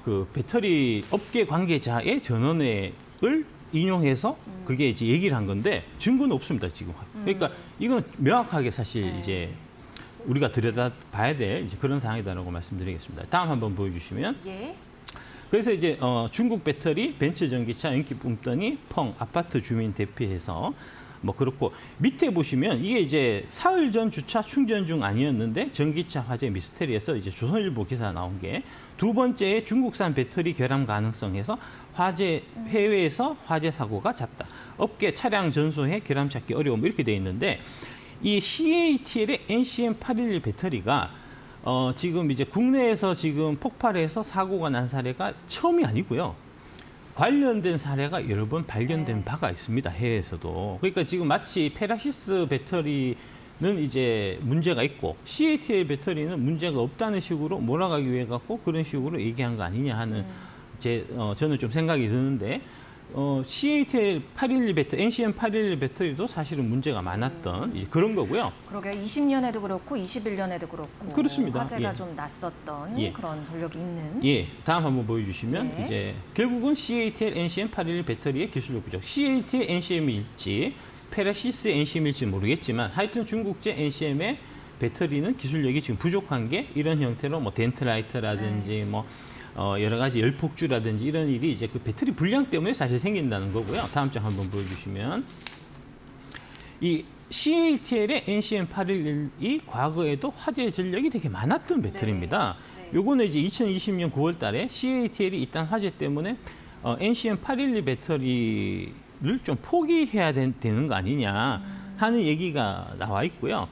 그 배터리 업계 관계자의 전원을 인용해서 그게 이제 얘기를 한 건데 증거는 없습니다, 지금. 그러니까 이건 명확하게 사실 이제 우리가 들여다봐야 될 이제 그런 상황이다라고 말씀드리겠습니다. 다음 한번 보여주시면. 예. 그래서 이제 중국 배터리, 벤츠 전기차 연기 뿜더니 펑 아파트 주민 대피해서 뭐 그렇고 밑에 보시면 이게 이제 사흘 전 주차 충전 중 아니었는데 전기차 화재 미스테리에서 이제 조선일보 기사 나온 게 두 번째의 중국산 배터리 결함 가능성에서 화재 해외에서 화재 사고가 잦다. 업계 차량 전소해 결함 찾기 어려움 이렇게 돼 있는데 이 CATL의 NCM811 배터리가 지금 이제 국내에서 지금 폭발해서 사고가 난 사례가 처음이 아니고요. 관련된 사례가 여러 번 발견된 바가 있습니다. 해외에서도. 그러니까 지금 마치 페라시스 배터리는 이제 문제가 있고 CATL 배터리는 문제가 없다는 식으로 몰아가기 위해 갖고 그런 식으로 얘기한 거 아니냐 하는 저는 좀 생각이 드는데 CATL 811 배터리, NCM 811 배터리도 사실은 문제가 많았던 이제 그런 거고요. 그러게 20년에도 그렇고 21년에도 그렇고 그렇습니다. 화재가 예. 좀 났었던 예. 그런 전력이 있는. 예, 다음 한번 보여주시면 네. 이제 결국은 CATL NCM 811 배터리의 기술력 부족. CATL NCM일지 페라시스의 NCM일지 모르겠지만 하여튼 중국제 NCM의 배터리는 기술력이 지금 부족한 게 이런 형태로 뭐 덴트라이트라든지 뭐 여러 가지 열폭주라든지 이런 일이 이제 그 배터리 불량 때문에 사실 생긴다는 거고요. 다음 장 한번 보여주시면 이 CATL의 NCM811이 과거에도 화재 전력이 되게 많았던 배터리입니다. 요거는 이제 2020년 9월 달에 CATL이 일단 화재 때문에 NCM811 배터리를 좀 포기해야 되는 거 아니냐 하는 얘기가 나와 있고요.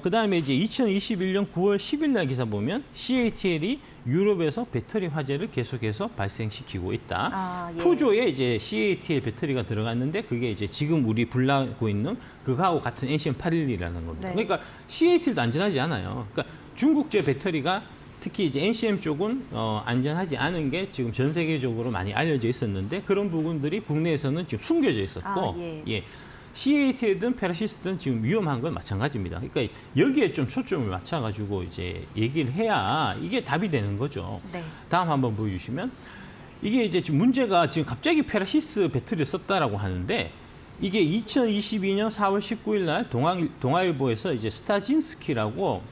그 다음에 이제 2021년 9월 10일 날 기사 보면 CATL이 유럽에서 배터리 화재를 계속해서 발생시키고 있다. 예. 푸조에 이제 CATL 배터리가 들어갔는데 그게 이제 지금 우리 불나고 있는 그거하고 같은 NCM811이라는 겁니다. 네. 그러니까 CATL도 안전하지 않아요. 그러니까 중국제 배터리가 특히 이제 NCM 쪽은 안전하지 않은 게 지금 전 세계적으로 많이 알려져 있었는데 그런 부분들이 국내에서는 지금 숨겨져 있었고, 예. CATL든 페라시스든 지금 위험한 건 마찬가지입니다. 그러니까 여기에 좀 초점을 맞춰가지고 이제 얘기를 해야 이게 답이 되는 거죠. 네. 다음 한번 보여주시면 이게 이제 지금 문제가 지금 갑자기 페라시스 배터리를 썼다라고 하는데 이게 2022년 4월 19일 날 동아일보에서 이제 스타진스키라고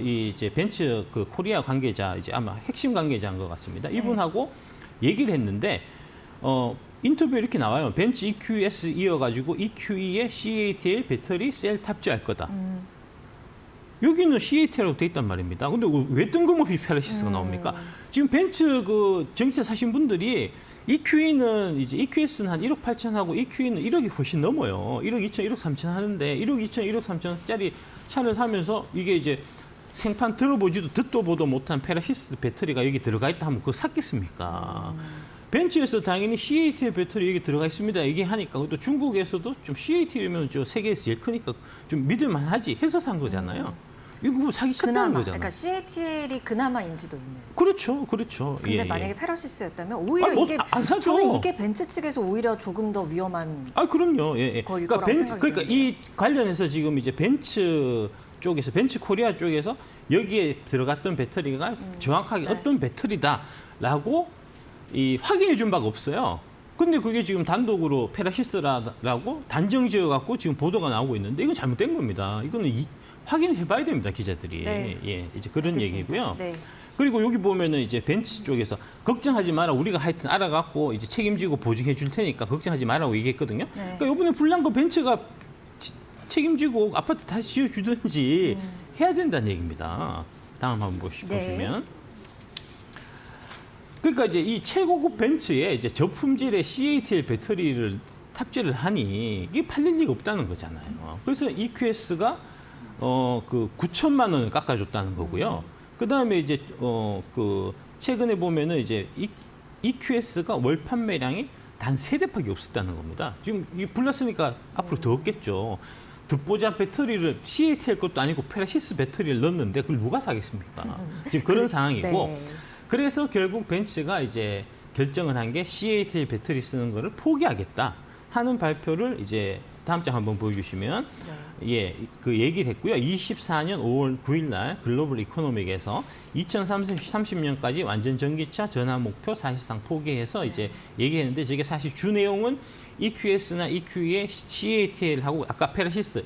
이 이제 벤츠 그 코리아 관계자 이제 아마 핵심 관계자인 것 같습니다. 이분하고 얘기를 했는데 인터뷰에 이렇게 나와요. 벤츠 EQS 이어가지고 EQE에 CATL 배터리 셀 탑재할 거다. 여기는 CATL이라고 돼 있단 말입니다. 근데 왜 뜬금없이 페라시스가 나옵니까? 지금 벤츠 그 전기차 사신 분들이 EQE는 이제 EQS는 한 1억 8천 하고 EQE는 1억이 훨씬 넘어요. 1억 2천, 1억 3천 하는데 1억 2천, 1억 3천짜리 차를 사면서 이게 이제 생판 들어보지도 듣도 보도 못한 페라시스 배터리가 여기 들어가 있다 하면 그거 샀겠습니까? 벤츠에서 당연히 CATL 배터리 여기 들어가 있습니다. 얘기하니까 또 중국에서도 좀 CATL이면 저 세계에서 제일 크니까 좀 믿을만하지 해서 산 거잖아요. 이거 뭐 사기 쳤다는 그나마, 거잖아요. 그러니까 CATL이 그나마 인지도 있는. 그렇죠, 그렇죠. 근데 예, 만약에 예. 페라시스였다면 오히려 뭐, 이게 안 사죠. 저는 이게 벤츠 측에서 오히려 조금 더 위험한. 아, 그럼요. 예, 예. 거일 그러니까, 거라고 생각이 그러니까 이 드는데요. 관련해서 지금 이제 벤츠 쪽에서, 벤츠 코리아 쪽에서 여기에 들어갔던 배터리가 정확하게 네. 어떤 배터리다라고 이 확인해 준 바가 없어요. 근데 그게 지금 단독으로 페라시스라고 단정 지어 갖고 지금 보도가 나오고 있는데 이건 잘못된 겁니다. 이거는 확인해 봐야 됩니다, 기자들이. 네. 예, 이제 그런 알겠습니다. 얘기고요. 네. 그리고 여기 보면은 이제 벤츠 쪽에서 걱정하지 마라. 우리가 하여튼 알아갖고 이제 책임지고 보증해 줄 테니까 걱정하지 마라고 얘기했거든요. 네. 그러니까 이번에 불난 거 벤츠가 책임지고 아파트 다시 지어주든지 해야 된다는 얘기입니다. 다음 한번 네. 보시면. 그러니까 이제 이 최고급 벤츠에 이제 저품질의 CATL 배터리를 탑재를 하니 이게 팔릴 리가 없다는 거잖아요. 그래서 EQS가 그 9천만 원을 깎아줬다는 거고요. 그 다음에 이제 그 최근에 보면은 이제 EQS가 월 판매량이 단 3대밖에 없었다는 겁니다. 지금 이 불났으니까 앞으로 더 없겠죠. 듣보잡 배터리를 CATL 것도 아니고 페라시스 배터리를 넣었는데 그걸 누가 사겠습니까? 지금 그런 상황이고. 네. 그래서 결국 벤츠가 이제 결정을 한 게 CATL 배터리 쓰는 거를 포기하겠다 하는 발표를 이제 다음 장 한번 보여주시면 예, 그 얘기를 했고요. 24년 5월 9일 날 글로벌 이코노믹에서 2030년까지 완전 전기차 전환 목표 사실상 포기해서 이제 얘기했는데 저게 사실 주 내용은 EQS나 EQ의 CATL하고 아까 페라시스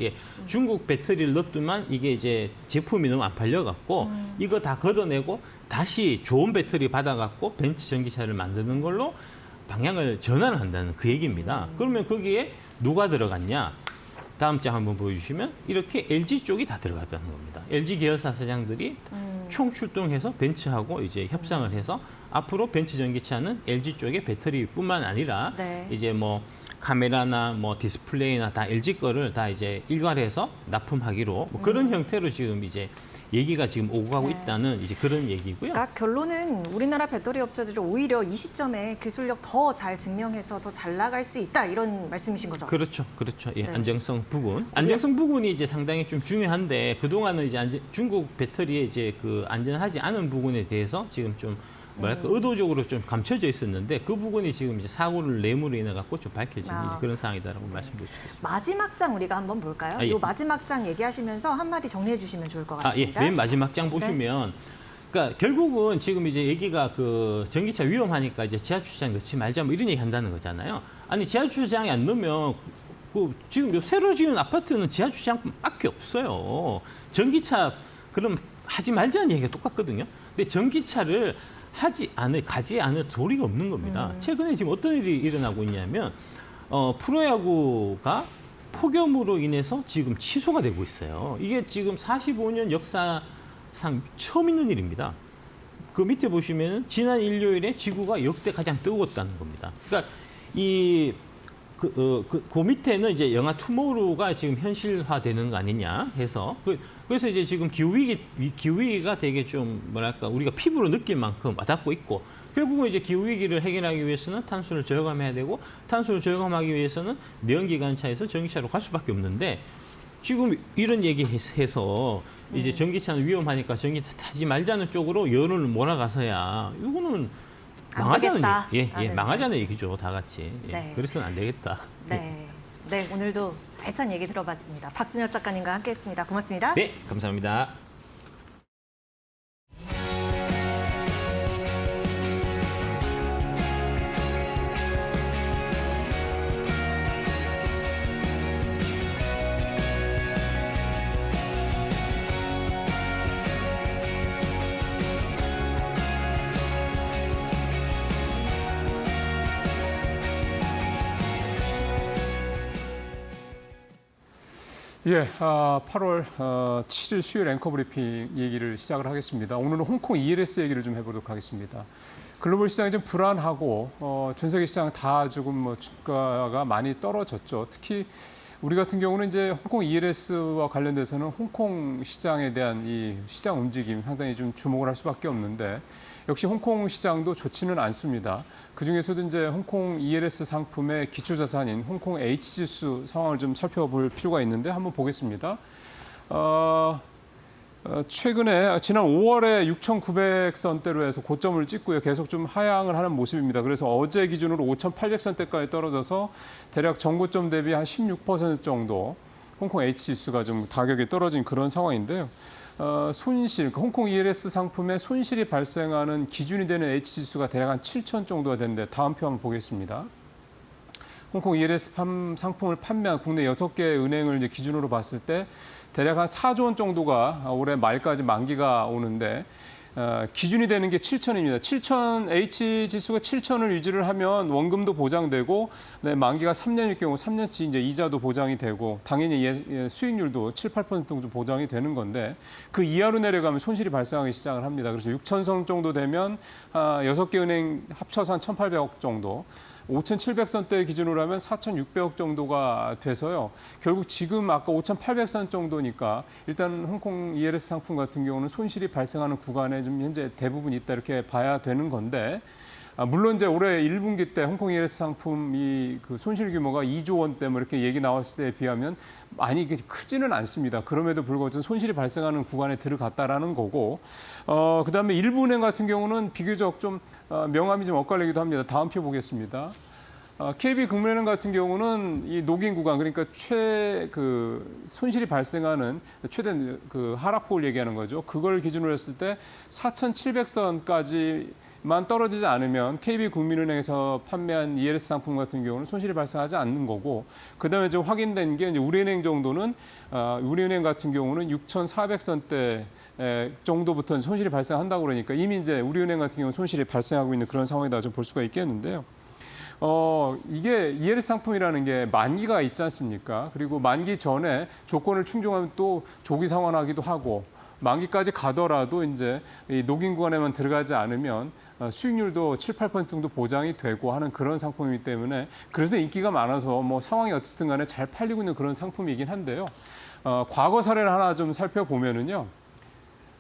중국 배터리를 넣었더만 이게 이제 제품이 너무 안 팔려갖고 이거 다 걷어내고 다시 좋은 배터리 받아갖고 벤츠 전기차를 만드는 걸로 방향을 전환을 한다는 그 얘기입니다. 그러면 거기에 누가 들어갔냐? 다음 장 한번 보여주시면 이렇게 LG 쪽이 다 들어갔다는 겁니다. LG 계열사 사장들이 총출동해서 벤츠하고 이제 협상을 해서 앞으로 벤츠 전기차는 LG 쪽의 배터리뿐만 아니라 네. 이제 뭐 카메라나 뭐 디스플레이나 다 LG 거를 다 이제 일괄해서 납품하기로 뭐 그런 형태로 지금 이제 얘기가 지금 오고 가고 네. 있다는 이제 그런 얘기고요. 그러니까 결론은 우리나라 배터리 업체들이 오히려 이 시점에 기술력 더 잘 증명해서 더 잘 나갈 수 있다 이런 말씀이신 거죠? 그렇죠, 그렇죠. 예, 네. 안정성 부분. 안정성 부분이 이제 상당히 좀 중요한데 그 동안은 이제 중국 배터리에 이제 그 안전하지 않은 부분에 대해서 지금 좀 뭐랄까 의도적으로 좀 감춰져 있었는데 그 부분이 지금 이제 사고를 내므로 인해 갖고 좀 밝혀진 이제 그런 상황이다라고 말씀드릴 수 있습니다. 마지막 장 우리가 한번 볼까요? 아, 예. 이 마지막 장 얘기하시면서 한마디 정리해 주시면 좋을 것 같습니다. 맨 마지막 장 보시면 그러니까 결국은 지금 이제 얘기가 그 전기차 위험하니까 이제 지하 주차장 넣지 말자 뭐 이런 얘기 한다는 거잖아요. 아니 지하 주차장에 안 넣으면 그 지금 새로 지은 아파트는 지하 주차장밖에 없어요. 전기차 그럼 하지 말자는 얘기가 똑같거든요. 근데 전기차를 가지 않을 도리가 없는 겁니다. 최근에 지금 어떤 일이 일어나고 있냐면 프로야구가 폭염으로 인해서 지금 취소가 되고 있어요. 이게 지금 45년 역사상 처음 있는 일입니다. 그 밑에 보시면 지난 일요일에 지구가 역대 가장 뜨거웠다는 겁니다. 그러니까 그 밑에는 이제 영화 투모로우가 지금 현실화되는 거 아니냐 해서 그래서 이제 지금 기후위기가 되게 좀 뭐랄까 우리가 피부로 느낄 만큼 와닿고 있고 결국은 이제 기후위기를 해결하기 위해서는 탄소를 절감해야 되고 탄소를 절감하기 위해서는 내연기관차에서 전기차로 갈 수밖에 없는데 지금 이런 얘기해서 이제 전기차는 위험하니까 전기차 타지 말자는 쪽으로 여론을 몰아가서야 이거는 망하자는 망하자는 얘기죠, 다 같이. 네. 그래서는 안 되겠다. 네. 네, 오늘도 알찬 얘기 들어봤습니다. 박순혁 작가님과 함께했습니다. 고맙습니다. 네, 감사합니다. 예, 8월 7일 수요일 앵커 브리핑 얘기를 시작을 하겠습니다. 오늘은 홍콩 ELS 얘기를 좀 해보도록 하겠습니다. 글로벌 시장이 좀 불안하고 전 세계 시장 다 조금 뭐 주가가 많이 떨어졌죠. 특히 우리 같은 경우는 이제 홍콩 ELS와 관련돼서는 홍콩 시장에 대한 이 시장 움직임 상당히 좀 주목을 할 수밖에 없는데 역시 홍콩 시장도 좋지는 않습니다. 그중에서도 이제 홍콩 ELS 상품의 기초자산인 홍콩 H지수 상황을 좀 살펴볼 필요가 있는데 한번 보겠습니다. 최근에 지난 5월에 6,900선대로 해서 고점을 찍고요. 계속 좀 하향을 하는 모습입니다. 그래서 어제 기준으로 5,800선대까지 떨어져서 대략 전고점 대비 한 16% 정도 홍콩 H지수가 좀 가격이 떨어진 그런 상황인데요. 손실, 홍콩 ELS 상품의 손실이 발생하는 기준이 되는 H지수가 대략 한 7,000 정도가 되는데 다음 표 한번 보겠습니다. 홍콩 ELS 상품을 판매한 국내 6개 은행을 이제 기준으로 봤을 때 대략 한 4조 원 정도가 올해 말까지 만기가 오는데 기준이 되는 게 7,000입니다. 7,000 H지수가 7,000을 유지를 하면 원금도 보장되고 만기가 3년일 경우 3년치 이제 이자도 보장이 되고 당연히 수익률도 7, 8% 정도 보장이 되는 건데 그 이하로 내려가면 손실이 발생하기 시작을 합니다. 그래서 6,000선 정도 되면 6개 은행 합쳐서 한 1,800억 정도 5,700선대 기준으로 하면 4,600억 정도가 돼서요. 결국 지금 아까 5,800선 정도니까 일단 홍콩 ELS 상품 같은 경우는 손실이 발생하는 구간에 좀 현재 대부분 있다 이렇게 봐야 되는 건데 물론 이제 올해 1분기 때 홍콩 ELS 상품이 그 손실 규모가 2조 원대 뭐 이렇게 얘기 나왔을 때에 비하면 많이 크지는 않습니다. 그럼에도 불구하고 손실이 발생하는 구간에 들어갔다라는 거고 그다음에 일부 은행 같은 경우는 비교적 좀 명암이 좀 엇갈리기도 합니다. 다음 표 보겠습니다. KB금융은행 같은 경우는 이 녹인 구간 그러니까 손실이 발생하는 최대 그 하락폭을 얘기하는 거죠. 그걸 기준으로 했을 때 4,700선까지만 떨어지지 않으면 KB국민은행에서 판매한 ELS 상품 같은 경우는 손실이 발생하지 않는 거고 그다음에 이제 확인된 게 이제 우리은행 정도는 우리은행 같은 경우는 6,400선대 정도부터 손실이 발생한다고 그러니까 이미 이제 우리은행 같은 경우는 손실이 발생하고 있는 그런 상황이다 좀 볼 수가 있겠는데요. 이게 ELS 상품이라는 게 만기가 있지 않습니까? 그리고 만기 전에 조건을 충족하면 또 조기 상환하기도 하고 만기까지 가더라도 이제 이 녹인 구간에만 들어가지 않으면 수익률도 7, 8% 정도 보장이 되고 하는 그런 상품이기 때문에 그래서 인기가 많아서 뭐 상황이 어쨌든 간에 잘 팔리고 있는 그런 상품이긴 한데요. 과거 사례를 하나 좀 살펴보면은요.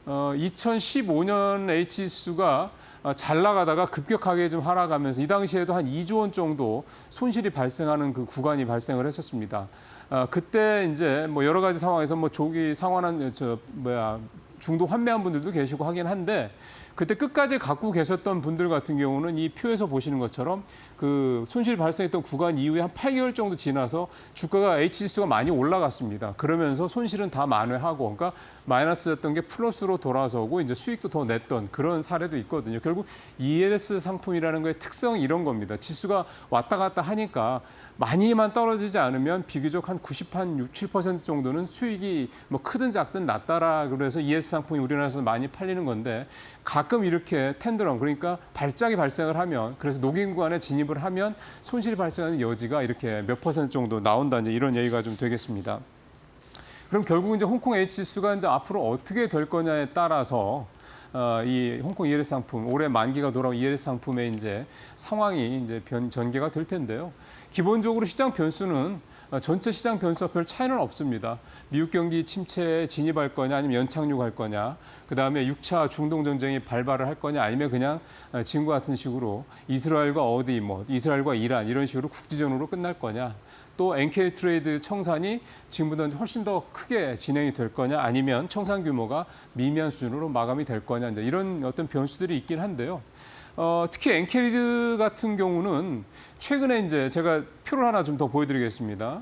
2015년 H지수가 잘 나가다가 급격하게 좀 하락하면서 이 당시에도 한 2조 원 정도 손실이 발생하는 그 구간이 발생을 했었습니다. 그때 이제 뭐 여러 가지 상황에서 뭐 조기 상환한 중도 환매한 분들도 계시고 하긴 한데 그때 끝까지 갖고 계셨던 분들 같은 경우는 이 표에서 보시는 것처럼 그 손실 발생했던 구간 이후에 한 8개월 정도 지나서 주가가 H지수가 많이 올라갔습니다. 그러면서 손실은 다 만회하고 그러니까 마이너스였던 게 플러스로 돌아서고 이제 수익도 더 냈던 그런 사례도 있거든요. 결국 ELS 상품이라는 거의 특성이 이런 겁니다. 지수가 왔다 갔다 하니까 많이만 떨어지지 않으면 비교적 한 6, 7% 정도는 수익이 뭐 크든 작든 낮다라 그래서 ELS 상품이 우리나라에서 많이 팔리는 건데 가끔 이렇게 텐드럼 그러니까 발작이 발생을 하면 그래서 녹인 구간에 진입을 하면 손실이 발생하는 여지가 이렇게 몇 % 정도 나온다 이제 이런 얘기가 좀 되겠습니다. 그럼 결국 이제 홍콩 H지수가 이제 앞으로 어떻게 될 거냐에 따라서 이 홍콩 ELS 상품 올해 만기가 돌아온 ELS 상품의 이제 상황이 이제 전개가 될 텐데요. 기본적으로 시장 변수는 전체 시장 변수와 별 차이는 없습니다. 미국 경기 침체에 진입할 거냐 아니면 연착륙할 거냐 그다음에 6차 중동 전쟁이 발발을 할 거냐 아니면 그냥 지금과 같은 식으로 이스라엘과 이스라엘과 이란 이런 식으로 국지전으로 끝날 거냐 또 NK 트레이드 청산이 지금보다 훨씬 더 크게 진행이 될 거냐 아니면 청산 규모가 미미한 수준으로 마감이 될 거냐 이제 이런 어떤 변수들이 있긴 한데요. 특히 엔캐리드 같은 경우는 최근에 이제 제가 표를 하나 좀 더 보여드리겠습니다.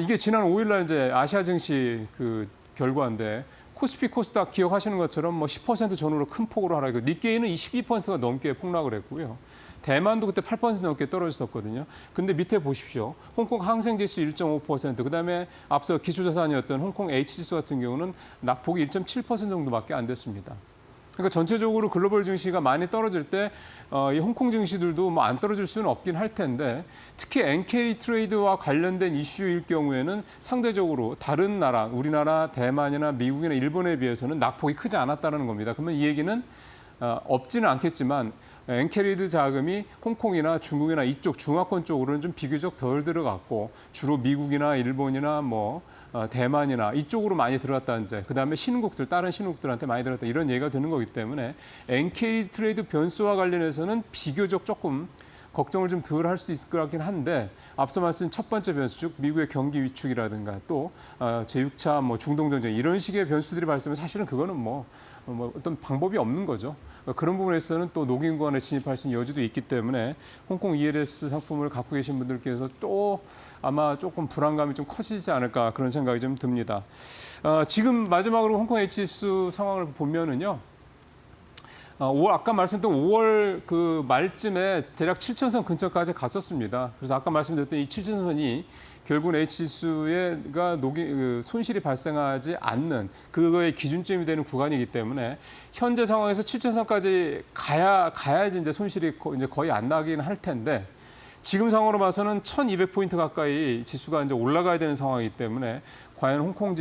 이게 지난 5일날 이제 아시아 증시 그 결과인데 코스피 코스닥 기억하시는 것처럼 뭐 10% 전후로 큰 폭으로 하락이고 니케이는 22%가 넘게 폭락을 했고요. 대만도 그때 8% 넘게 떨어졌었거든요. 근데 밑에 보십시오. 홍콩 항생지수 1.5%, 그다음에 앞서 기초자산이었던 홍콩 H지수 같은 경우는 낙폭이 1.7% 정도밖에 안 됐습니다. 그러니까 전체적으로 글로벌 증시가 많이 떨어질 때 이 홍콩 증시들도 뭐 안 떨어질 수는 없긴 할 텐데 특히 NK 트레이드와 관련된 이슈일 경우에는 상대적으로 다른 나라, 우리나라, 대만이나 미국이나 일본에 비해서는 낙폭이 크지 않았다는 겁니다. 그러면 이 얘기는 없지는 않겠지만 엔캐리드 자금이 홍콩이나 중국이나 이쪽 중화권 쪽으로는 좀 비교적 덜 들어갔고 주로 미국이나 일본이나 대만이나 이쪽으로 많이 들어갔다 이제 그다음에 신흥국들 다른 신흥국들한테 많이 들어갔다 이런 얘기가 되는 거기 때문에 NK 트레이드 변수와 관련해서는 비교적 조금 걱정을 좀 덜 할 수도 있을 것 같긴 한데 앞서 말씀 첫 번째 변수 즉 미국의 경기 위축이라든가 또 제6차 뭐 중동 전쟁 이런 식의 변수들이 발생하면 사실은 그거는 뭐 어떤 방법이 없는 거죠. 그런 부분에서는 또 녹인 구간에 진입할 수 있는 여지도 있기 때문에 홍콩 ELS 상품을 갖고 계신 분들께서 또 아마 조금 불안감이 좀 커지지 않을까 그런 생각이 좀 듭니다. 지금 마지막으로 홍콩 H지수 상황을 보면은요. 아까 말씀드렸던 5월 그 말쯤에 대략 7,000선 근처까지 갔었습니다. 그래서 아까 말씀드렸던 이 7,000선이 결국은 H지수가 손실이 발생하지 않는 그거의 기준점이 되는 구간이기 때문에 현재 상황에서 7,000선까지 가야지 이제 손실이 이제 거의 안 나긴 할 텐데 지금 상황으로 봐서는 1,200포인트 가까이 지수가 이제 올라가야 되는 상황이기 때문에 과연 홍콩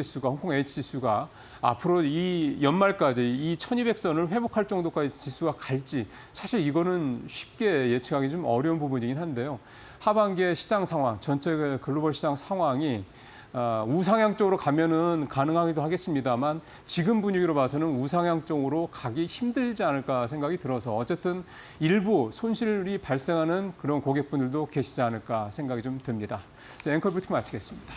H지수가 앞으로 이 연말까지 이 1,200선을 회복할 정도까지 지수가 갈지 사실 이거는 쉽게 예측하기 좀 어려운 부분이긴 한데요. 하반기의 시장 상황, 전체 글로벌 시장 상황이 우상향 쪽으로 가면은 가능하기도 하겠습니다만 지금 분위기로 봐서는 우상향 쪽으로 가기 힘들지 않을까 생각이 들어서 어쨌든 일부 손실이 발생하는 그런 고객분들도 계시지 않을까 생각이 좀 듭니다. 앵커 브리핑 마치겠습니다.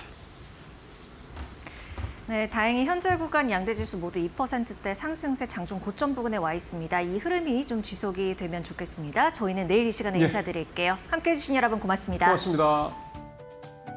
네, 다행히 현재 구간 양대지수 모두 2%대 상승세 장중 고점 부근에 와 있습니다. 이 흐름이 좀 지속이 되면 좋겠습니다. 저희는 내일 이 시간에 인사드릴게요. 함께해 주신 여러분 고맙습니다. 고맙습니다.